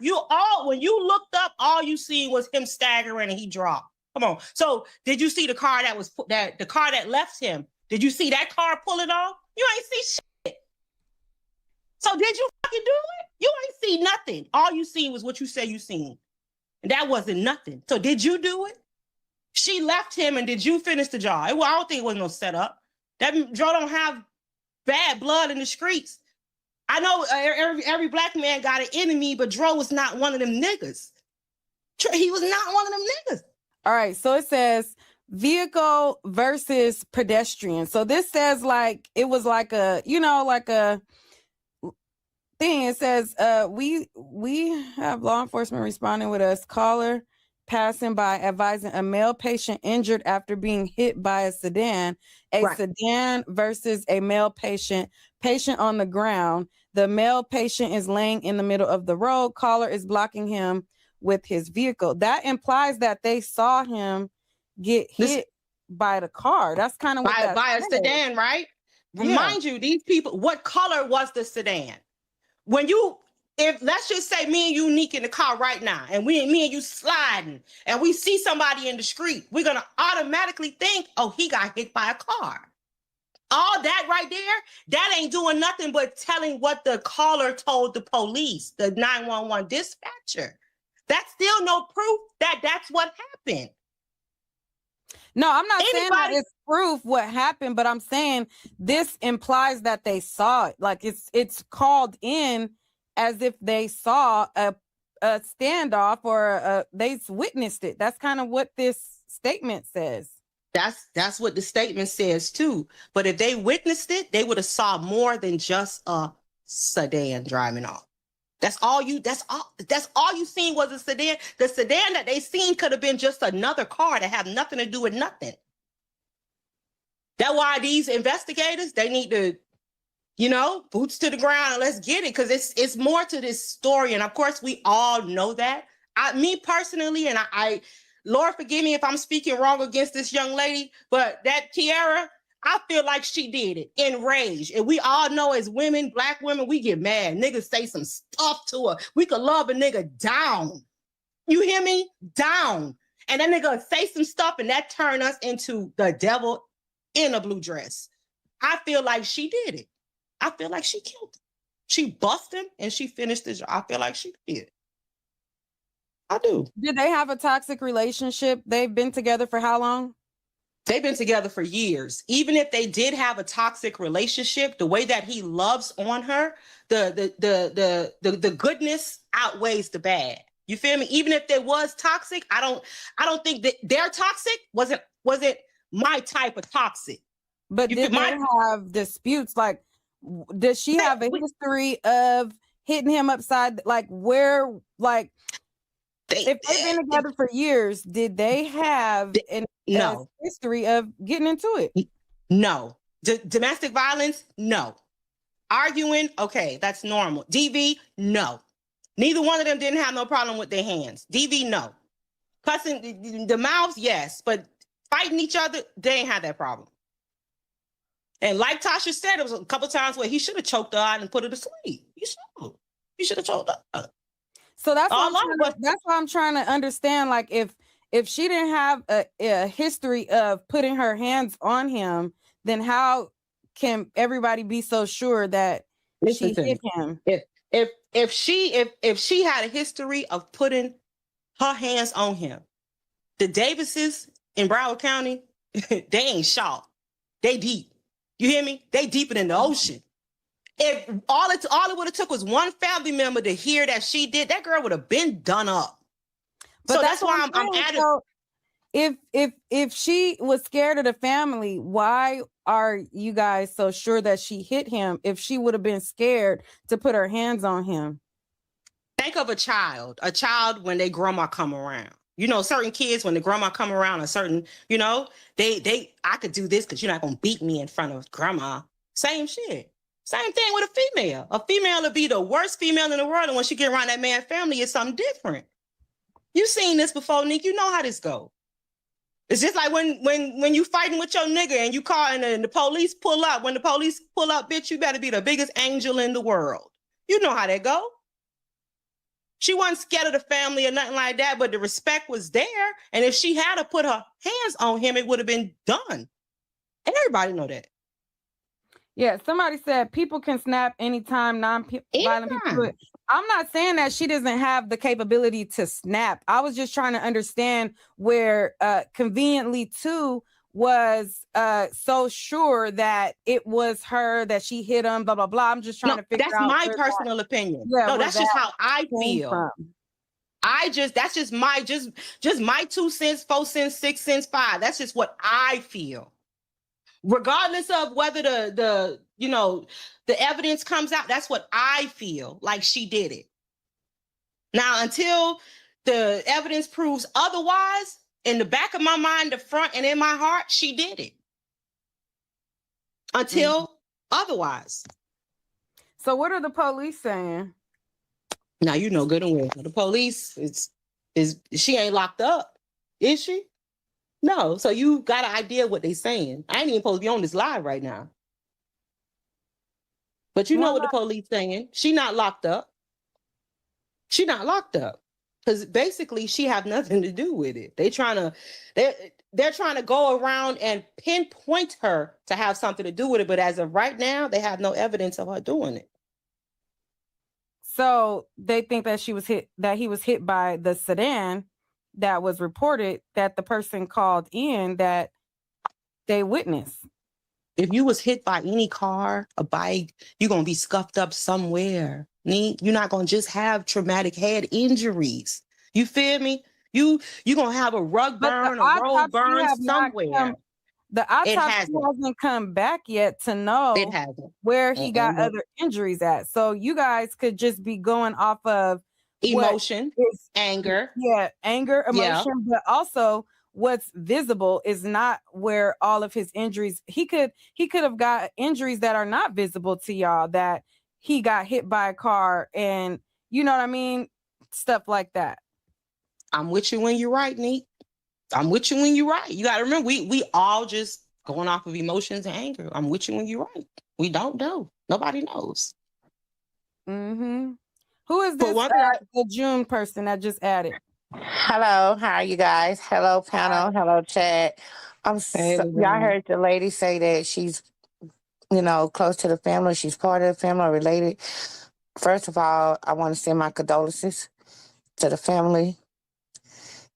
When you looked up, all you seen was him staggering and he dropped. Come on. So did you see the car the car that left him? Did you see that car pull it off? You ain't see shit. So did you fucking do it? You ain't see nothing. All you seen was what you say you seen. And that wasn't nothing. So did you do it? She left him and did you finish the job? Well, I don't think it was no setup. That Joe don't have bad blood in the streets. I know every black man got an enemy, but Dro was not one of them niggas. He was not one of them niggas. All right, so it says vehicle versus pedestrian. So this says like it was like a thing. It says we have law enforcement responding with a caller passing by advising a male patient injured after being hit by a sedan. Sedan versus a male patient on the ground. The male patient is laying in the middle of the road. Caller is blocking him with his vehicle. That implies that they saw him get hit by the car. That's kind of what by a sedan, right? Yeah. Remind you, these people, what color was the sedan? If let's just say me and you Unique in the car right now, and me and you sliding, and we see somebody in the street, we're gonna automatically think, oh, he got hit by a car. All that right there, that ain't doing nothing but telling what the caller told the police, the 911 dispatcher. That's still no proof that that's what happened. No, I'm not saying that it's proof what happened, but I'm saying this implies that they saw it. Like it's called in as if they saw a standoff or they witnessed it. That's kind of what this statement says. That's what the statement says too. But if they witnessed it, they would have saw more than just a sedan driving off. That's all you seen was a sedan. The sedan that they seen could have been just another car that have nothing to do with nothing. That's why these investigators, they need to, boots to the ground and let's get it. Because it's more to this story. And of course, we all know that. Me personally, and I Lord forgive me if I'm speaking wrong against this young lady, but that Kiara, I feel like she did it in rage. And we all know as women, black women, we get mad. Niggas say some stuff to her. We could love a nigga down. You hear me? Down. And that nigga say some stuff and that turn us into the devil in a blue dress. I feel like she did it. I feel like she killed him. She busted him and she finished the job. I feel like she did. I do. Did they have a toxic relationship? They've been together for how long? They've been together for years. Even if they did have a toxic relationship, the way that he loves on her, the goodness outweighs the bad. You feel me? Even if there was toxic, I don't think that their toxic wasn't my type of toxic. But did they have disputes? Like, does she have a history of hitting him upside? Like, where? Like, if they've been together for years, did they have a history of getting into it? No. Domestic violence? No. Arguing? Okay, that's normal. DV? No. Neither one of them didn't have no problem with their hands. DV? No. Cussing the mouths? Yes. But fighting each other? They ain't had that problem. And like Tasha said, it was a couple times where he should have choked her out and put her to sleep. He should have choked her out. So that's why I'm trying to understand. Like, if she didn't have a history of putting her hands on him, then how can everybody be so sure that she hit him? If she had a history of putting her hands on him, the Davises in Broward County, they ain't short. They deep. You hear me? They deeper than the ocean. If all it would have took was one family member to hear that she did, that girl would have been done up. But so that's why I'm at it. If she was scared of the family, why are you guys so sure that she hit him if she would have been scared to put her hands on him? Think of a child when their grandma come around. You know, certain kids, when the grandma come around, a certain, you know, I could do this because you're not going to beat me in front of grandma. Same shit. Same thing with a female. A female will be the worst female in the world. And when she get around that man family, it's something different. You seen this before, Nick. You know how this go. It's just like when you fighting with your nigga and you call and the police pull up. When the police pull up, bitch, you better be the biggest angel in the world. You know how that go. She wasn't scared of the family or nothing like that, but the respect was there. And if she had to put her hands on him, it would have been done. And everybody know that. Yeah, somebody said people can snap anytime non-violent people do it. I'm not saying that she doesn't have the capability to snap. I was just trying to understand where conveniently too was so sure that it was her, that she hit him, blah, blah, blah. I'm just trying to figure out. That's my personal opinion. Yeah, no, that's just how I feel. That's just my 2 cents, 4 cents, 6 cents, 5. That's just what I feel. Regardless of whether the evidence comes out, that's what I feel like she did it. Now, until the evidence proves otherwise, in the back of my mind, the front, and in my heart, she did it. Until otherwise. So what are the police saying? Now, you know good and well. The police is she ain't locked up, is she? No. So you got an idea what they saying. I ain't even supposed to be on this live right now. But you know what the police saying. She not locked up. She not locked up. Because basically she have nothing to do with it. They're trying to go around and pinpoint her to have something to do with it. But as of right now, they have no evidence of her doing it. So they think that he was hit by the sedan that was reported, that the person called in that they witnessed. If you was hit by any car, a bike, you're going to be scuffed up somewhere. You're not going to just have traumatic head injuries. You feel me? You're going to have a rug burn, a road burn somewhere. The autopsy hasn't come back yet to know where he got other injuries at. So you guys could just be going off of emotion, anger. Yeah, anger, emotion, but also what's visible is not where all of his injuries. He could have got injuries that are not visible to y'all, that he got hit by a car and you know what I mean? Stuff like that. I'm with you when you're right, Neat. I'm with you when you're right. You got to remember, we all just going off of emotions and anger. I'm with you when you're right. We don't know. Nobody knows. Mm-hmm. Who is this the June person that just added? Hello, how are you guys? Hello, panel. Hello, chat. Y'all heard the lady say that she's, close to the family. She's part of the family, related. First of all, I want to send my condolences to the family.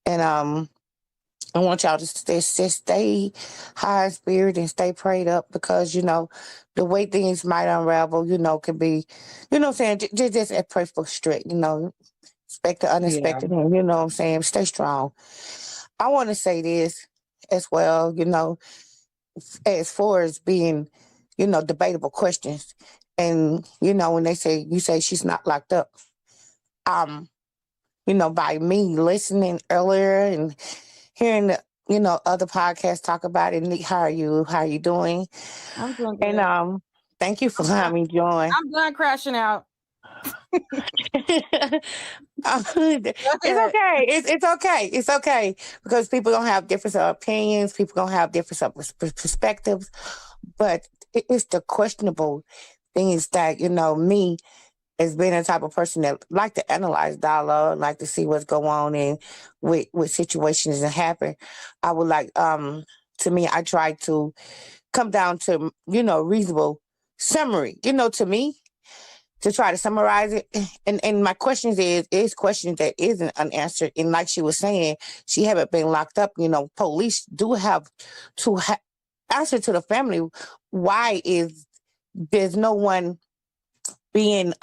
And I want y'all to stay high in spirit and stay prayed up because, the way things might unravel, can be, what I'm saying? Just pray for strength, expect the unexpected, and you know what I'm saying? Stay strong. I want to say this as well, as far as being, debatable questions. And, when you say she's not locked up, by me listening earlier and hearing the, other podcasts talk about it. Nick, how are you doing? I'm doing good. And thank you for letting me join. I'm done crashing out. It's okay. It's okay. It's okay because people gonna have different opinions. People gonna have different perspectives, but it's the questionable things that me as being the type of person that like to analyze dialogue, like to see what's going on and with situations that happen. I would like to me, I try to come down to reasonable summary. To me, to try to summarize it. And my questions is questions that isn't unanswered. And like she was saying, she haven't been locked up. Police do have to answer to the family. Why there's no one being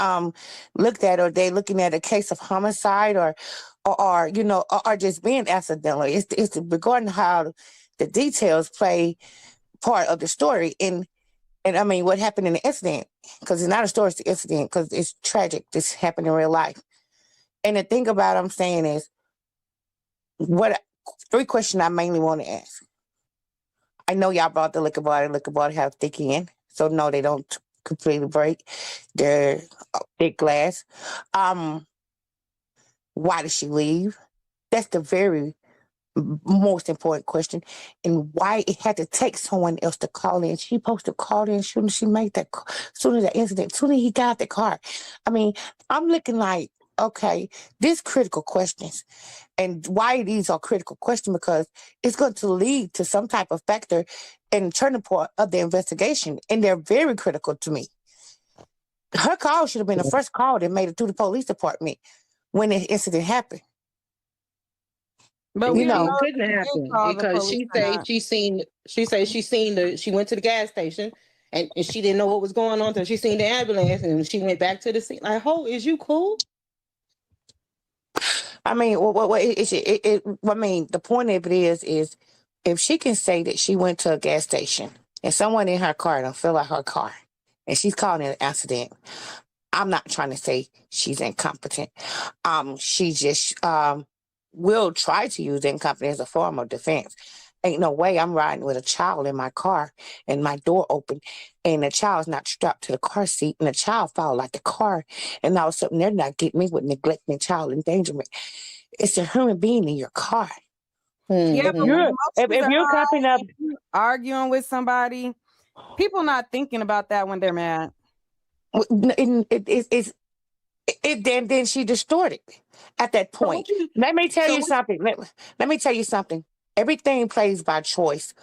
looked at, or they looking at a case of homicide or just being accidental. It's regarding how the details play part of the story. And I mean, what happened in the incident, because it's not a story, it's an incident, because it's tragic. This happened in real life. And the thing about I'm saying is, what 3 questions I mainly want to ask. I know y'all brought the liquor bottle. Liquor bottle have thick end, so no, they don't completely break. They're thick glass. Why did she leave? That's the very most important question. And why it had to take someone else to call in. She supposed to call in as soon as she made that, as soon as the incident, as soon as he got out the car. I mean, I'm looking like, okay, these critical questions. And why these are critical questions? Because it's going to lead to some type of factor and turning point of the investigation. And they're very critical to me. Her call should have been the first call that made it to the police department when the incident happened. But you know, know it couldn't happen because she went to the gas station and she didn't know what was going on until she seen the ambulance and she went back to the scene. Like, ho, is you cool? I mean, I mean, the point of it is if she can say that she went to a gas station and someone in her car don't fill out her car and she's calling it an accident, I'm not trying to say she's incompetent. She just will try to use incompetence as a form of defense. Ain't no way I'm riding with a child in my car and my door open and the child's not strapped to the car seat and the child fall out the car and all of a sudden they're not getting me with neglecting child endangerment. It's a human being in your car. Yeah, if you're copping up, arguing with somebody, people not thinking about that when they're mad. Then she distorted at that point. Let me tell you something. Let me tell you something. Everything plays by choice.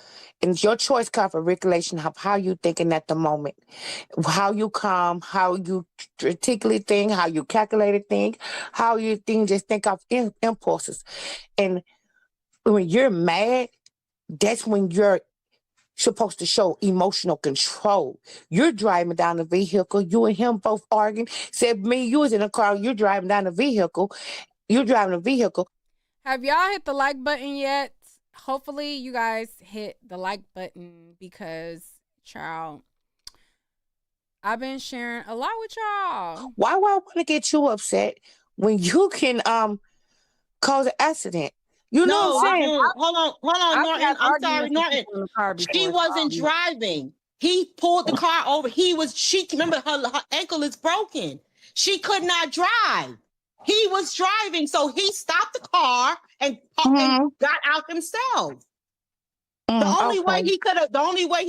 And your choice comes from regulation of how you thinking at the moment. How you calm, how you strategically think, how you calculated think, how you just think of impulses. And when you're mad, that's when you're supposed to show emotional control. You're driving down the vehicle, you and him both arguing. Said me, you was in a car, you're driving down the vehicle. You're driving a vehicle. Have y'all hit the like button yet? Hopefully you guys hit the like button because, child, I've been sharing a lot with y'all. Why would I want to get you upset when you can cause an accident? You know what I'm saying? Hold on, Norton. I'm sorry, Norton. She wasn't driving. He pulled the car over. Remember, her ankle is broken. She could not drive. He was driving, so he stopped the car and got out himself. The only way he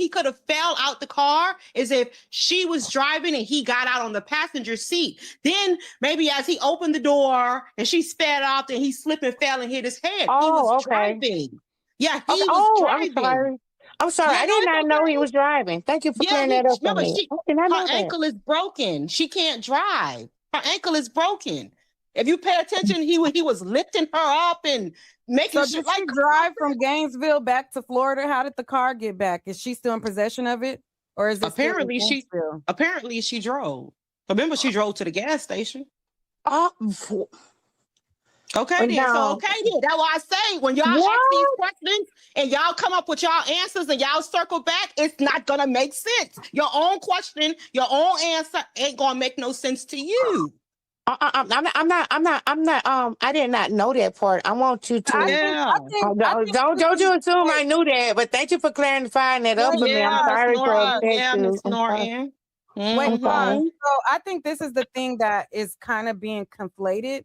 could have fell out the car is if she was driving and he got out on the passenger seat. Then maybe as he opened the door and she sped off and he slipped and fell and hit his head. He was driving. Yeah, he was driving. I'm sorry. I did not know he was driving. Thank you for clearing that up for me. Her ankle is broken. She can't drive. Her ankle is broken. If you pay attention, he was lifting her up and making sure. Did she drive from Gainesville back to Florida? How did the car get back? Is she still in possession of it, or is it apparently she drove? Remember, she drove to the gas station. Okay, then. So okay, then. That's why I say when y'all ask these questions and y'all come up with y'all answers and y'all circle back, it's not gonna make sense. Your own question, your own answer ain't gonna make no sense to you. I'm not. I did not know that part. I want you to. Don't you assume I knew that? But thank you for clarifying that up for me. I'm sorry for Miss Norton. Wait, so I think this is the thing that is kind of being conflated.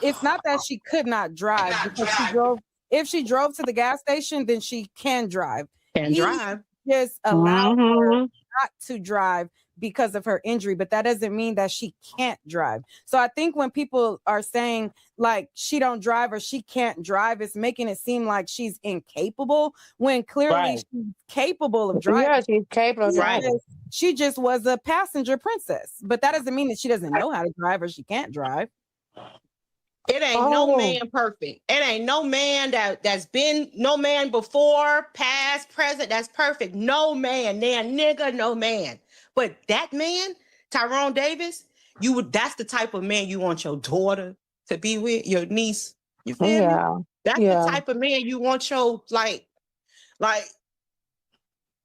It's not that she could not drive because she drove. If she drove to the gas station, then she can drive. Just allowed her not to drive because of her injury, but that doesn't mean that she can't drive. So I think when people are saying like she don't drive or she can't drive, it's making it seem like she's incapable when clearly she's capable of driving. Yeah, she's capable of driving. She just was a passenger princess, but that doesn't mean that she doesn't know how to drive or she can't drive. It ain't no man perfect. It ain't no man that's been no man before, past, present, that's perfect. No man, nigga, no man. But that man, Tyrone Davis, that's the type of man you want your daughter to be with, your niece. You feel me? That's the type of man you want your like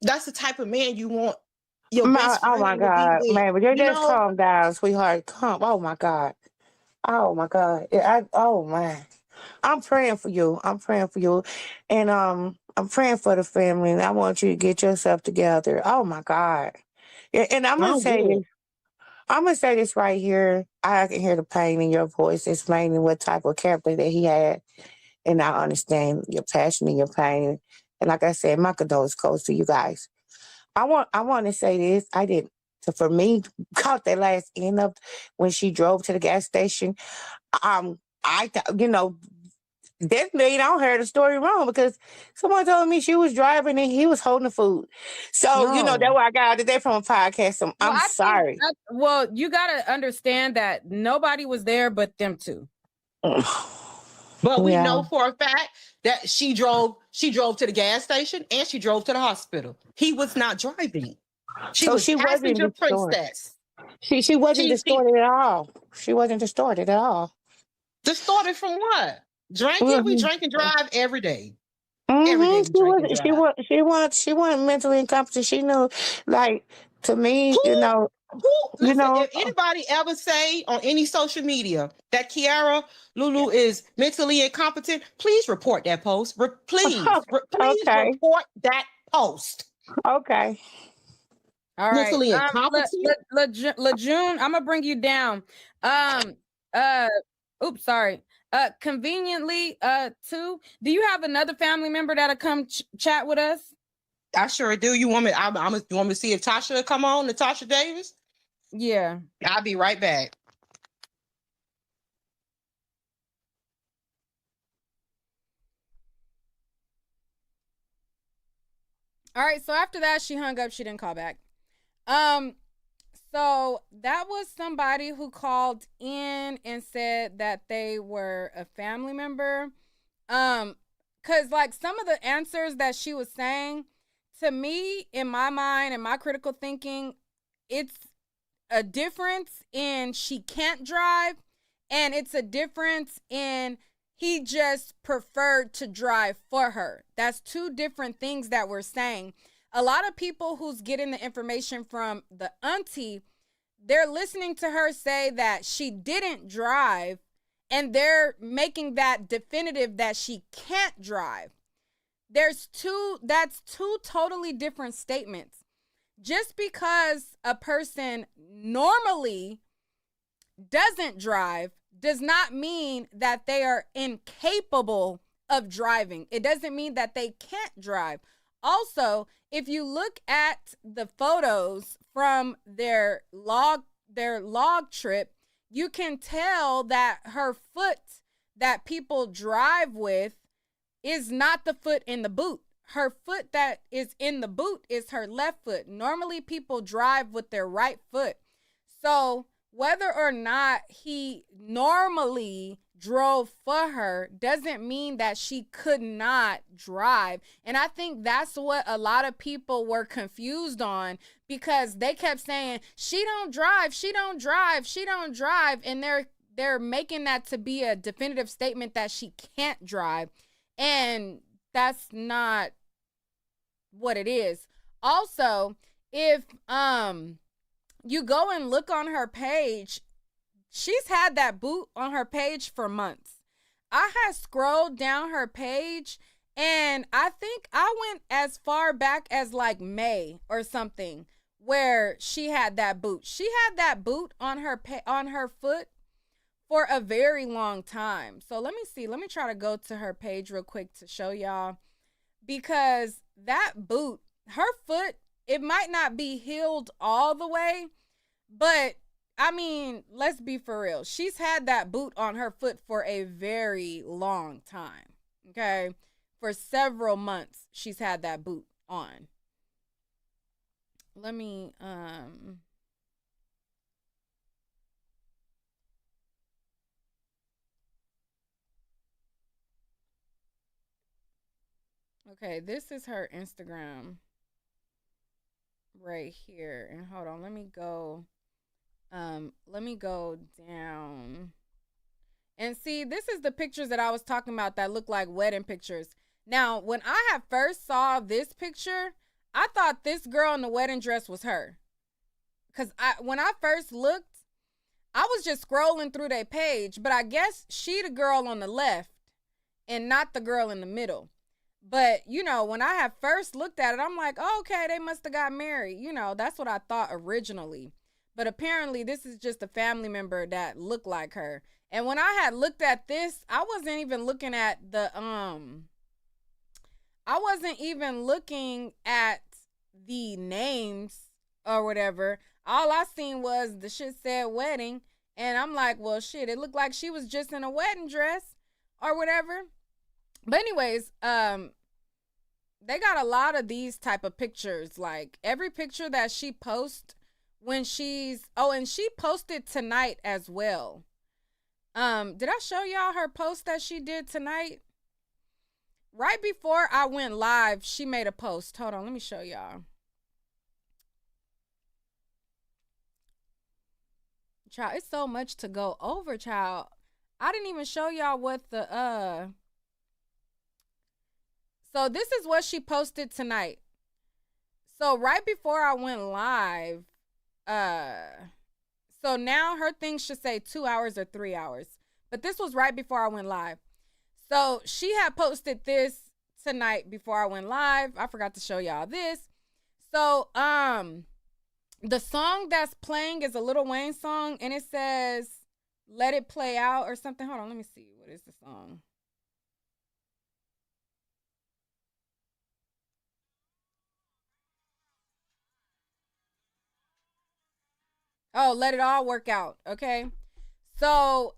that's the type of man you want your best friend oh my God, to be with. Man, but you just calm down, sweetheart. Oh my God. Oh my God. Oh man. I'm praying for you. I'm praying for you. And I'm praying for the family, and I want you to get yourself together. Oh my God. And I'm gonna I say will. this. I'm gonna say this right here. I can hear the pain in your voice explaining what type of character that he had. And I understand your passion and your pain. And like I said, my condolences goes to you guys. I want to say this. I did so for me, caught that last end of when she drove to the gas station. Definitely I don't hear the story wrong because someone told me she was driving and he was holding the food. So, that's No. why I got out today from a podcast. So Well, I'm sorry. well, you got to understand that nobody was there but them two. But we Yeah. know for a fact that she drove to the gas station and she drove to the hospital. He was not driving. She So was she wasn't passenger distorted. princess. She wasn't She distorted at all. She wasn't distorted at all. distorted from what? Drinking? We Mm-hmm. drink and drive every day. Every day we She drink and wasn't. drive. She wasn't mentally incompetent. She knew, like, to me, Listen, if anybody ever say on any social media that Kiara Lulu is mentally incompetent, please report that post. Please Okay. report that post. Okay. All right. Mentally incompetent. Lejeune, I'm gonna bring you down. Oops, sorry. Conveniently, too. Do you have another family member that'll come chat with us? I sure do. You want me? You want me to see if Tasha will come on? Natasha Davis. Yeah. I'll be right back. All right, so after that, she hung up. She didn't call back. So that was somebody who called in and said that they were a family member. Cause like some of the answers that she was saying, to me, in my mind and my critical thinking, it's a difference in she can't drive, and it's a difference in he just preferred to drive for her. That's two different things that we're saying. A lot of people who's getting the information from the auntie, they're listening to her say that she didn't drive, and they're making that definitive that she can't drive. That's two totally different statements. Just because a person normally doesn't drive does not mean that they are incapable of driving. It doesn't mean that they can't drive. Also, if you look at the photos from their log trip, you can tell that her foot that people drive with is not the foot in the boot. Her foot that is in the boot is her left foot. Normally people drive with their right foot. So whether or not he normally drove for her doesn't mean that she could not drive. And I think that's what a lot of people were confused on, because they kept saying, she don't drive, she don't drive, she don't drive. And they're making that to be a definitive statement that she can't drive. And that's not what it is. Also, if you go and look on her page, she's had that boot on her page for months. I had scrolled down her page, and I think I went as far back as like May or something, where she had that boot. She had that boot on her foot for a very long time. So let me see. Let me try to go to her page real quick to show y'all, because that boot, her foot, it might not be healed all the way, but I mean, let's be for real. She's had that boot on her foot for a very long time. Okay? For several months, she's had that boot on. Let me okay, this is her Instagram right here. And hold on, let me go down. And see, this is the pictures that I was talking about that look like wedding pictures. Now, when I had first saw this picture, I thought this girl in the wedding dress was her. Because when I first looked, I was just scrolling through their page, but I guess she the girl on the left. and not the girl in the middle. But, you know, when I had first looked at it, I'm like, oh, okay, they must have got married. You know, that's what I thought originally. But apparently this is just a family member that looked like her. And when I had looked at this, I wasn't even looking at the names or whatever. All I seen was the shit said wedding. And I'm like, well, shit, it looked like she was just in a wedding dress or whatever. But anyways, they got a lot of these type of pictures. Like every picture that she posts when she's, and she posted tonight as well. Did I show y'all her post that she did tonight? Right before I went live, she made a post. Hold on, let me show y'all. Child, it's so much to go over, child. I didn't even show y'all what the So this is what she posted tonight. So right before I went live, so now her thing should say 2 hours or 3 hours. But this was right before I went live. So she had posted this tonight before I went live. I forgot to show y'all this. So the song that's playing is a Lil Wayne song, and it says "Let It Play Out" or something. Hold on, let me see. What is the song? Oh, "Let It All Work Out." Okay. So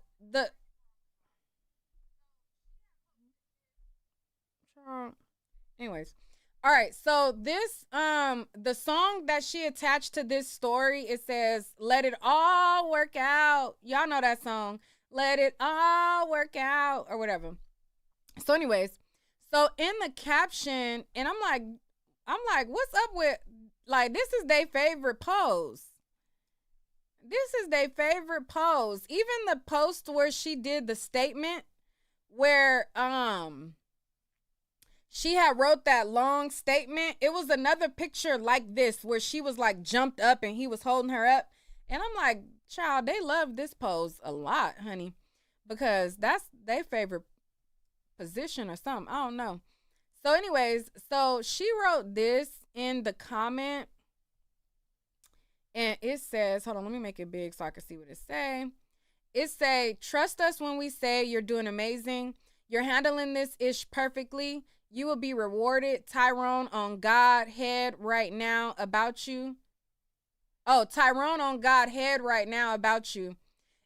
anyways. All right, so this the song that she attached to this story, it says "Let It All Work Out." Y'all know that song. Let it all work out or whatever. So anyways, so in the caption, and I'm like, what's up with, like, this is their favorite pose. This is their favorite pose. Even the post where she did the statement where she had wrote that long statement. It was another picture like this where she was like jumped up and he was holding her up. And I'm like, child, they love this pose a lot, honey, because that's their favorite position or something. I don't know. So anyways, so she wrote this in the comment. And it says, hold on, let me make it big so I can see what it say. It say, trust us when we say you're doing amazing. You're handling this ish perfectly. You will be rewarded. Tyrone on God head right now about you. Oh, Tyrone on God head right now about you.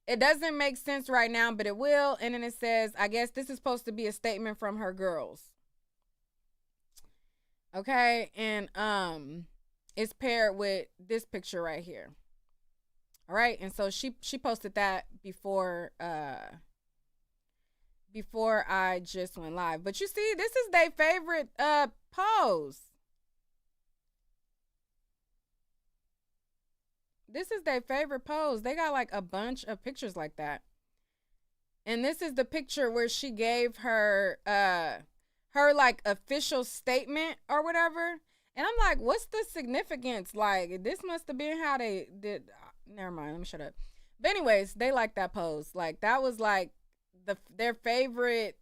It doesn't make sense right now, but it will. And then it says, I guess this is supposed to be a statement from her girls. Okay, and it's paired with this picture right here. All right, and so she posted that before I just went live. But you see, this is their favorite pose. This is their favorite pose. They got like a bunch of pictures like that. And this is the picture where she gave her like official statement or whatever. And I'm like, what's the significance? Like, this must have been how they did. Never mind, let me shut up. But anyways, they like that pose. Like, that was like their favorite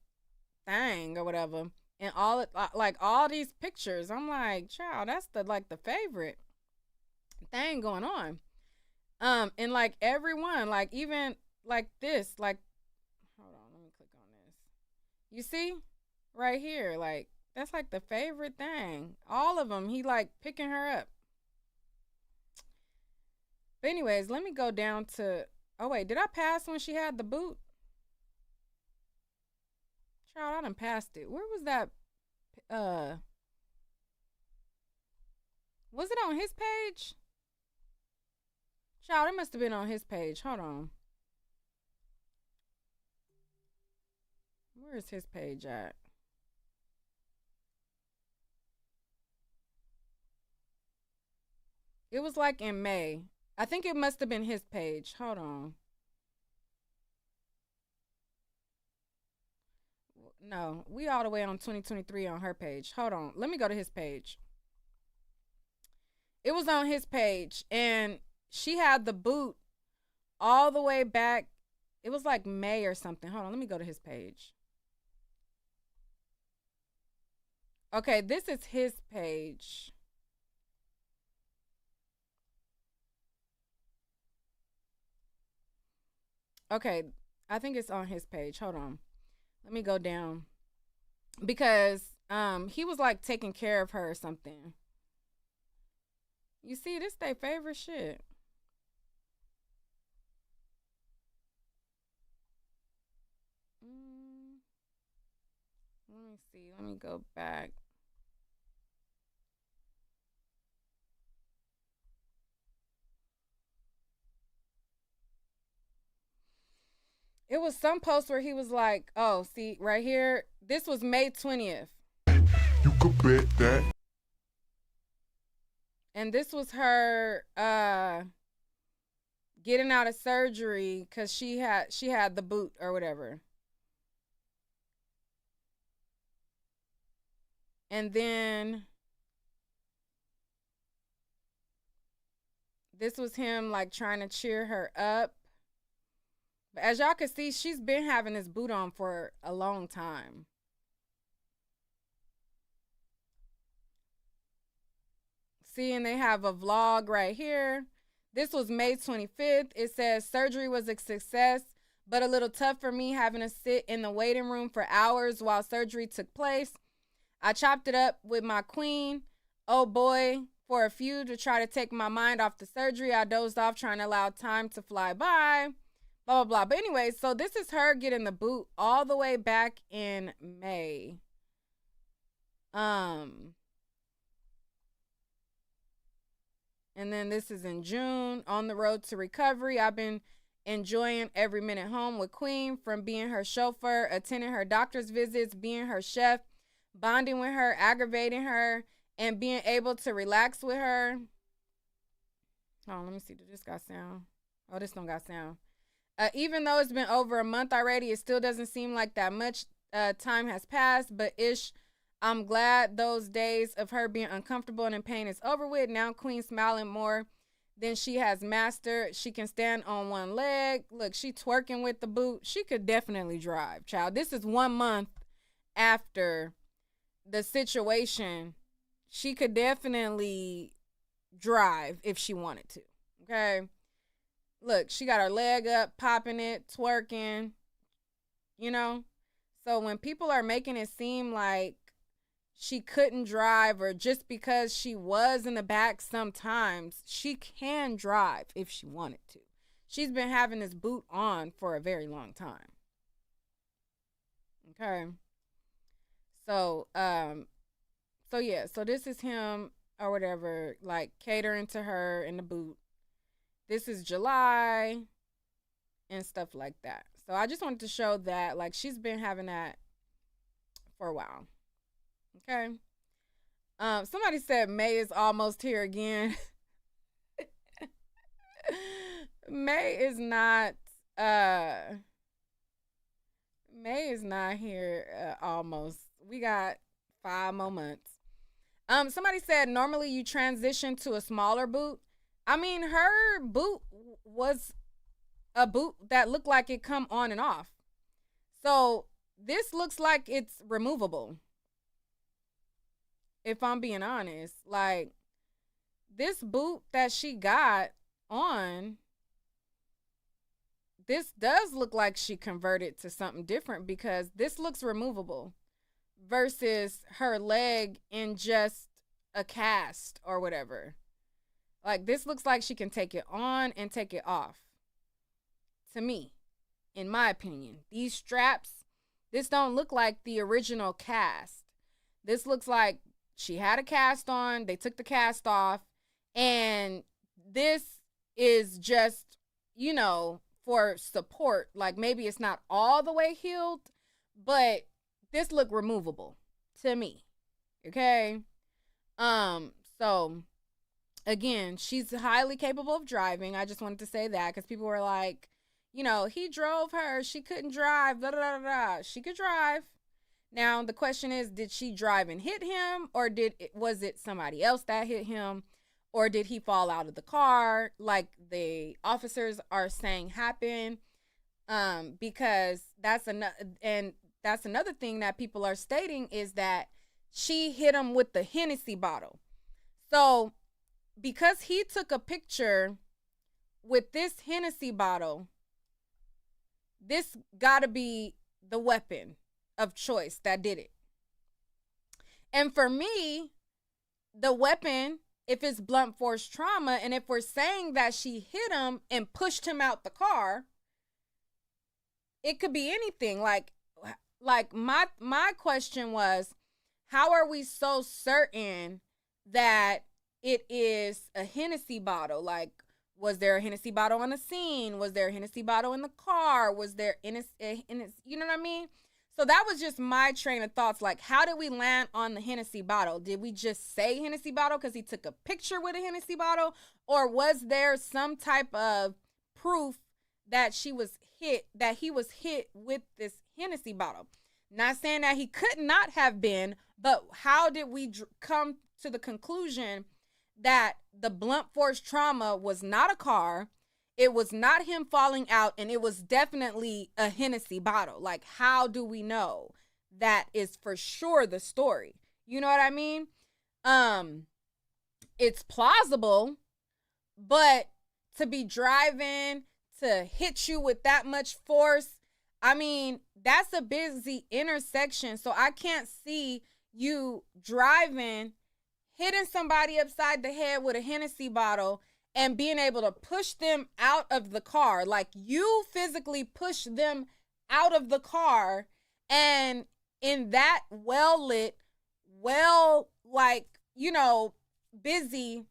thing or whatever. And all these pictures, I'm like, child, that's the favorite thing going on. And like everyone, like even like this, like, hold on, let me click on this. You see right here, like, that's like the favorite thing. All of them, he like picking her up. But anyways, let me go down to, oh wait, did I pass when she had the boot? Child, I done passed it. Where was that? Was it on his page? Child, it must have been on his page. Hold on. Where is his page at? It was like in May. I think it must have been his page. Hold on. No, we all the way on 2023 on her page. Hold on. Let me go to his page. It was on his page, and she had the boot all the way back. It was like May or something. Hold on. Let me go to his page. Okay, this is his page. Okay, I think it's on his page. Hold on. Let me go down. Because he was like taking care of her or something. You see, this their favorite shit. Let me see. Let me go back. It was some post where he was like, oh, see, right here. This was May 20th. You could bet that. And this was her getting out of surgery because she had the boot or whatever. And then this was him like trying to cheer her up. But as y'all can see, she's been having this boot on for a long time. See, and they have a vlog right here. This was May 25th. It says surgery was a success, but a little tough for me having to sit in the waiting room for hours while surgery took place. I chopped it up with my queen. Oh boy, for a few to try to take my mind off the surgery. I dozed off trying to allow time to fly by. Blah, blah, blah. But anyway, so this is her getting the boot all the way back in May. And then this is in June. On the road to recovery, I've been enjoying every minute home with Queen, from being her chauffeur, attending her doctor's visits, being her chef, bonding with her, aggravating her, and being able to relax with her. Hold on, let me see. Did this got sound? Oh, this don't got sound. Even though it's been over a month already, it still doesn't seem like that much time has passed, but I'm glad those days of her being uncomfortable and in pain is over with. Now Queen smiling more than she has mastered. She can stand on one leg. Look, she twerking with the boot. She could definitely drive, child. This is 1 month after the situation. She could definitely drive if she wanted to, okay? Look, she got her leg up, popping it, twerking, you know? So when people are making it seem like she couldn't drive, or just because she was in the back sometimes, she can drive if she wanted to. She's been having this boot on for a very long time. Okay. So, yeah, so this is him or whatever, like catering to her in the boot. This is July and stuff like that. So I just wanted to show that, like, she's been having that for a while. Okay. Somebody said May is almost here again. May is not here almost. We got 5 more months. Somebody said normally you transition to a smaller boot. I mean, her boot was a boot that looked like it come on and off. So this looks like it's removable. If I'm being honest, like, this boot that she got on, this does look like she converted to something different, because this looks removable versus her leg in just a cast or whatever. Like, this looks like she can take it on and take it off. To me, in my opinion, these straps, this don't look like the original cast. This looks like she had a cast on, they took the cast off, and this is just, you know, for support. Like, maybe it's not all the way healed, but this look removable to me. Okay? So again, she's highly capable of driving. I just wanted to say that, because people were like, you know, he drove her, she couldn't drive, blah, blah, blah, blah. She could drive. Now, the question is, did she drive and hit him, or was it somebody else that hit him, or did he fall out of the car, like the officers are saying happened? Because that's another thing that people are stating, is that she hit him with the Hennessy bottle. So because he took a picture with this Hennessy bottle, this gotta be the weapon of choice that did it. And for me, the weapon, if it's blunt force trauma, and if we're saying that she hit him and pushed him out the car, it could be anything. Like my question was, how are we so certain that it is a Hennessy bottle? Like, was there a Hennessy bottle on the scene? Was there a Hennessy bottle in the car? Was there in you know what I mean? So that was just my train of thoughts. Like, how did we land on the Hennessy bottle? Did we just say Hennessy bottle because he took a picture with a Hennessy bottle? Or was there some type of proof that he was hit with this Hennessy bottle? Not saying that he could not have been, but how did we come to the conclusion that the blunt force trauma was not a car, it was not him falling out, and it was definitely a Hennessy bottle? Like, how do we know that is for sure the story? You know what I mean? It's plausible, but to be driving, to hit you with that much force, I mean, that's a busy intersection. So I can't see you driving, hitting somebody upside the head with a Hennessy bottle and being able to push them out of the car. Like, you physically push them out of the car, and in that well-lit, busy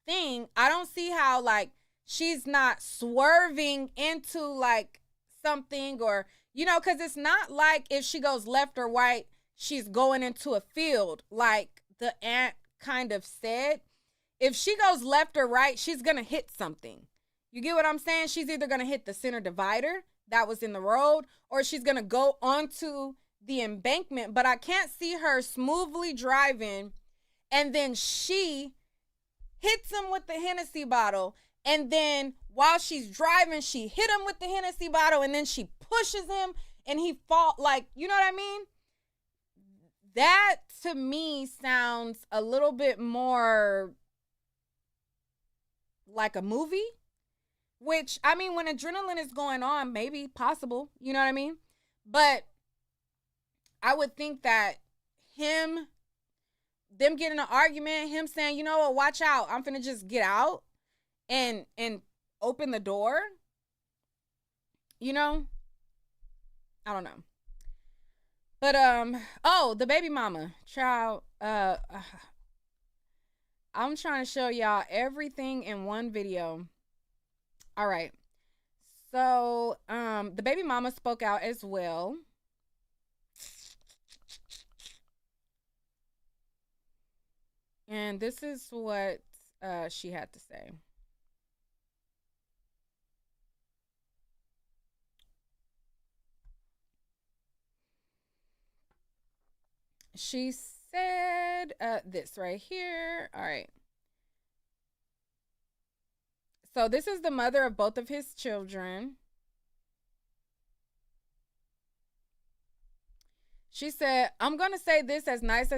thing, I don't see how, like, she's not swerving into, like, something, or, because it's not like if she goes left or right, she's going into a field, like the aunt kind of said. If she goes left or right, she's going to hit something. You get what I'm saying? She's either going to hit the center divider that was in the road, or she's going to go onto the embankment. But I can't see her smoothly driving, and then she hits him with the Hennessy bottle, and then while she's driving, she hit him with the Hennessy bottle, and then she pushes him, and he fall. Like, you know what I mean? That, to me, sounds a little bit more like a movie, which, I mean, when adrenaline is going on, maybe possible, you know what I mean? But I would think that them getting an argument, him saying, you know what, watch out, I'm finna just get out and open the door, I don't know. But, the baby mama, child, I'm trying to show y'all everything in one video. All right. So, the baby mama spoke out as well. And this is what she had to say. She said this right here. All right. So this is the mother of both of his children. She said, I'm going to say this as nice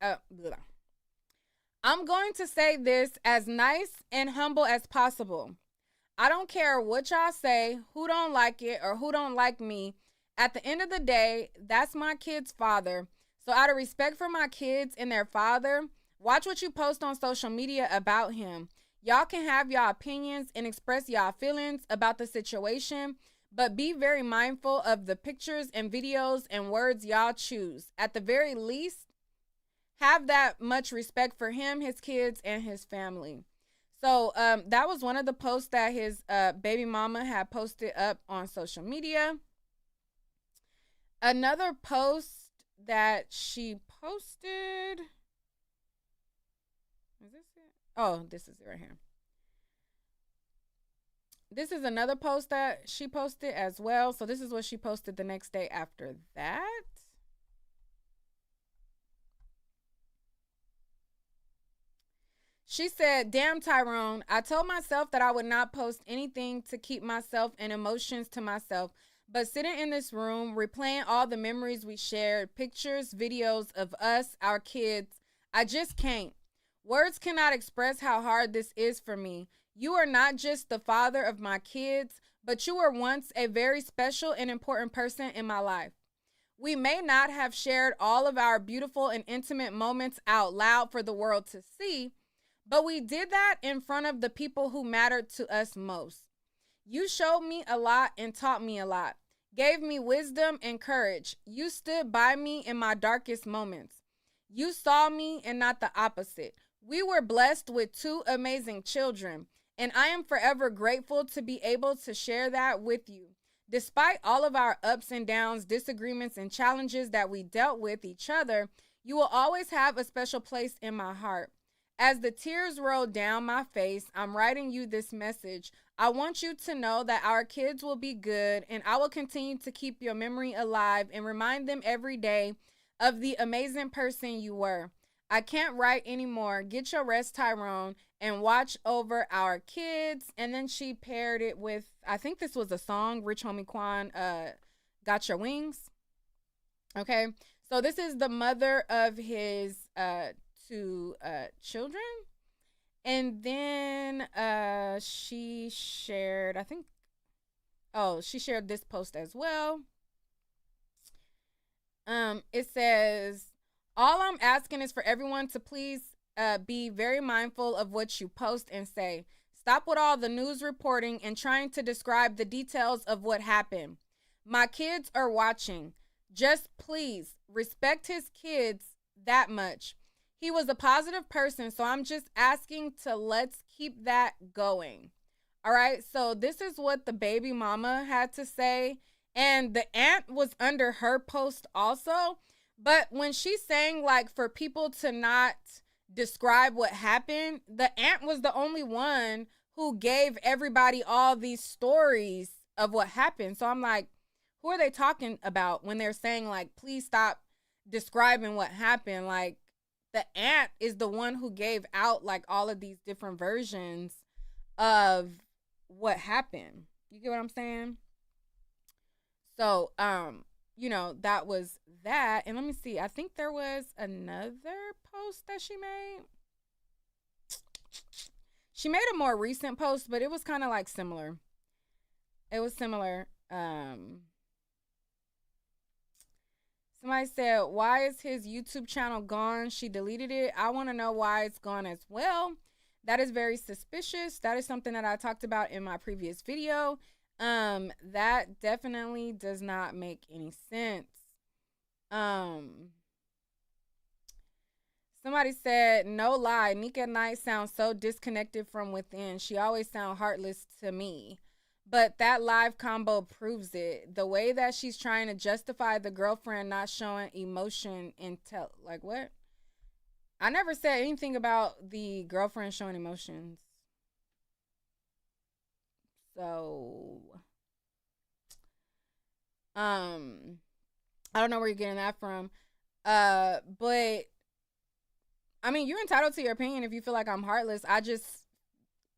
I'm going to say this as nice and humble as possible. I don't care what y'all say, who don't like it or who don't like me. At the end of the day, that's my kid's father. So out of respect for my kids and their father, watch what you post on social media about him. Y'all can have y'all opinions and express y'all feelings about the situation, but be very mindful of the pictures and videos and words y'all choose. At the very least, have that much respect for him, his kids, and his family. So that was one of the posts that his baby mama had posted up on social media. Another post that she posted. Is this it? Oh, this is it right here. This is another post that she posted as well. So this is what she posted the next day after that. She said, damn, Tyrone, I told myself that I would not post anything to keep myself and emotions to myself, but sitting in this room, replaying all the memories we shared, pictures, videos of us, our kids, I just can't. Words cannot express how hard this is for me. You are not just the father of my kids, but you were once a very special and important person in my life. We may not have shared all of our beautiful and intimate moments out loud for the world to see, but we did that in front of the people who mattered to us most. You showed me a lot and taught me a lot, gave me wisdom and courage. You stood by me in my darkest moments. You saw me and not the opposite. We were blessed with 2 amazing children, and I am forever grateful to be able to share that with you. Despite all of our ups and downs, disagreements, and challenges that we dealt with each other, you will always have a special place in my heart. As the tears roll down my face, I'm writing you this message. I want you to know that our kids will be good, and I will continue to keep your memory alive and remind them every day of the amazing person you were. I can't write anymore. Get your rest, Tyrone, and watch over our kids. And then she paired it with, I think this was a song, Rich Homie Quan, Got Your Wings. Okay, so this is the mother of his 2 children. And then she shared, she shared this post as well. It says, all I'm asking is for everyone to please be very mindful of what you post and say. Stop with all the news reporting and trying to describe the details of what happened. My kids are watching. Just please respect his kids that much. He was a positive person, so I'm just asking to let's keep that going. All right, so this is what the baby mama had to say. And the aunt was under her post also. But when she's saying, like, for people to not describe what happened, the aunt was the only one who gave everybody all these stories of what happened. So I'm like, who are they talking about when they're saying, like, please stop describing what happened? Like, the aunt is the one who gave out, like, all of these different versions of what happened. You get what I'm saying? So, that was that. And let me see. I think there was another post that she made. She made a more recent post, but it was kind of like similar. It was similar. Somebody said, why is his YouTube channel gone? She deleted it. I want to know why it's gone as well. That is very suspicious. That is something that I talked about in my previous video. That definitely does not make any sense. Somebody said, no lie, Nick at night sounds so disconnected from within. She always sounds heartless to me. But that live combo proves it. The way that she's trying to justify the girlfriend not showing emotion like what? I never said anything about the girlfriend showing emotions. So, I don't know where you're getting that from. But I mean, you're entitled to your opinion if you feel like I'm heartless. I just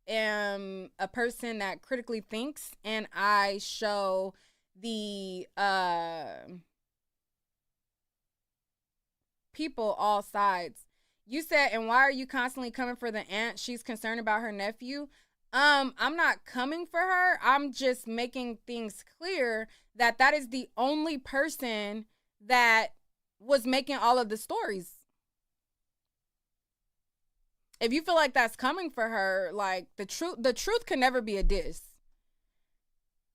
am a person that critically thinks, and I show the people all sides. You said, and why are you constantly coming for the aunt? She's concerned about her nephew. I'm not coming for her. I'm just making things clear that that is the only person that was making all of the stories. If you feel like that's coming for her, like the truth can never be a diss.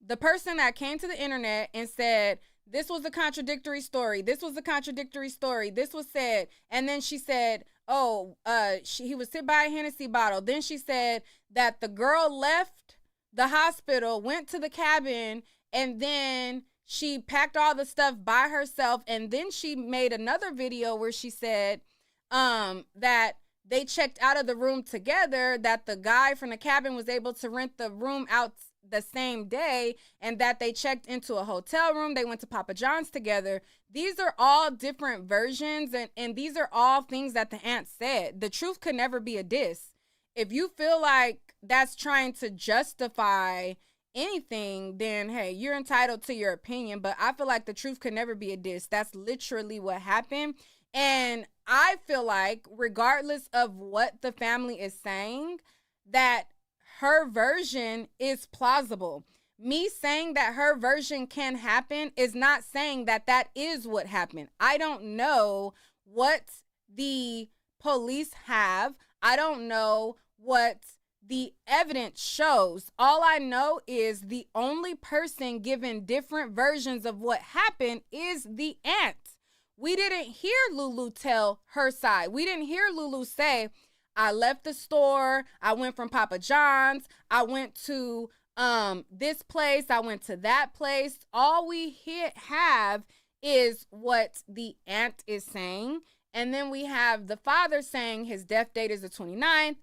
The person that came to the internet and said, this was a contradictory story. This was a contradictory story. This was said. And then she said, he was sit by a Hennessy bottle. Then she said that the girl left the hospital, went to the cabin, and then she packed all the stuff by herself. And then she made another video where she said that they checked out of the room together, that the guy from the cabin was able to rent the room out the same day, and that they checked into a hotel room. They went to Papa John's together. These are all different versions, and these are all things that the aunt said. The truth could never be a diss. If you feel like that's trying to justify anything, then hey, you're entitled to your opinion. But I feel like the truth could never be a diss. That's literally what happened. And I feel like, regardless of what the family is saying, that her version is plausible. Me saying that her version can happen is not saying that that is what happened. I don't know what the police have. I don't know what the evidence shows. All I know is the only person given different versions of what happened is the aunt. We didn't hear Lulu tell her side. We didn't hear Lulu say, I left the store, I went from Papa John's, I went to this place, I went to that place. All we have is what the aunt is saying. And then we have the father saying his death date is the 29th.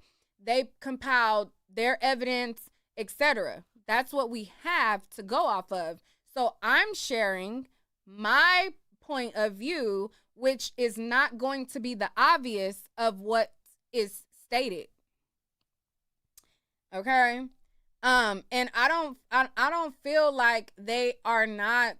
They compiled their evidence, etc. That's what we have to go off of. So I'm sharing my point of view, which is not going to be the obvious of what is stated. Okay? And I don't feel like they are not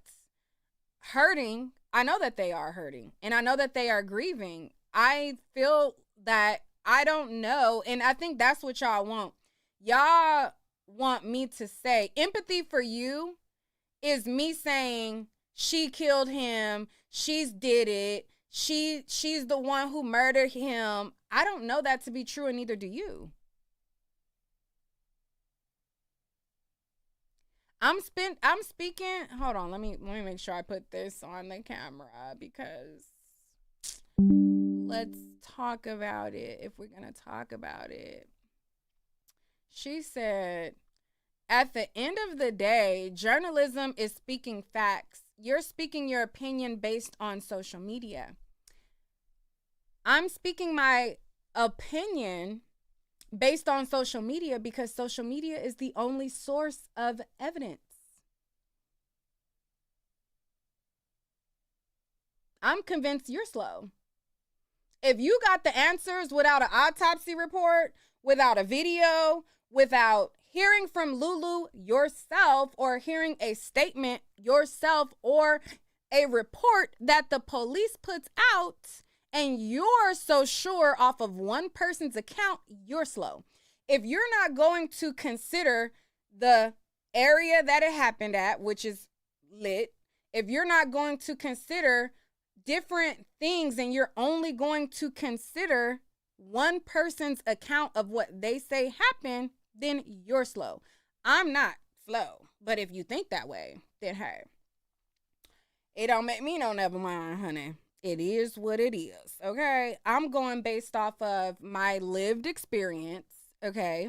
hurting. I know that they are hurting, and I know that they are grieving. I feel that I don't know, and I think that's what y'all want. Y'all want me to say empathy for you is me saying she killed him, she's did it, she's the one who murdered him. I don't know that to be true, and neither do you. I'm speaking. Hold on, let me make sure I put this on the camera, because let's talk about it if we're going to talk about it. She said, at the end of the day, journalism is speaking facts. You're speaking your opinion based on social media. I'm speaking my opinion based on social media because social media is the only source of evidence. I'm convinced you're slow. If you got the answers without an autopsy report, without a video, without hearing from Lulu yourself, or hearing a statement yourself, or a report that the police puts out, and you're so sure off of one person's account, you're slow. If you're not going to consider the area that it happened at, which is lit, if you're not going to consider different things and you're only going to consider one person's account of what they say happened, then you're slow. I'm not slow, but if you think that way, then hey, it don't make me no never mind, honey. It is what it is, okay? I'm going based off of my lived experience, okay?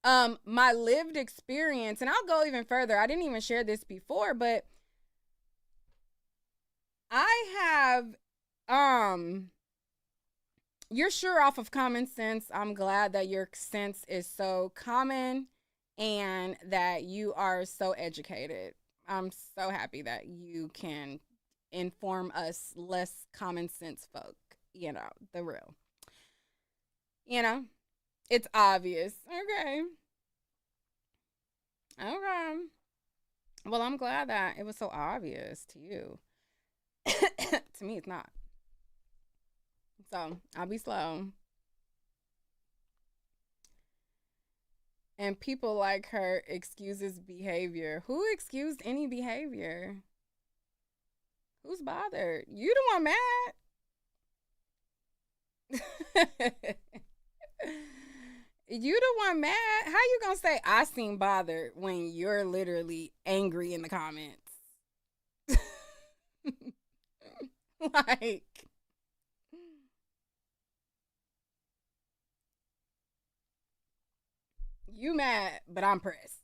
My lived experience, and I'll go even further. I didn't even share this before, but I have, you're sure off of common sense. I'm glad that your sense is so common and that you are so educated. I'm so happy that you can inform us less common sense folk, you know, the real. You know, it's obvious. Okay. Okay. Well, I'm glad that it was so obvious to you. To me, it's not. So, I'll be slow. And people like her excuses behavior. Who excused any behavior? Who's bothered? You the one mad. You the one mad. How you gonna say I seem bothered when you're literally angry in the comments? Like, you mad, but I'm pressed.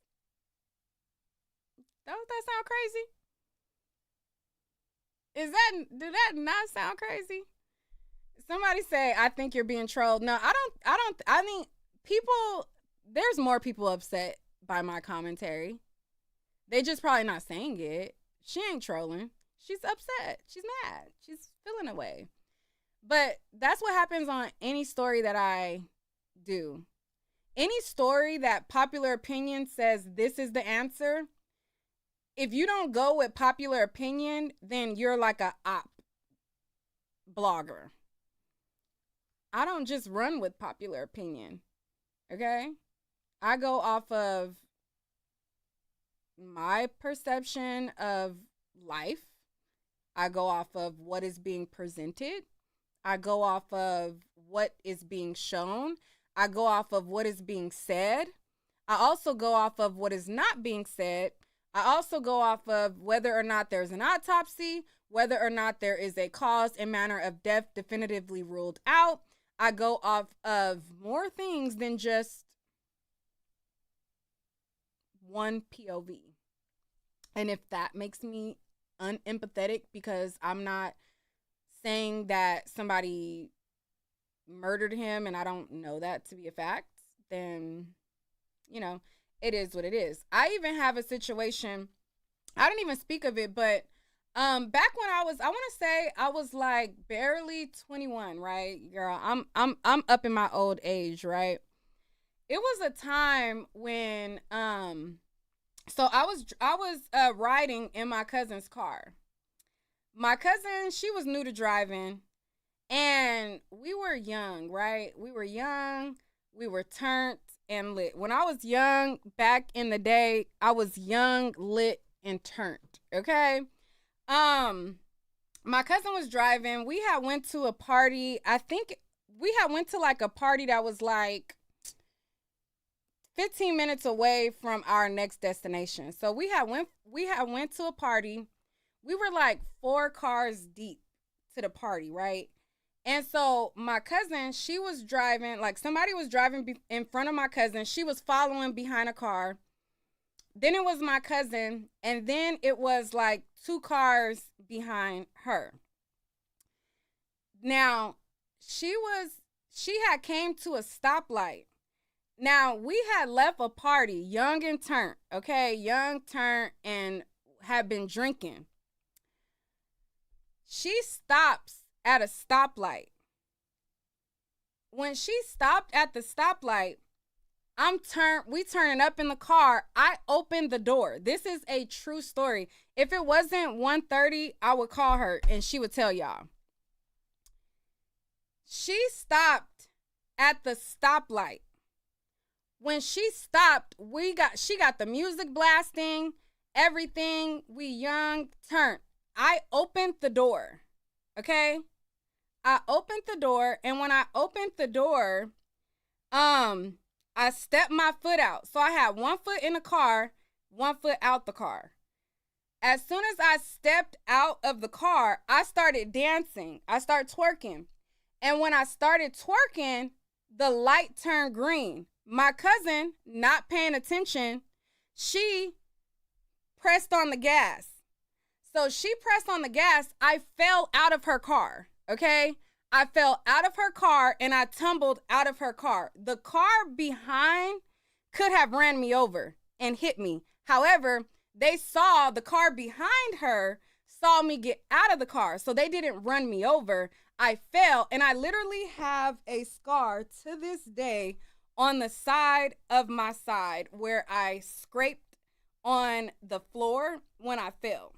Don't that sound crazy? Do that not sound crazy? Somebody say, I think you're being trolled. No, I mean, people, there's more people upset by my commentary. They just probably not saying it. She ain't trolling. She's upset. She's mad. She's feeling away. But that's what happens on any story that I do. any story that popular opinion says this is the answer, if you don't go with popular opinion, then you're like a op blogger. I don't just run with popular opinion, okay? I go off of my perception of life. I go off of what is being presented. I go off of what is being shown. I go off of what is being said. I also go off of what is not being said. I also go off of whether or not there's an autopsy, whether or not there is a cause and manner of death definitively ruled out. I go off of more things than just one POV. And if that makes me unempathetic because I'm not saying that somebody murdered him and I don't know that to be a fact, then, you know, it is what it is. I even have a situation, I didn't even speak of it, but back when I want to say I was like barely 21, right? Girl, I'm up in my old age, right? It was a time when so I was riding in my cousin's car. My cousin, she was new to driving, and we were young, right? We were young, we were turned and lit. When I was young, back in the day, I was young, lit, and turned, okay? My cousin was driving. We had went to a party. I think we had went to like a party that was like 15 minutes away from our next destination. So we had went to a party. We were like 4 cars deep to the party, right? And so my cousin, she was driving, like somebody was driving in front of my cousin. She was following behind a car. Then it was my cousin, and then it was like 2 cars behind her. Now, she had came to a stoplight. Now, we had left a party, young and turned, okay? Young, turned, and had been drinking. She stops at a stoplight. When she stopped at the stoplight, we turning up in the car. I opened the door. This is a true story. If it wasn't 1:30, I would call her and she would tell y'all. She stopped at the stoplight. When she stopped, she got the music blasting, everything. We young, turned. I opened the door, okay? I opened the door, and when I opened the door, I stepped my foot out. So I had 1 foot in the car, 1 foot out the car. As soon as I stepped out of the car, I started dancing. I started twerking. And when I started twerking, the light turned green. My cousin, not paying attention, she pressed on the gas. So she pressed on the gas. I fell out of her car, okay? I fell out of her car and I tumbled out of her car. The car behind could have ran me over and hit me. However, they saw the car behind her, saw me get out of the car. So they didn't run me over. I fell, and I literally have a scar to this day on the side of my side where I scraped on the floor when I fell.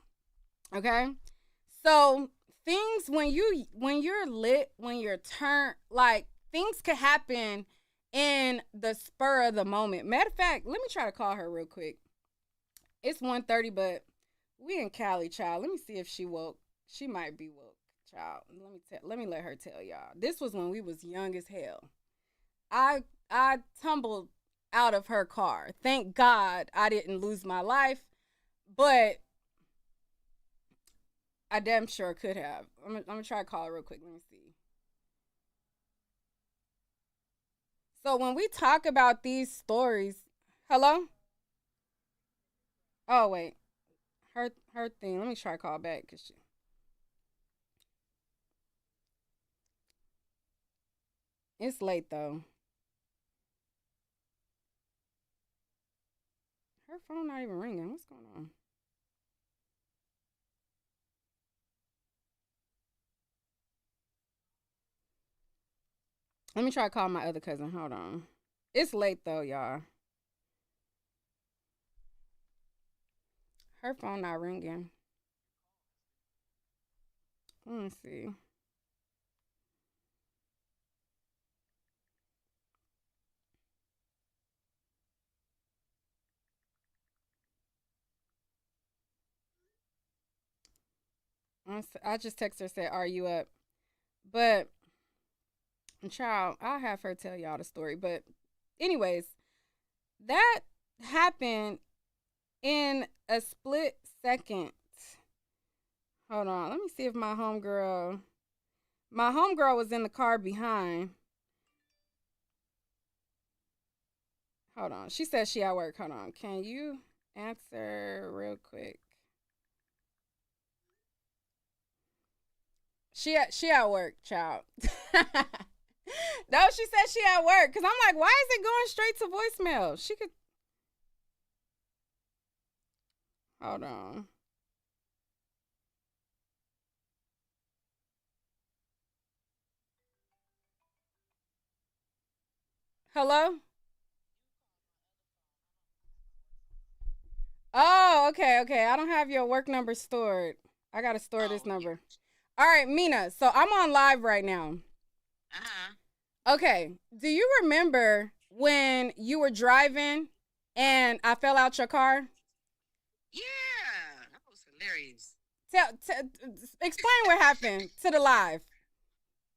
Okay? So things when you're lit, when you're turned, like things could happen in the spur of the moment. Matter of fact, let me try to call her real quick. It's 1:30, but we in Cali, child. Let me see if she woke. She might be woke, child. Let me let her tell y'all. This was when we was young as hell. I tumbled out of her car. Thank God I didn't lose my life, but I damn sure could have. I'm gonna try to call her real quick. Let me see. So when we talk about these stories, hello? Oh wait, her thing. Let me try to call back cause it's late though. Her phone not even ringing. What's going on? Let me try to call my other cousin. Hold on. It's late though, y'all. Her phone not ringing. Let me see. I just texted her, said, "Are you up?" But, child, I'll have her tell y'all the story. But, anyways, that happened in a split second. Hold on. Let me see if my homegirl was in the car behind. Hold on. She says she at work. Hold on. Can you answer real quick? She at work, child. No, she said she at work. Cause I'm like, why is it going straight to voicemail? She could. Hold on. Hello? Oh, okay. I don't have your work number stored. I gotta store this number. All right, Mina. So I'm on live right now. Okay. Do you remember when you were driving and I fell out your car? Yeah, that was hilarious. Explain what happened to the live.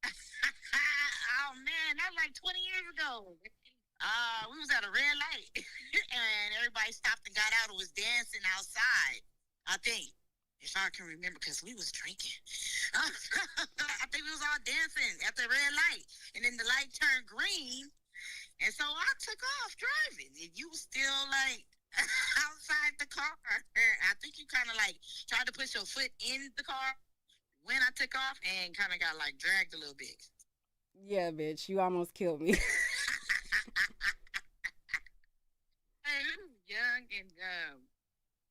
Oh man, that was like 20 years ago. We was at a red light and everybody stopped and got out and was dancing outside. I think, if I can remember, because we was drinking. I think we was all dancing at the red light, and then the light turned green, and so I took off driving, and you was still like outside the car. I think you kind of like tried to push your foot in the car when I took off, and kind of got like dragged a little bit. Yeah, bitch, you almost killed me. Young and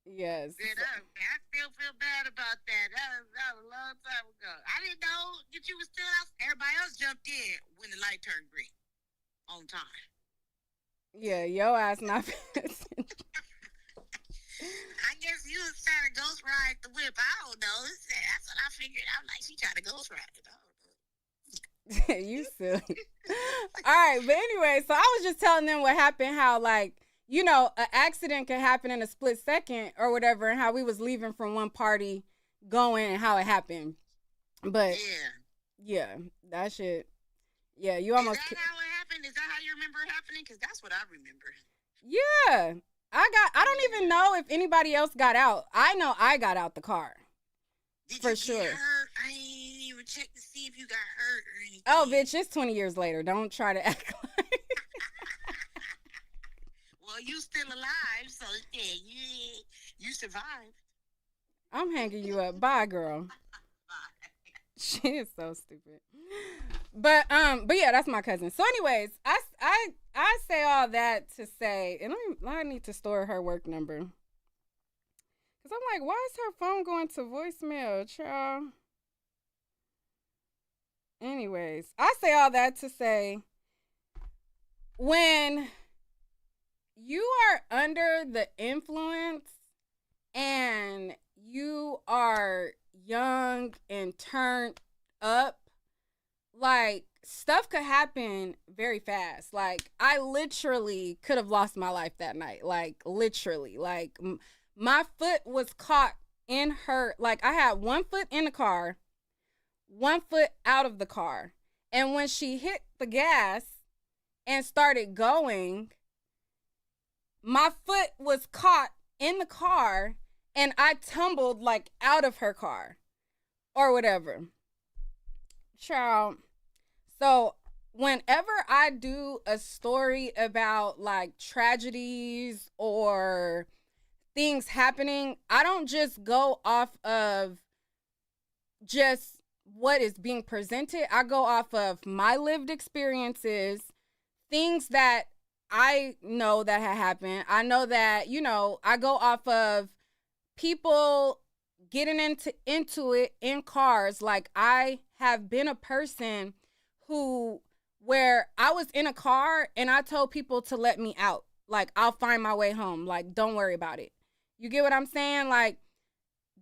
yes. I still feel bad about that. That was a long time ago. I didn't know that you were still out. Everybody else jumped in when the light turned green on time. Yeah, your ass not. I guess you was trying to ghost ride the whip. I don't know. That's what I figured. I'm like, she tried to ghost ride it. You silly. All right, but anyway, so I was just telling them what happened, how like, you know, an accident can happen in a split second or whatever, and how we was leaving from one party going and how it happened. But yeah, that shit. Yeah, you almost. Is that how it happened? Is that how you remember it happening? Because that's what I remember. Yeah, I don't even know if anybody else got out. I know I got out the car. For sure. Get hurt? I ain't even checked to see if you got hurt or anything. Oh, bitch, it's 20 years later. Don't try to act like. Well, you still alive, so yeah, you survived. I'm hanging you up. Bye, girl. She is so stupid. But yeah, that's my cousin. So anyways, I say all that to say, and I need to store her work number. Cause I'm like, why is her phone going to voicemail, child? Anyways, I say all that to say, when you are under the influence and you are young and turned up, like, stuff could happen very fast. Like, I literally could have lost my life that night. Like, literally. Like, my foot was caught in her. Like, I had one foot in the car, one foot out of the car. And when she hit the gas and started going, my foot was caught in the car and I tumbled like out of her car or whatever. Child. So whenever I do a story about like tragedies or things happening, I don't just go off of just what is being presented. I go off of my lived experiences, things that I know that had happened. I know that, you know, I go off of people getting into it in cars. Like, I have been a person who where I was in a car and I told people to let me out. Like, I'll find my way home. Like, don't worry about it. You get what I'm saying? Like,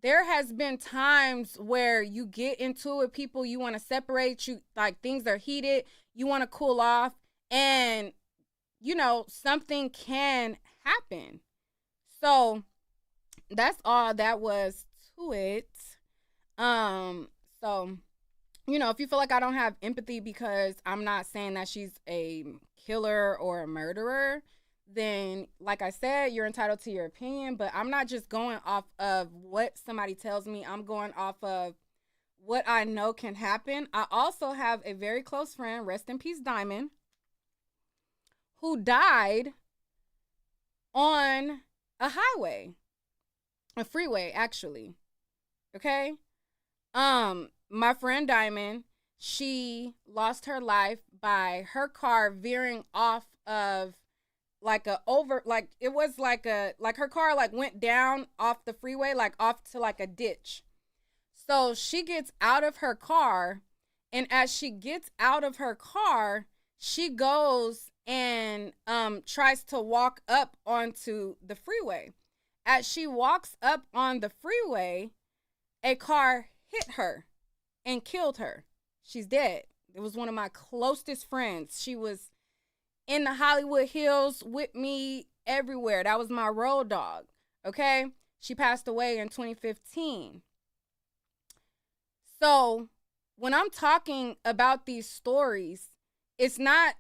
there has been times where you get into it, people, you want to separate, you like things are heated, you want to cool off, and you know, something can happen. So that's all that was to it. So, you know, if you feel like I don't have empathy because I'm not saying that she's a killer or a murderer, then like I said, you're entitled to your opinion, but I'm not just going off of what somebody tells me. I'm going off of what I know can happen. I also have a very close friend, rest in peace Diamond, who died on a highway, a freeway actually. Okay? My friend Diamond, she lost her life by her car veering off of like a over, like it was like a, like her car like went down off the freeway, like off to like a ditch. So she gets out of her car, and as she gets out of her car, she goes and tries to walk up onto the freeway. As she walks up on the freeway, a car hit her and killed her. She's dead. It was one of my closest friends. She was in the Hollywood Hills with me everywhere. That was my road dog, okay? She passed away in 2015. So when I'm talking about these stories, it's not,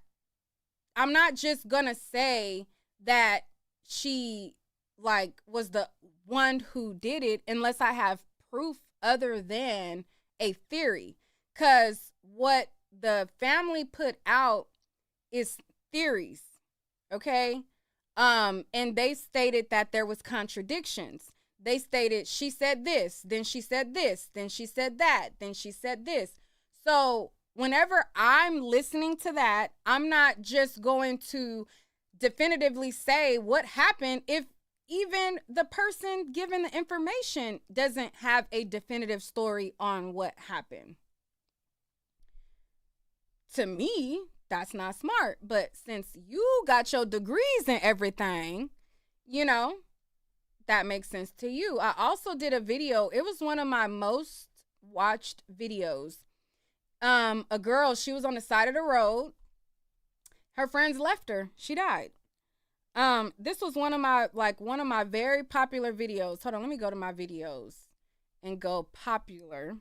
I'm not just gonna say that she like was the one who did it unless I have proof other than a theory. Because what the family put out is theories, okay? And they stated that there was contradictions. They stated she said this, then she said this, then she said that, then she said this. So whenever I'm listening to that, I'm not just going to definitively say what happened if even the person giving the information doesn't have a definitive story on what happened. To me, that's not smart. But since you got your degrees and everything, you know, that makes sense to you. I also did a video. It was one of my most watched videos. A girl, she was on the side of the road. Her friends left her. She died. This was one of my very popular videos. Hold on, let me go to my videos and go popular.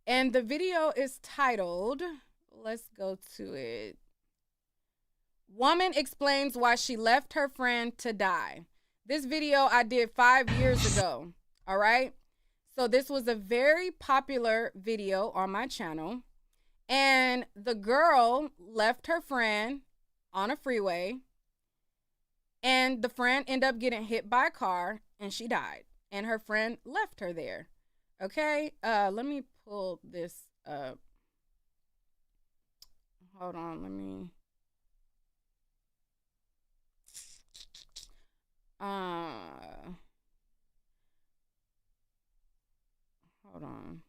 And the video is titled, let's go to it. Woman explains why she left her friend to die. This video I did 5 years ago. All right. So this was a very popular video on my channel. And the girl left her friend on a freeway. And the friend ended up getting hit by a car and she died. And her friend left her there. Okay. Let me pull this up. Hold on. Let me. Hold on.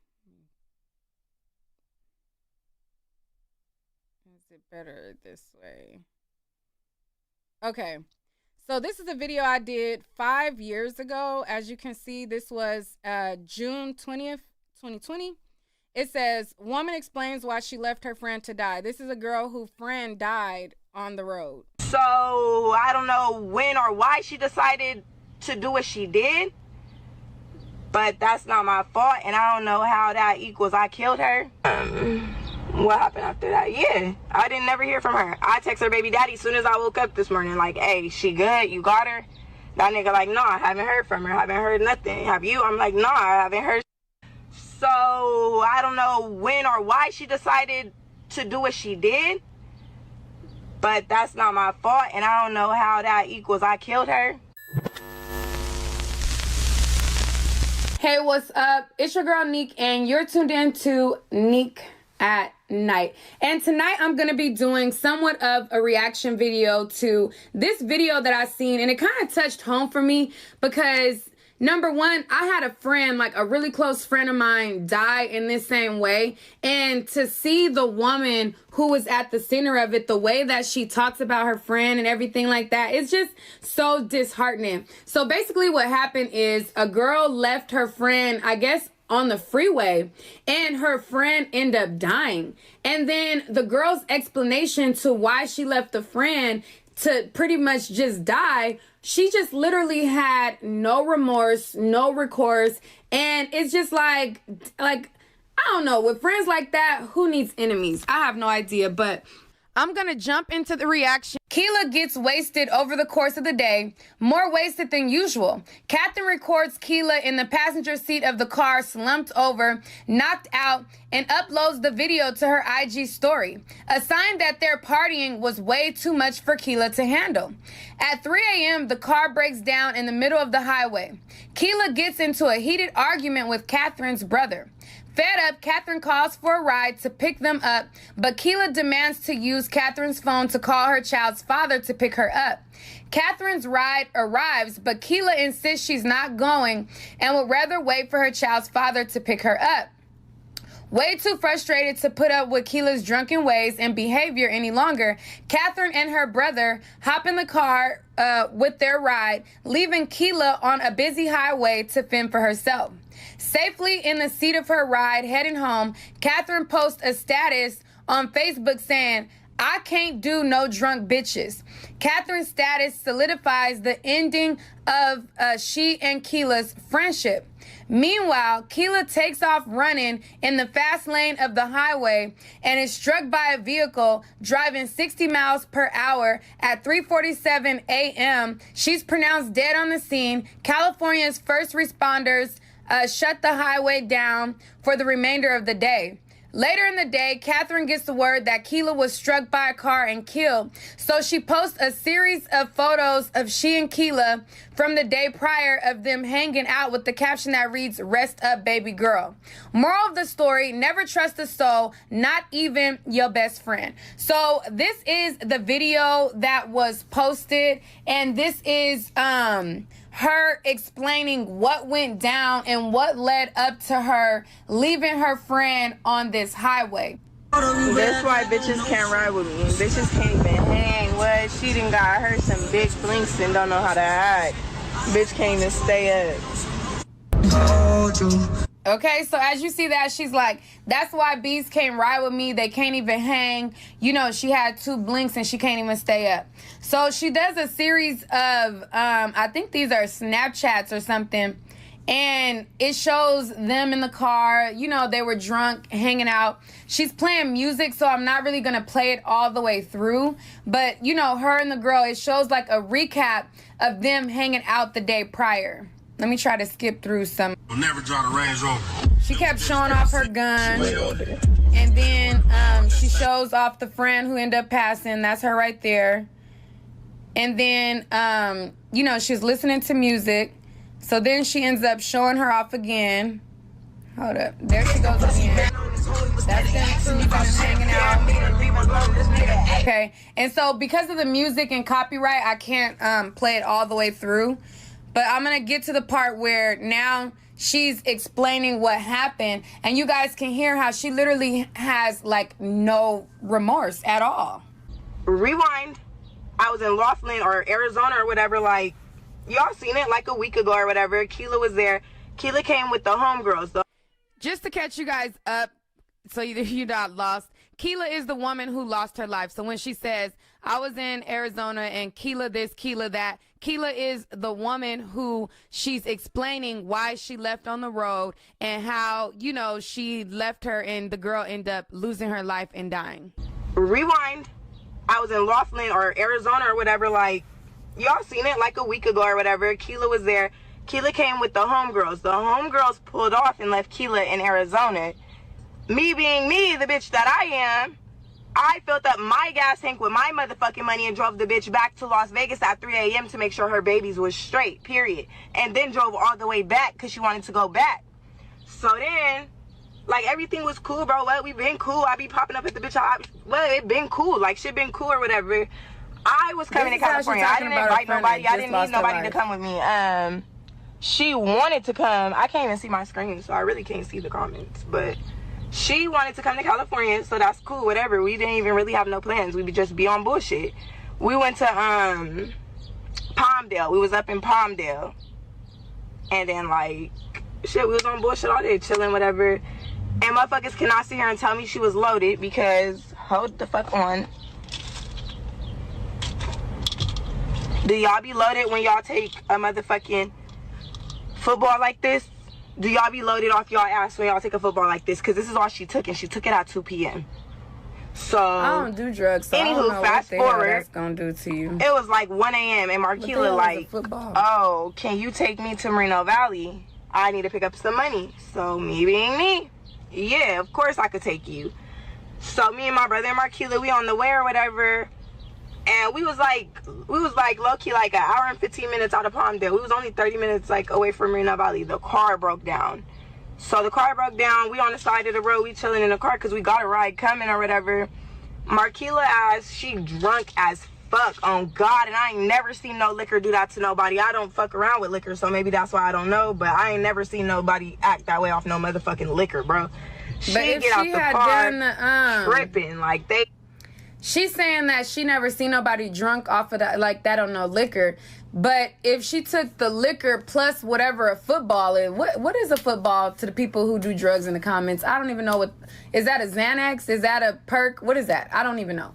Is it better this way? Okay. So this is a video I did 5 years ago. As you can see, this was June 20th, 2020. It says, woman explains why she left her friend to die. This is a girl whose friend died on the road. So I don't know when or why she decided to do what she did, but that's not my fault, and I don't know how that equals I killed her. What happened after that? Yeah, I didn't never hear from her. I text her baby daddy as soon as I woke up this morning, like, hey, she good? You got her? That nigga like, no, I haven't heard from her. I haven't heard nothing. Have you? I'm like, no, I haven't heard. So I don't know when or why she decided to do what she did, but that's not my fault, and I don't know how that equals I killed her. Hey, what's up? It's your girl Nique, and you're tuned in to Nique at Night. And tonight I'm going to be doing somewhat of a reaction video to this video that I seen, and it kind of touched home for me because Number one, I had a friend, like a really close friend of mine, die in this same way. And to see the woman who was at the center of it, the way that she talks about her friend and everything like that, it's just so disheartening. So basically what happened is a girl left her friend, I guess, on the freeway, and her friend ended up dying. And then the girl's explanation to why she left the friend to pretty much just die, she just literally had no remorse, no recourse. And it's just like, I don't know, with friends like that, who needs enemies? I have no idea, but I'm gonna jump into the reaction. Keela gets wasted over the course of the day, more wasted than usual. Catherine records Keela in the passenger seat of the car, slumped over, knocked out, and uploads the video to her IG story, a sign that their partying was way too much for Keela to handle. At 3 a.m., the car breaks down in the middle of the highway. Keela gets into a heated argument with Catherine's brother. Fed up, Catherine calls for a ride to pick them up, but Keela demands to use Catherine's phone to call her child's father to pick her up. Catherine's ride arrives, but Keela insists she's not going and would rather wait for her child's father to pick her up. Way too frustrated to put up with Keela's drunken ways and behavior any longer, Catherine and her brother hop in the car with their ride, leaving Keela on a busy highway to fend for herself. Safely in the seat of her ride, heading home, Catherine posts a status on Facebook saying, "I can't do no drunk bitches." Catherine's status solidifies the ending of she and Keela's friendship. Meanwhile, Keela takes off running in the fast lane of the highway and is struck by a vehicle driving 60 miles per hour at 3:47 a.m. She's pronounced dead on the scene. California's first responders shut the highway down for the remainder of the day. Later in the day, Catherine gets the word that Keela was struck by a car and killed, so she posts a series of photos of she and Keela from the day prior of them hanging out with the caption that reads, "Rest up, baby girl." Moral of the story, never trust a soul, not even your best friend. So this is the video that was posted, and this is her explaining what went down and what led up to her leaving her friend on this highway. That's why bitches can't ride with me. Bitches can't even hang. What? She done got her some big blinks and don't know how to act. Bitch can't even stay up. Okay, so as you see that, she's like, that's why bees can't ride with me. They can't even hang. You know, she had 2 blinks and she can't even stay up. So she does a series of, I think these are Snapchats or something. And it shows them in the car. You know, they were drunk, hanging out. She's playing music, so I'm not really going to play it all the way through. But, you know, her and the girl, it shows like a recap of them hanging out the day prior. Let me try to skip through some. We'll never drive the Range Rover. She kept showing off her gun. And then she shows off the friend who ended up passing. That's her right there. And then, you know, she's listening to music. So then she ends up showing her off again. Hold up. There she goes again. That's them cruising and hanging out. Okay. And so because of the music and copyright, I can't play it all the way through. But I'm going to get to the part where now she's explaining what happened. And you guys can hear how she literally has, like, no remorse at all. Rewind. I was in Laughlin or Arizona or whatever, like, y'all seen it like a week ago or whatever. Keela was there. Keela came with the homegirls. Just to catch you guys up so you're not lost, Keela is the woman who lost her life. So when she says, I was in Arizona and Keela this, Keela that, Keela is the woman who she's explaining why she left on the road and how, you know, she left her and the girl ended up losing her life and dying. Rewind. I was in Laughlin or Arizona or whatever, like, y'all seen it like a week ago or whatever. Keela was there. Keela came with the homegirls. The homegirls pulled off and left Keela in Arizona. Me being me, the bitch that I am, I filled up my gas tank with my motherfucking money and drove the bitch back to Las Vegas at 3 a.m. to make sure her babies was straight, period. And then drove all the way back because she wanted to go back. So then, like, everything was cool, bro. What? We been cool. I be popping up at the bitch. Well, it been cool. Like, shit been cool or whatever. I was coming to California. I didn't invite nobody. I didn't need nobody to come with me. she wanted to come. I can't even see my screen, so I really can't see the comments. But she wanted to come to California, so that's cool, whatever. We didn't even really have no plans. We would just be on bullshit. We went to Palmdale. We was up in Palmdale. And then, like, shit, we was on bullshit all day, chilling, whatever. And motherfuckers cannot sit here and tell me she was loaded because, hold the fuck on. Do y'all be loaded when y'all take a motherfucking football like this? Do y'all be loaded off y'all ass when y'all take a football like this? Because this is all she took, and she took it at 2 p.m. So I don't do drugs, so anywho, I don't know fast what the hell forward, that's gonna do to you. It was like 1 a.m. and Marquila like, oh, can you take me to Moreno Valley? I need to pick up some money. So me being me, yeah, of course I could take you. So me and my brother and Marquila, we on the way or whatever. And we was like low-key like an hour and 15 minutes out of Palmdale. We was only 30 minutes like away from Moreno Valley. The car broke down. So the car broke down. We on the side of the road. We chilling in the car because we got a ride coming or whatever. Marquila ass, she drunk as fuck on God. And I ain't never seen no liquor do that to nobody. I don't fuck around with liquor, so maybe that's why I don't know. But I ain't never seen nobody act that way off no motherfucking liquor, bro. She get out the car tripping. Like they... She's saying that she never seen nobody drunk off of that, like that on no liquor. But if she took the liquor plus whatever a football is, what is a football to the people who do drugs in the comments? I don't even know what, is that a Xanax? Is that a perk? What is that? I don't even know.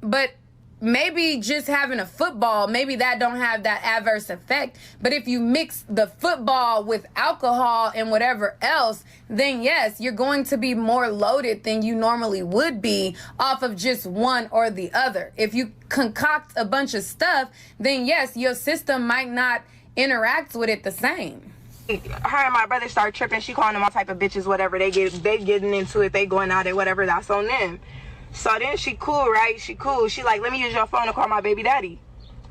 But maybe just having a football, maybe that don't have that adverse effect. But if you mix the football with alcohol and whatever else, then yes, you're going to be more loaded than you normally would be off of just one or the other. If you concoct a bunch of stuff, then yes, your system might not interact with it the same. Her and my brother start tripping. She calling them all type of bitches, whatever. They getting into it. They going at it, whatever. That's on them. So then she cool, right? She cool. She like, let me use your phone to call my baby daddy.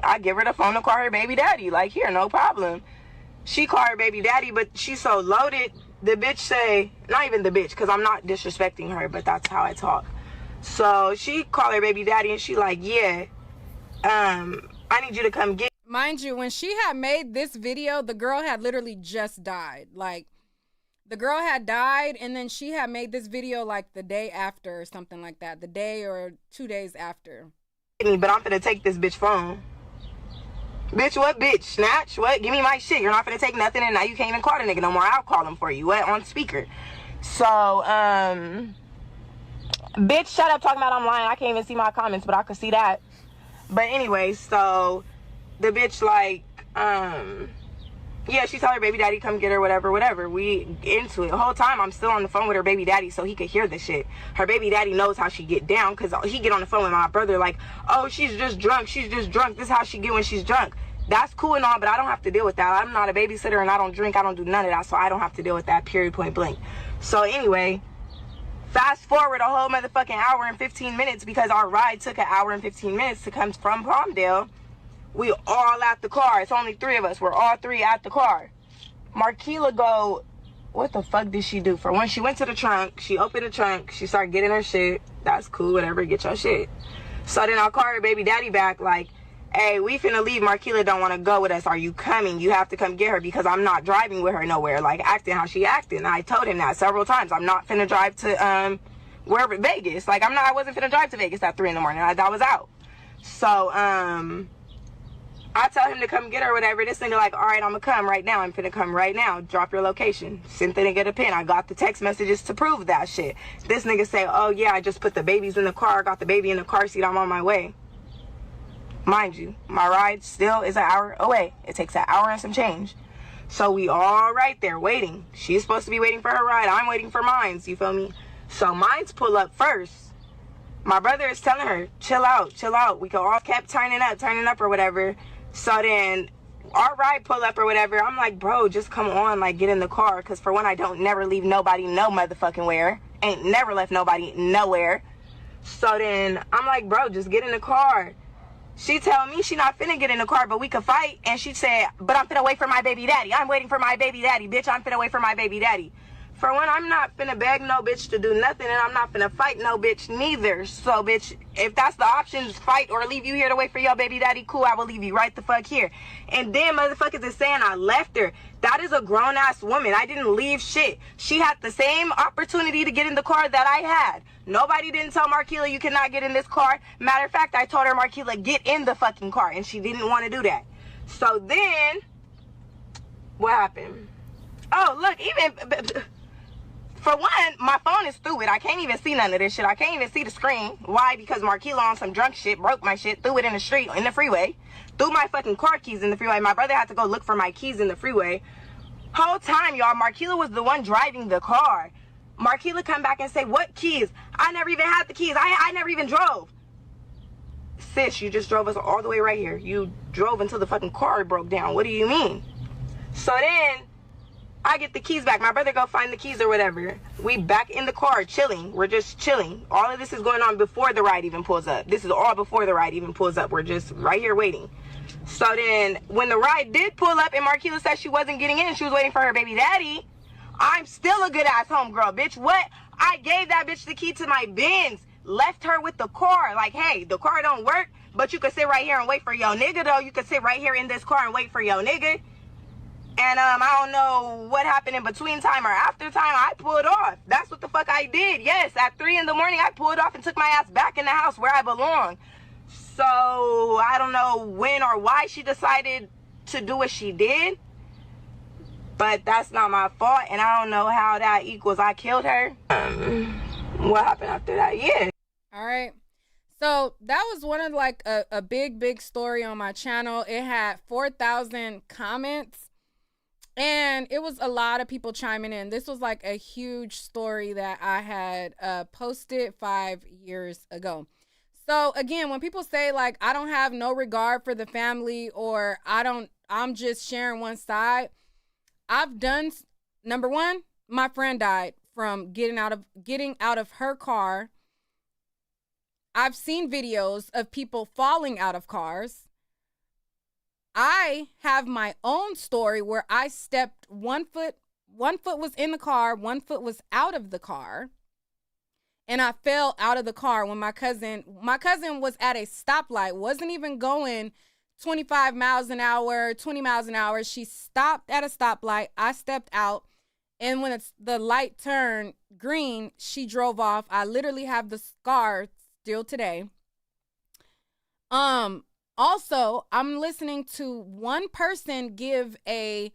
I give her the phone to call her baby daddy. Like, here, no problem. She call her baby daddy, but she's so loaded. The bitch say, not even the bitch, because I'm not disrespecting her, but that's how I talk. So she call her baby daddy, and she like, yeah, I need you to come get. Mind you, when she had made this video, the girl had literally just died. Like, the girl had died, and then she had made this video like the day after or something like that. The day or 2 days after. But I'm finna take this bitch phone. Bitch, what bitch? Snatch? What? Give me my shit. You're not finna take nothing, and now you can't even call the nigga no more. I'll call him for you. What? On speaker. So, bitch, shut up talking about I'm lying. I can't even see my comments, but I could see that. But anyway, so the bitch like, yeah, she tell her baby daddy come get her, whatever. We into it. The whole time I'm still on the phone with her baby daddy so he could hear the shit. Her baby daddy knows how she get down because he get on the phone with my brother like, oh, she's just drunk. This is how she get when she's drunk. That's cool and all, but I don't have to deal with that. I'm not a babysitter and I don't drink. I don't do none of that, so I don't have to deal with that, period, point blank. So anyway, fast forward a whole motherfucking hour and 15 minutes because our ride took an hour and 15 minutes to come from Palmdale. We all at the car. It's only 3 of us. We're all 3 at the car. Marquila go, what the fuck did she do? For when she went to the trunk, she opened the trunk, she started getting her shit. That's cool, whatever, get your shit. So then I'll call her baby daddy back like, hey, we finna leave. Marquila don't want to go with us. Are you coming? You have to come get her because I'm not driving with her nowhere. Like, acting how she acting. I told him that several times. I'm not finna drive to, wherever, Vegas. Like, I wasn't finna drive to Vegas at 3 in the morning. I was out. So, I tell him to come get her, whatever. This nigga like, all right, I'm gonna come right now. I'm finna come right now. Drop your location. Sent the nigga the pin. I got the text messages to prove that shit. This nigga say, oh yeah, I just put the babies in the car. Got the baby in the car seat. I'm on my way. Mind you, my ride still is an hour away. It takes an hour and some change. So we all right there waiting. She's supposed to be waiting for her ride. I'm waiting for mines. You feel me? So mines pull up first. My brother is telling her, chill out, chill out. We all kept turning up or whatever. So then our ride pull up or whatever. I'm like, bro, just come on, like, get in the car. Because for one, I don't never leave nobody no motherfucking where. Ain't never left nobody nowhere. So then I'm like, bro, just get in the car. She tell me she not finna get in the car, but we could fight. And she said, but I'm finna wait for my baby daddy. I'm waiting for my baby daddy. Bitch, I'm finna wait for my baby daddy. For one, I'm not finna beg no bitch to do nothing, and I'm not finna fight no bitch neither. So, bitch, if that's the options, fight or leave you here to wait for your baby daddy, cool, I will leave you right the fuck here. And then motherfuckers is saying I left her. That is a grown-ass woman. I didn't leave shit. She had the same opportunity to get in the car that I had. Nobody didn't tell Marquila you cannot get in this car. Matter of fact, I told her, Marquila, get in the fucking car, and she didn't want to do that. So then, what happened? Oh, look, even... For one, my phone is stupid. I can't even see none of this shit. I can't even see the screen. Why? Because Marquila on some drunk shit broke my shit, threw it in the street, in the freeway. Threw my fucking car keys in the freeway. My brother had to go look for my keys in the freeway. Whole time, y'all, Marquila was the one driving the car. Marquila come back and say, what keys? I never even had the keys. I never even drove. Sis, you just drove us all the way right here. You drove until the fucking car broke down. What do you mean? So then... I get the keys back. My brother go find the keys or whatever. We back in the car chilling. We're just chilling. All of this is going on before the ride even pulls up. This is all before the ride even pulls up. We're just right here waiting. So then when the ride did pull up and Marquila said she wasn't getting in, she was waiting for her baby daddy, I'm still a good ass homegirl, bitch. What? I gave that bitch the key to my Benz. Left her with the car. Like, hey, the car don't work, but you could sit right here and wait for your nigga, though. You could sit right here in this car and wait for your nigga. And I don't know what happened in between time or after time. I pulled off. That's what the fuck I did. Yes, at 3 in the morning, I pulled off and took my ass back in the house where I belong. So I don't know when or why she decided to do what she did. But that's not my fault. And I don't know how that equals I killed her. What happened after that? Yeah. All right. So that was one of like a big story on my channel. It had 4,000 comments. And it was a lot of people chiming in. This was like a huge story that I had posted 5 years ago. So again, when people say like, I don't have no regard for the family or I'm just sharing one side. I've done, number one, my friend died from getting out of her car. I've seen videos of people falling out of cars. I have my own story where I stepped one foot was in the car, one foot was out of the car. And I fell out of the car when my cousin was at a stoplight, wasn't even going 25 miles an hour, 20 miles an hour. She stopped at a stoplight. I stepped out. And when the light turned green, she drove off. I literally have the scar still today. Also, I'm listening to one person give a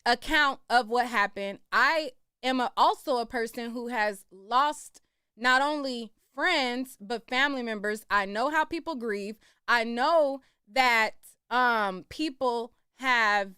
account of what happened. I am also a person who has lost not only friends, but family members. I know how people grieve. I know that people have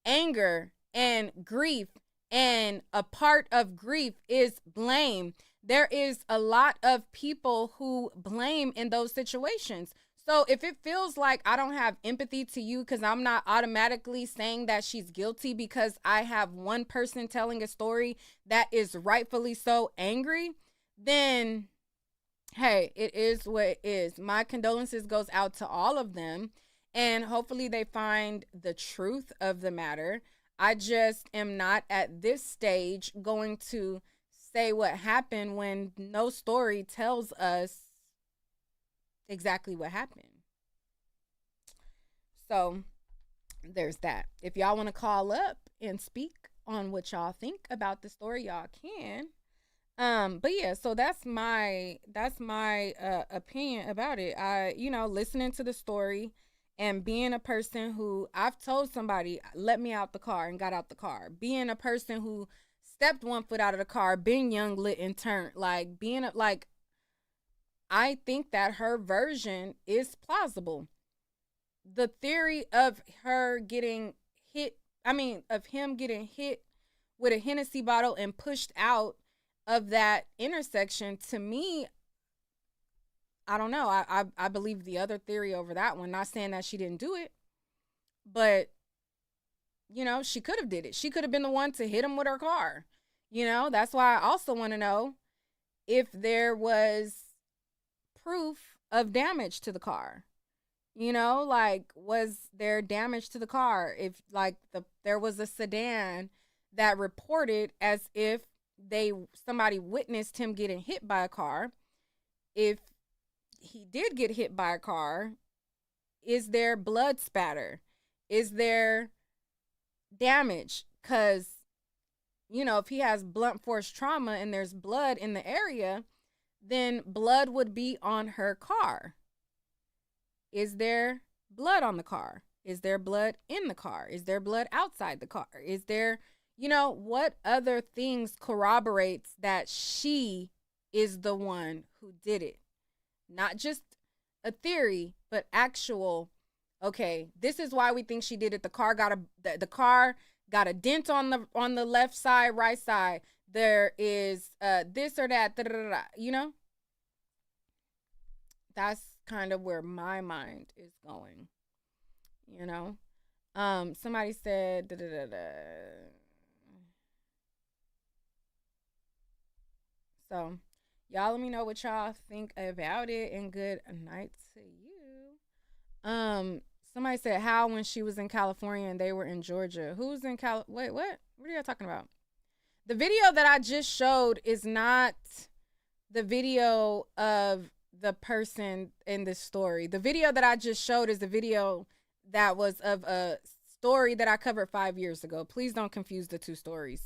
anger and grief, and a part of grief is blame. There is a lot of people who blame in those situations. So if it feels like I don't have empathy to you because I'm not automatically saying that she's guilty because I have one person telling a story that is rightfully so angry, then hey, it is what it is. My condolences goes out to all of them, and hopefully they find the truth of the matter. I just am not at this stage going to say what happened when no story tells us exactly what happened. So there's that. If y'all want to call up and speak on what y'all think about the story, y'all can. But yeah, so that's my opinion about it. Listening to the story and being a person who I've told somebody, let me out the car, and got out the car. Being a person who stepped one foot out of the car, being young, lit, and turned, I think that her version is plausible. The theory of him getting hit with a Hennessy bottle and pushed out of that intersection, to me, I don't know. I believe the other theory over that one. Not saying that she didn't do it, but she could have did it. She could have been the one to hit him with her car. That's why I also want to know if there was proof of damage to the car. Was there damage to the car? If there was a sedan that reported as if somebody witnessed him getting hit by a car. If he did get hit by a car, is there blood spatter? Is there damage? Because, you know, if he has blunt force trauma and there's blood in the area, then blood would be on her car. Is there blood on the car? Is there blood in the car? Is there blood outside the car? Is there, you know, what other things corroborates that she is the one who did it? Not just a theory, but actual, okay, this is why we think she did it. The car got a dent on the left side, right side. There is this or that, you know? That's kind of where my mind is going, you know? Somebody said, So, y'all let me know what y'all think about it, and good night to you. Somebody said how when she was in California and they were in Georgia. Who's in Wait, what? What are y'all talking about? The video that I just showed is not the video of the person in this story. The video that I just showed is the video that was of a story that I covered 5 years ago. Please don't confuse the two stories.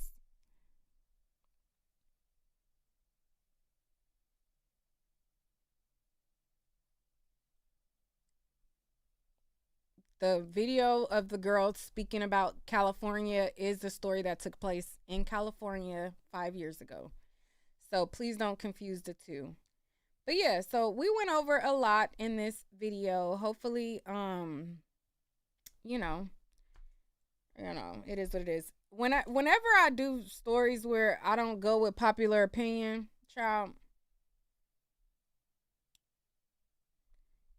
The video of the girl speaking about California is the story that took place in California 5 years ago. So please don't confuse the two. But yeah, so we went over a lot in this video. Hopefully, you know, it is what it is. Whenever I do stories where I don't go with popular opinion, child,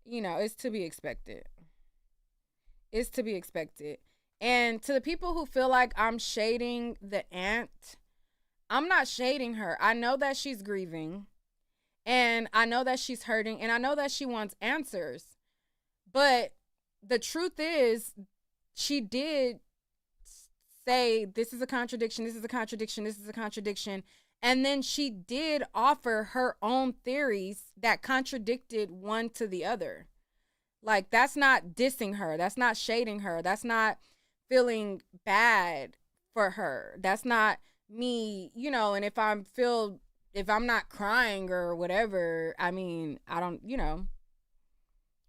you know, it's to be expected. It's to be expected. And to the people who feel like I'm shading the aunt, I'm not shading her. I know that she's grieving, and I know that she's hurting, and I know that she wants answers. But the truth is, she did say, this is a contradiction, this is a contradiction, this is a contradiction. And then she did offer her own theories that contradicted one to the other. Like, that's not dissing her. That's not shading her. That's not feeling bad for her. That's not me, you know, and if I'm not crying or whatever, I mean, I don't, you know,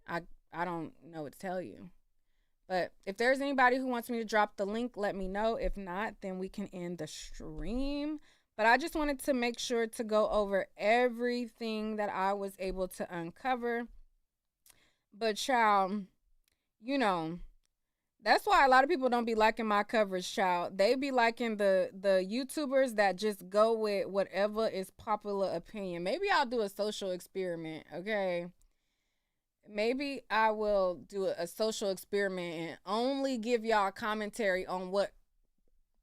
I don't know what to tell you. But if there's anybody who wants me to drop the link, let me know. If not, then we can end the stream. But I just wanted to make sure to go over everything that I was able to uncover. But child, you know, that's why a lot of people don't be liking my coverage, child. They be liking the YouTubers that just go with whatever is popular opinion. Maybe I'll do a social experiment, okay? Maybe I will do a social experiment and only give y'all commentary on what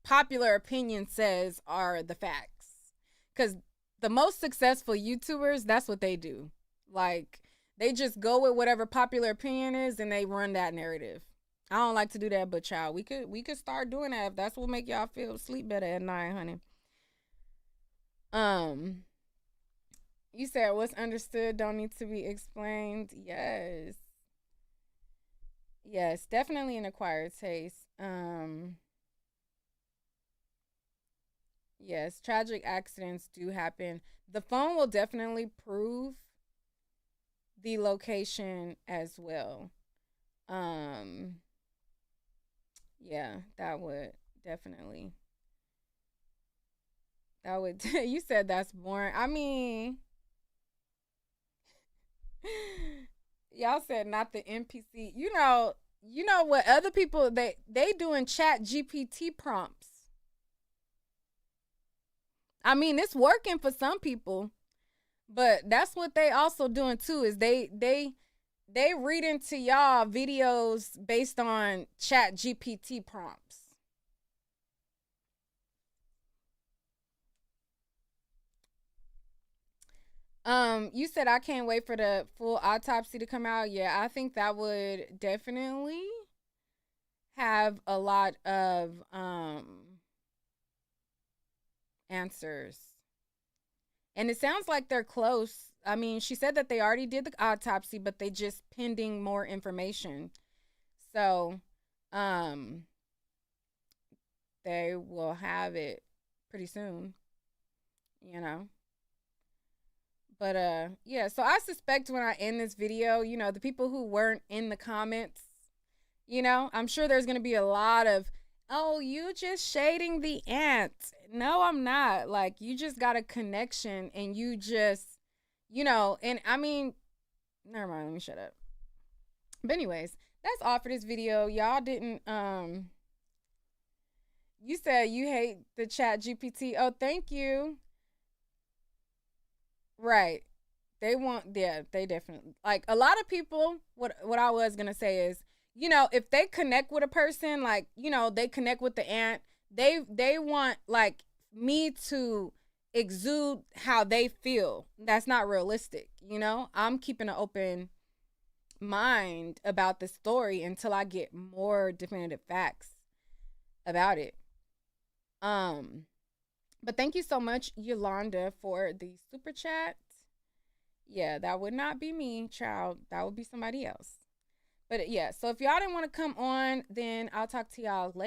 popular opinion says are the facts. Because the most successful YouTubers, that's what they do. Like, they just go with whatever popular opinion is and they run that narrative. I don't like to do that, but child, we could start doing that if that's what make y'all sleep better at night, honey. You said what's understood don't need to be explained. Yes. Yes, definitely an acquired taste. Yes, tragic accidents do happen. The phone will definitely prove the location as well. Yeah, that would definitely. That would. You said that's boring. I mean, y'all said not the NPC. You know what other people they doing chat GPT prompts. I mean, it's working for some people. But that's what they also doing too, is they reading to y'all videos based on chat GPT prompts. You said I can't wait for the full autopsy to come out. Yeah, I think that would definitely have a lot of answers. And it sounds like they're close. I mean, she said that they already did the autopsy, but they just pending more information. So, they will have it pretty soon, you know. But yeah, so I suspect when I end this video, you know, the people who weren't in the comments, you know, I'm sure there's going to be a lot of, oh, you just shading the aunt. No, I'm not. Like, you just got a connection and you just, you know, and I mean, never mind, let me shut up. But anyways, that's all for this video. Y'all didn't, you said you hate the chat GPT. Oh, thank you. Right. They want, yeah, they definitely, like, a lot of people, what I was going to say is, you know, if they connect with a person, like, you know, they connect with the aunt, they want, like, me to exude how they feel. That's not realistic, you know? I'm keeping an open mind about the story until I get more definitive facts about it. But thank you so much, Yolanda, for the super chat. Yeah, that would not be me, child. That would be somebody else. But yeah, so if y'all didn't want to come on, then I'll talk to y'all later.